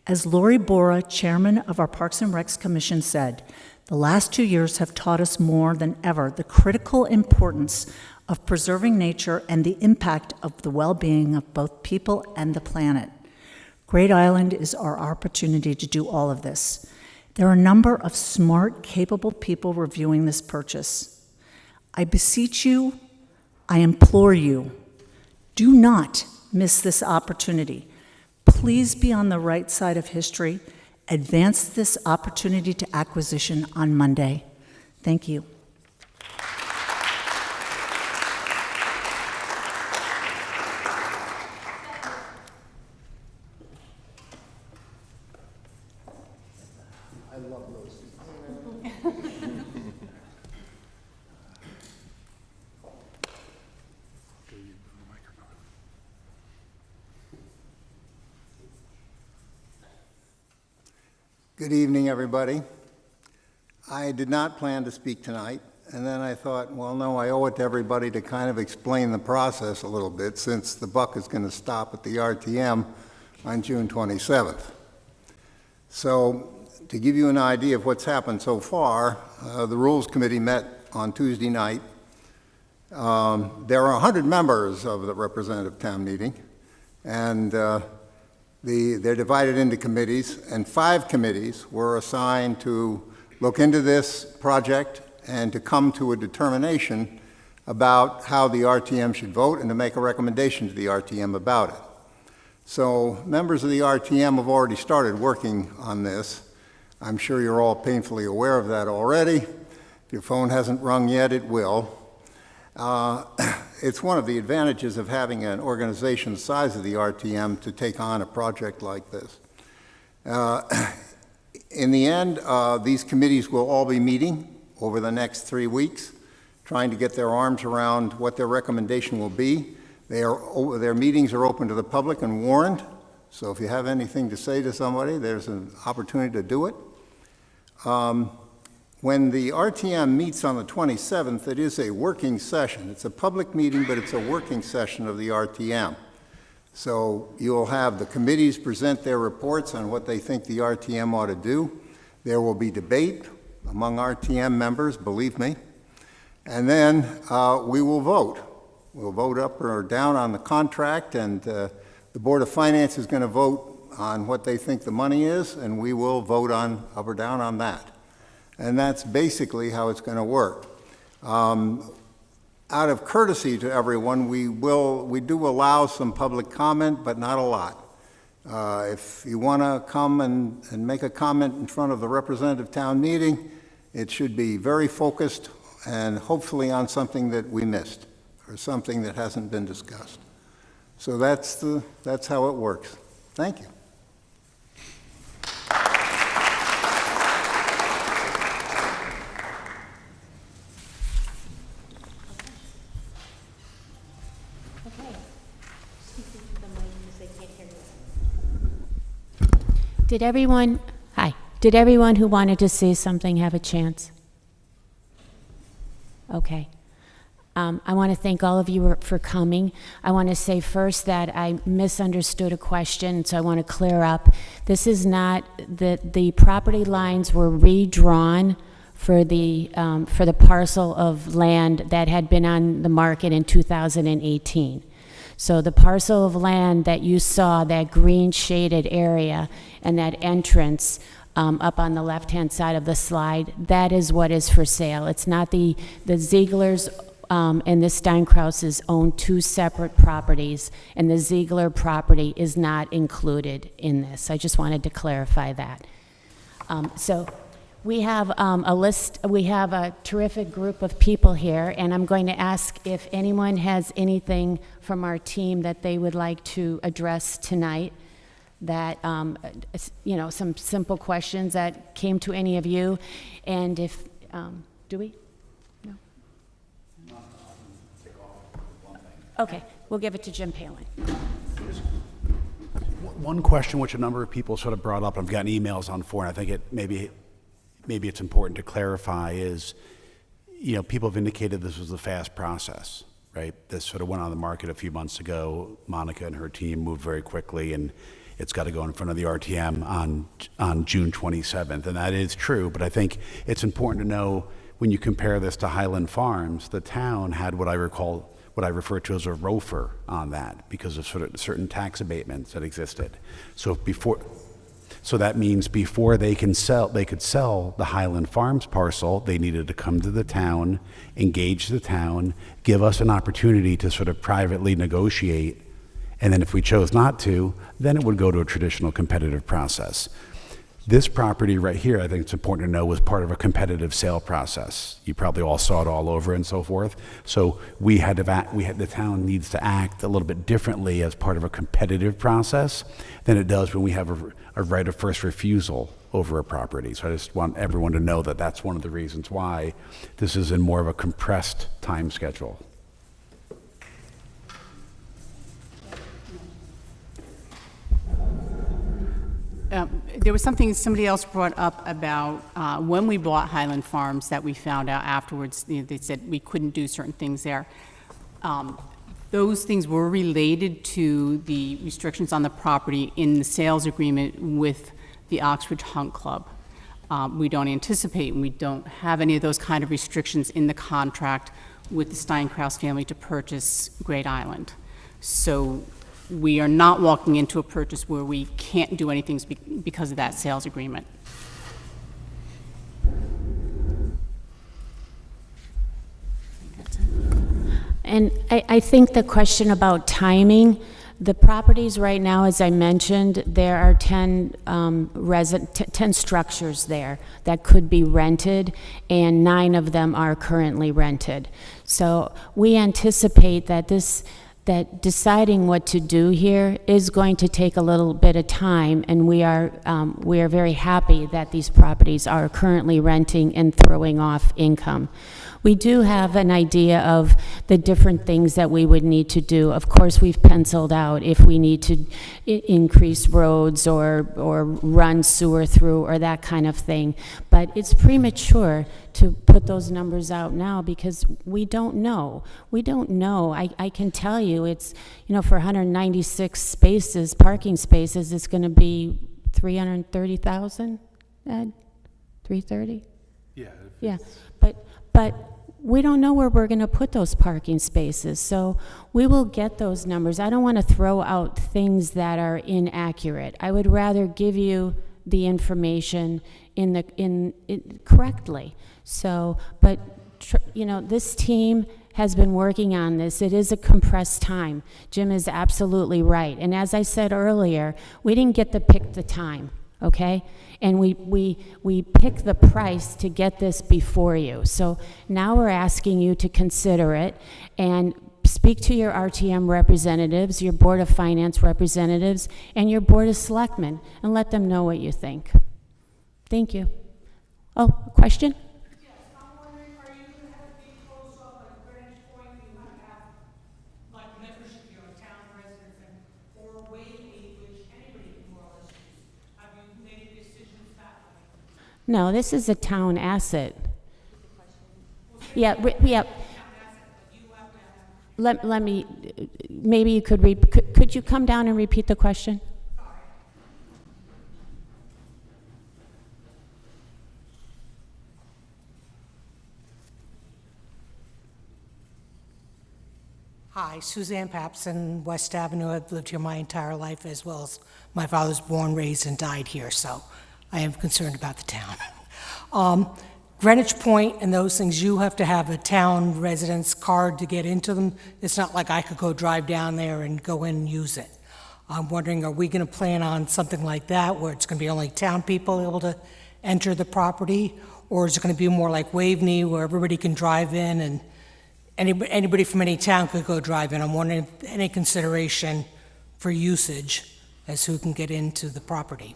As Lori Bora, chairman of our Parks and Recs Commission, said, the last 2 years have taught us more than ever the critical importance of preserving nature and the impact of the well-being of both people and the planet. Great Island is our opportunity to do all of this. There are a number of smart, capable people reviewing this purchase. I beseech you, I implore you, do not miss this opportunity. Please be on the right side of history. Advance this opportunity to acquisition on Monday. Thank you. I love those. Good evening, everybody. I did not plan to speak tonight, and then I thought, well, no, I owe it to everybody to kind of explain the process a little bit, since the buck is going to stop at the RTM on June 27th. So, to give you an idea of what's happened so far, the Rules Committee met on Tuesday night. There are 100 members of the representative town meeting, and they're divided into committees, and 5 committees were assigned to look into this project and to come to a determination about how the RTM should vote and to make a recommendation to the RTM about it. So members of the RTM have already started working on this. I'm sure you're all painfully aware of that already. If your phone hasn't rung yet, it will. It's one of the advantages of having an organization the size of the RTM to take on a project like this. In the end, these committees will all be meeting over the next 3 weeks, trying to get their arms around what their recommendation will be. Their meetings are open to the public and warned, so if you have anything to say to somebody, there's an opportunity to do it. When the RTM meets on the 27th, it is a working session. It's a public meeting, but it's a working session of the RTM. So you'll have the committees present their reports on what they think the RTM ought to do. There will be debate among RTM members, believe me. And then we will vote. We'll vote up or down on the contract, and the Board of Finance is going to vote on what they think the money is, and we will vote on up or down on that. And that's basically how it's going to work. Out of courtesy to everyone, we do allow some public comment, but not a lot. If you want to come and make a comment in front of the representative town meeting, it should be very focused and hopefully on something that we missed or something that hasn't been discussed. So that's how it works. Thank you. Did everyone who wanted to say something have a chance? Okay. I want to thank all of you for coming. I want to say first that I misunderstood a question, so I want to clear up. This is not that the property lines were redrawn for the parcel of land that had been on the market in 2018. So the parcel of land that you saw, that green shaded area and that entrance, up on the left-hand side of the slide, that is what is for sale. It's not the Ziegler's and the Steinkrauses own two separate properties, and the Ziegler property is not included in this. I just wanted to clarify that. So we have a list, we have a terrific group of people here, and I'm going to ask if anyone has anything from our team that they would like to address tonight, that, you know, some simple questions that came to any of you, and if, do we? No? Okay, we'll give it to Jim Palin. One question which a number of people sort of brought up, I've gotten emails on for, and I think it maybe it's important to clarify is, you know, people have indicated this was a fast process, right? This sort of went on the market a few months ago. Monica and her team moved very quickly, and it's got to go in front of the RTM on June 27th, and that is true. But I think it's important to know when you compare this to Highland Farms, the town had what I refer to as a ROFR on that because of sort of certain tax abatements that existed. So that means before they could sell the Highland Farms parcel, they needed to come to the town, engage the town, give us an opportunity to sort of privately negotiate, and then if we chose not to, then it would go to a traditional competitive process. This property right here, I think it's important to know, was part of a competitive sale process. You probably all saw it all over and so forth. So the town needs to act a little bit differently as part of a competitive process than it does when we have a right of first refusal over a property. So I just want everyone to know that that's one of the reasons why this is in more of a compressed time schedule. There was something somebody else brought up about when we bought Highland Farms that we found out afterwards. You know, they said we couldn't do certain things there. Those things were related to the restrictions on the property in the sales agreement with the Oxbridge Hunt Club. We don't anticipate, and we don't have any of those kind of restrictions in the contract with the Steinkraus family to purchase Great Island. So we are not walking into a purchase where we can't do anything because of that sales agreement. And I think the question about timing, the properties right now, as I mentioned, there are 10 structures there that could be rented, and 9 of them are currently rented. So we anticipate that that deciding what to do here is going to take a little bit of time, and we are very happy that these properties are currently renting and throwing off income. We do have an idea of the different things that we would need to do. Of course, we've penciled out if we need to increase roads or run sewer through or that kind of thing. But it's premature to put those numbers out now because we don't know. We don't know. I can tell you it's, you know, for 196 spaces, parking spaces, it's going to be 330,000, Ed? 330? Yeah. Yeah, but we don't know where we're going to put those parking spaces, so we will get those numbers. I don't want to throw out things that are inaccurate. I would rather give you the information correctly. So, but you know, this team has been working on this. It is a compressed time. Jim is absolutely right. And as I said earlier, we didn't get to pick the time. Okay? And we pick the price to get this before you. So now we're asking you to consider it and speak to your RTM representatives, your Board of Finance representatives, and your Board of Selectmen, and let them know what you think. Thank you. Oh, a question? Yes, I'm wondering, are you going to have to be close up like Greenwich Point? You might have like membership, you know, town residents and or Whately, which anybody can more or less use. Have you made decisions that way? No, this is a town asset. Yeah, Let me, maybe you could you come down and repeat the question? Hi, Suzanne Papson, West Avenue. I've lived here my entire life, as well as my father was born, raised, and died here. So I am concerned about the town. Greenwich Point and those things, you have to have a town residence card to get into them. It's not like I could go drive down there and go in and use it. I'm wondering, are we going to plan on something like that, where it's going to be only town people able to enter the property? Or is it going to be more like Waveney, where everybody can drive in and anybody from any town could go drive in? I'm wondering if any consideration for usage as who can get into the property.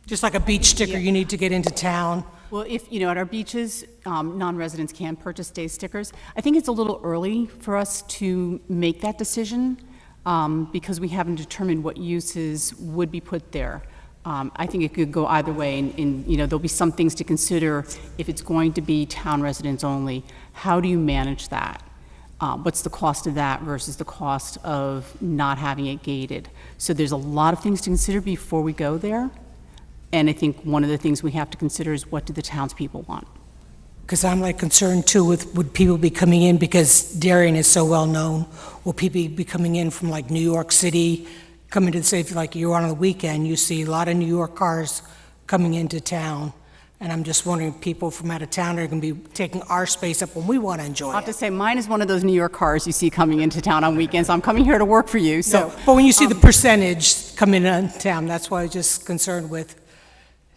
Just like a beach sticker, you need to get into town. Well, if, at our beaches, non-residents can purchase day stickers. I think it's a little early for us to make that decision because we haven't determined what uses would be put there. I think it could go either way, and there'll be some things to consider if it's going to be town residents only. How do you manage that? What's the cost of that versus the cost of not having it gated? So there's a lot of things to consider before we go there. And I think one of the things we have to consider is, what do the townspeople want? Because I'm concerned too with, would people be coming in, because Darien is so well known, will people be coming in from New York City, coming to the city, like you're on the weekend, you see a lot of New York cars coming into town. And I'm just wondering if people from out of town are going to be taking our space up when we want to enjoy it. I have to say, mine is one of those New York cars you see coming into town on weekends. I'm coming here to work for you, so. No, but when you see the percentage coming into town, that's why I'm just concerned with,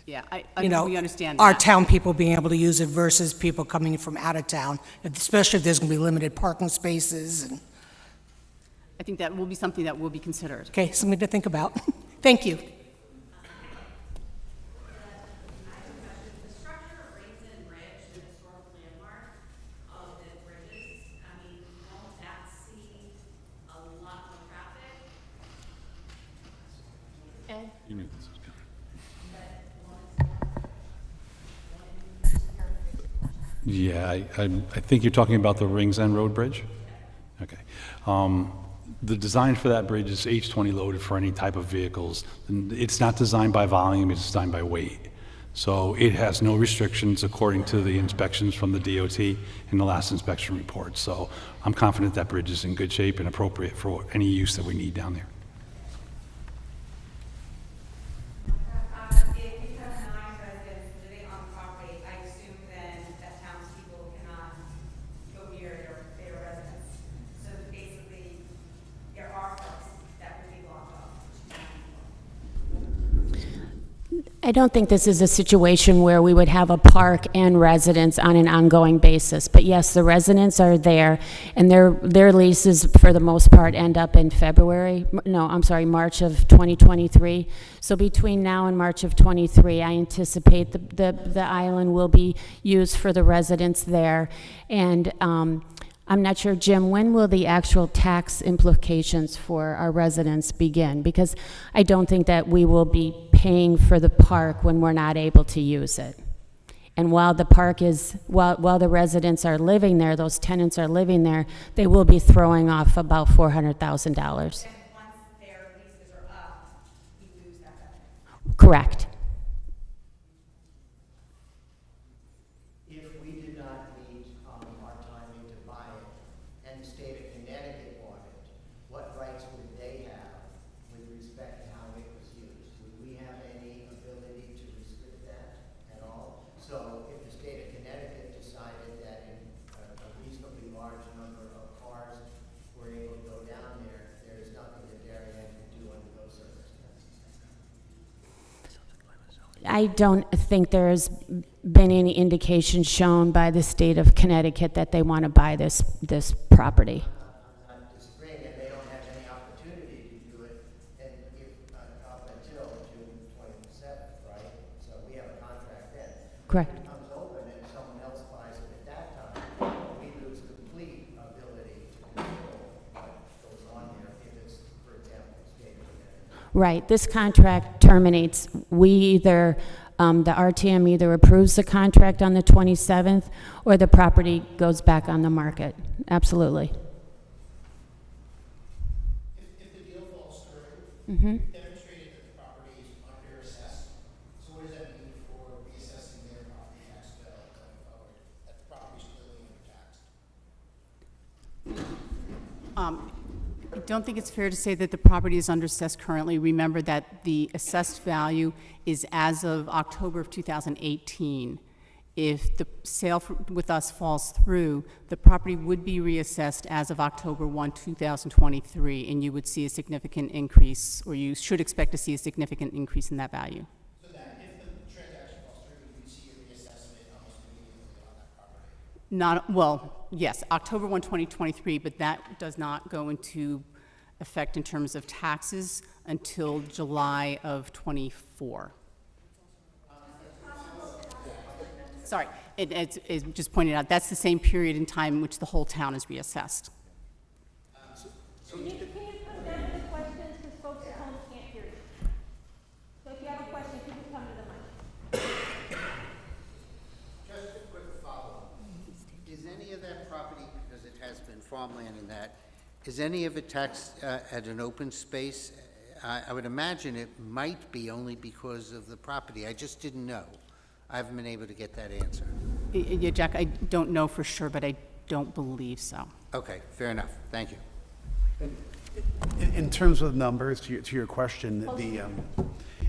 Yeah, we understand our that. town people being able to use it versus people coming from out of town, especially if there's going to be limited parking spaces. And I think that will be something that will be considered. okay, something to think about. Thank you. Yeah, I think you're talking about the Rings End Road Bridge? Okay. The design for that bridge is H20 loaded for any type of vehicles. And it's not designed by volume, it's designed by weight. So it has no restrictions according to the inspections from the DOT in the last inspection report. So I'm confident that bridge is in good shape and appropriate for any use that we need down there. I don't think this is a situation where we would have a park and residents on an ongoing basis. But yes, the residents are there, and their leases, for the most part, end up in March of 2023. So between now and March of 23, I anticipate the island will be used for the residents there. And I'm not sure, Jim, when will the actual tax implications for our residents begin? Because I don't think that we will be paying for the park when we're not able to use it. And while the park is, while the residents are living there, those tenants are living there, they will be throwing off about $400,000. Correct. If we did not meet our timing to buy it, and the state of Connecticut bought it, what rights would they have with respect to how it was used? Would we have any ability to restrict that at all? So if the state of Connecticut decided that a reasonably large number of cars were able to go down there, there is nothing that Darien could do under those circumstances. I don't think there's been any indication shown by the state of Connecticut that they want to buy this property. I'm not disagreeing, and they don't have any opportunity to do it up until June 27th, right? So we have a contract then. Correct. If it comes open and someone else buys it at that time, we lose complete ability to control what goes on there if it's, for example, state of Connecticut. Right. This contract terminates. The RTM either approves the contract on the 27th or the property goes back on the market. Absolutely. If the deal falls through, Mm-hmm. demonstrated that the property is under-assessed, so what does that mean for reassessing their property tax bill going forward? That the property is clearly undertaxed. I don't think it's fair to say that the property is underassessed currently. Remember that the assessed value is as of October of 2018. If the sale with us falls through, the property would be reassessed as of October 1, 2023, and you would see a significant increase, or you should expect to see a significant increase in that value. So that if the transaction falls through, you'd see a reassessment almost immediately on that property? Not, well, yes, October 1, 2023, but that does not go into effect in terms of taxes until July of 24. Sorry, it's just pointed out, that's the same period in time in which the whole town is reassessed. Can you come down to the questions, because folks at home can't hear you. So if you have a question, you can come to the mic. Just a quick follow-up. Is any of that property, because it has been farmland in that, is any of it taxed at an open space? I would imagine it might be only because of the property. I just didn't know. I haven't been able to get that answer. Yeah, Jack, I don't know for sure, but I don't believe so. Okay, fair enough. Thank you. In terms of numbers, to your question,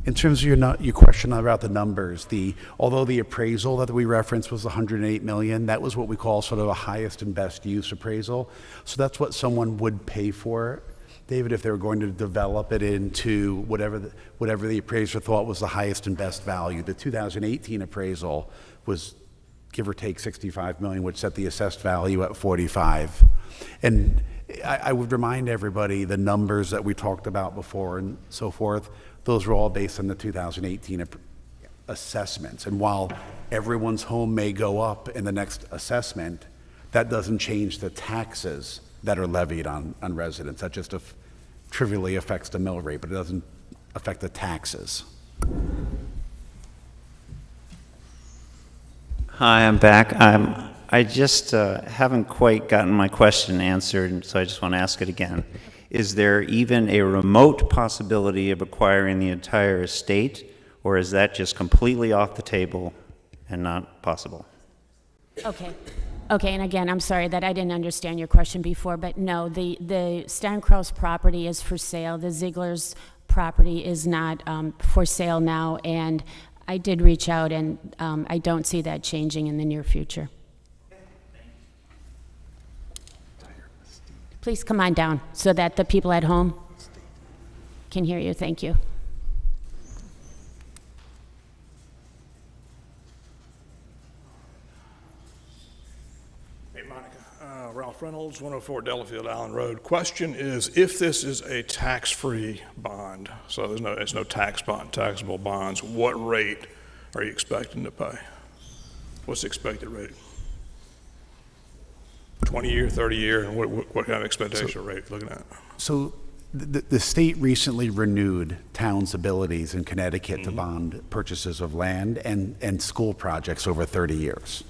in terms of your question about the numbers, although the appraisal that we referenced was 108 million, that was what we call sort of a highest and best use appraisal. So that's what someone would pay for, David, if they were going to develop it into whatever the appraiser thought was the highest and best value. The 2018 appraisal was give or take 65 million, which set the assessed value at 45. And I would remind everybody the numbers that we talked about before and so forth, those were all based on the 2018 assessments. And while everyone's home may go up in the next assessment, that doesn't change the taxes that are levied on residents. That just trivially affects the mill rate, but it doesn't affect the taxes. Hi, I'm back. I just haven't quite gotten my question answered, so I just want to ask it again. Is there even a remote possibility of acquiring the entire estate, or is that just completely off the table and not possible? Okay. Okay, and again, I'm sorry that I didn't understand your question before, but no, the Steinkraus property is for sale. The Ziegler's property is not for sale now, and I did reach out, and I don't see that changing in the near future. Please come on down so that the people at home can hear you. Thank you. Hey, Monica. Ralph Reynolds, 104 Delafield Allen Road. Question is, if this is a tax-free bond, so there's no tax bond, taxable bonds, what rate are you expecting to pay? What's the expected rate? 20-year, 30-year, and what kind of expectation rate are you looking at? So the state recently renewed towns' abilities in Connecticut to bond purchases of land and school projects over 30 years.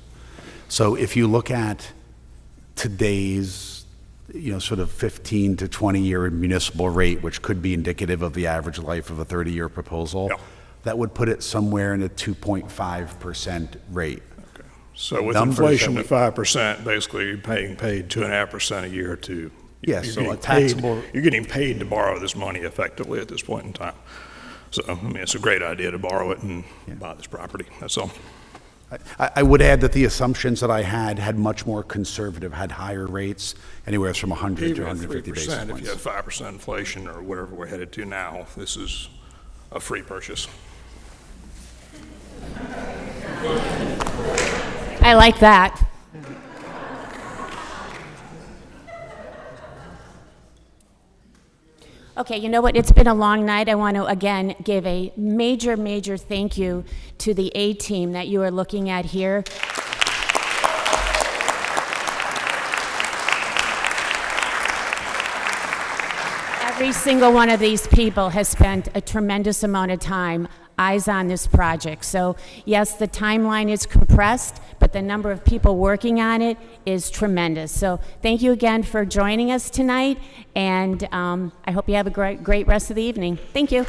So if you look at today's, sort of 15 to 20-year municipal rate, which could be indicative of the average life of a 30-year proposal, that would put it somewhere in a 2.5% rate. So with inflation at 5%, basically you're paid 2.5% a year to. Yes, so a taxable. You're getting paid to borrow this money effectively at this point in time. So, I mean, it's a great idea to borrow it and buy this property. That's all. I would add that the assumptions that I had much more conservative, had higher rates, anywhere from 100 to 150 basis points. If you have 5% inflation or whatever we're headed to now, this is a free purchase. I like that. Okay, you know what? It's been a long night. I want to again give a major, major thank you to the A team that you are looking at here. Every single one of these people has spent a tremendous amount of time, eyes on this project. So yes, the timeline is compressed, but the number of people working on it is tremendous. So thank you again for joining us tonight, and I hope you have a great rest of the evening. Thank you.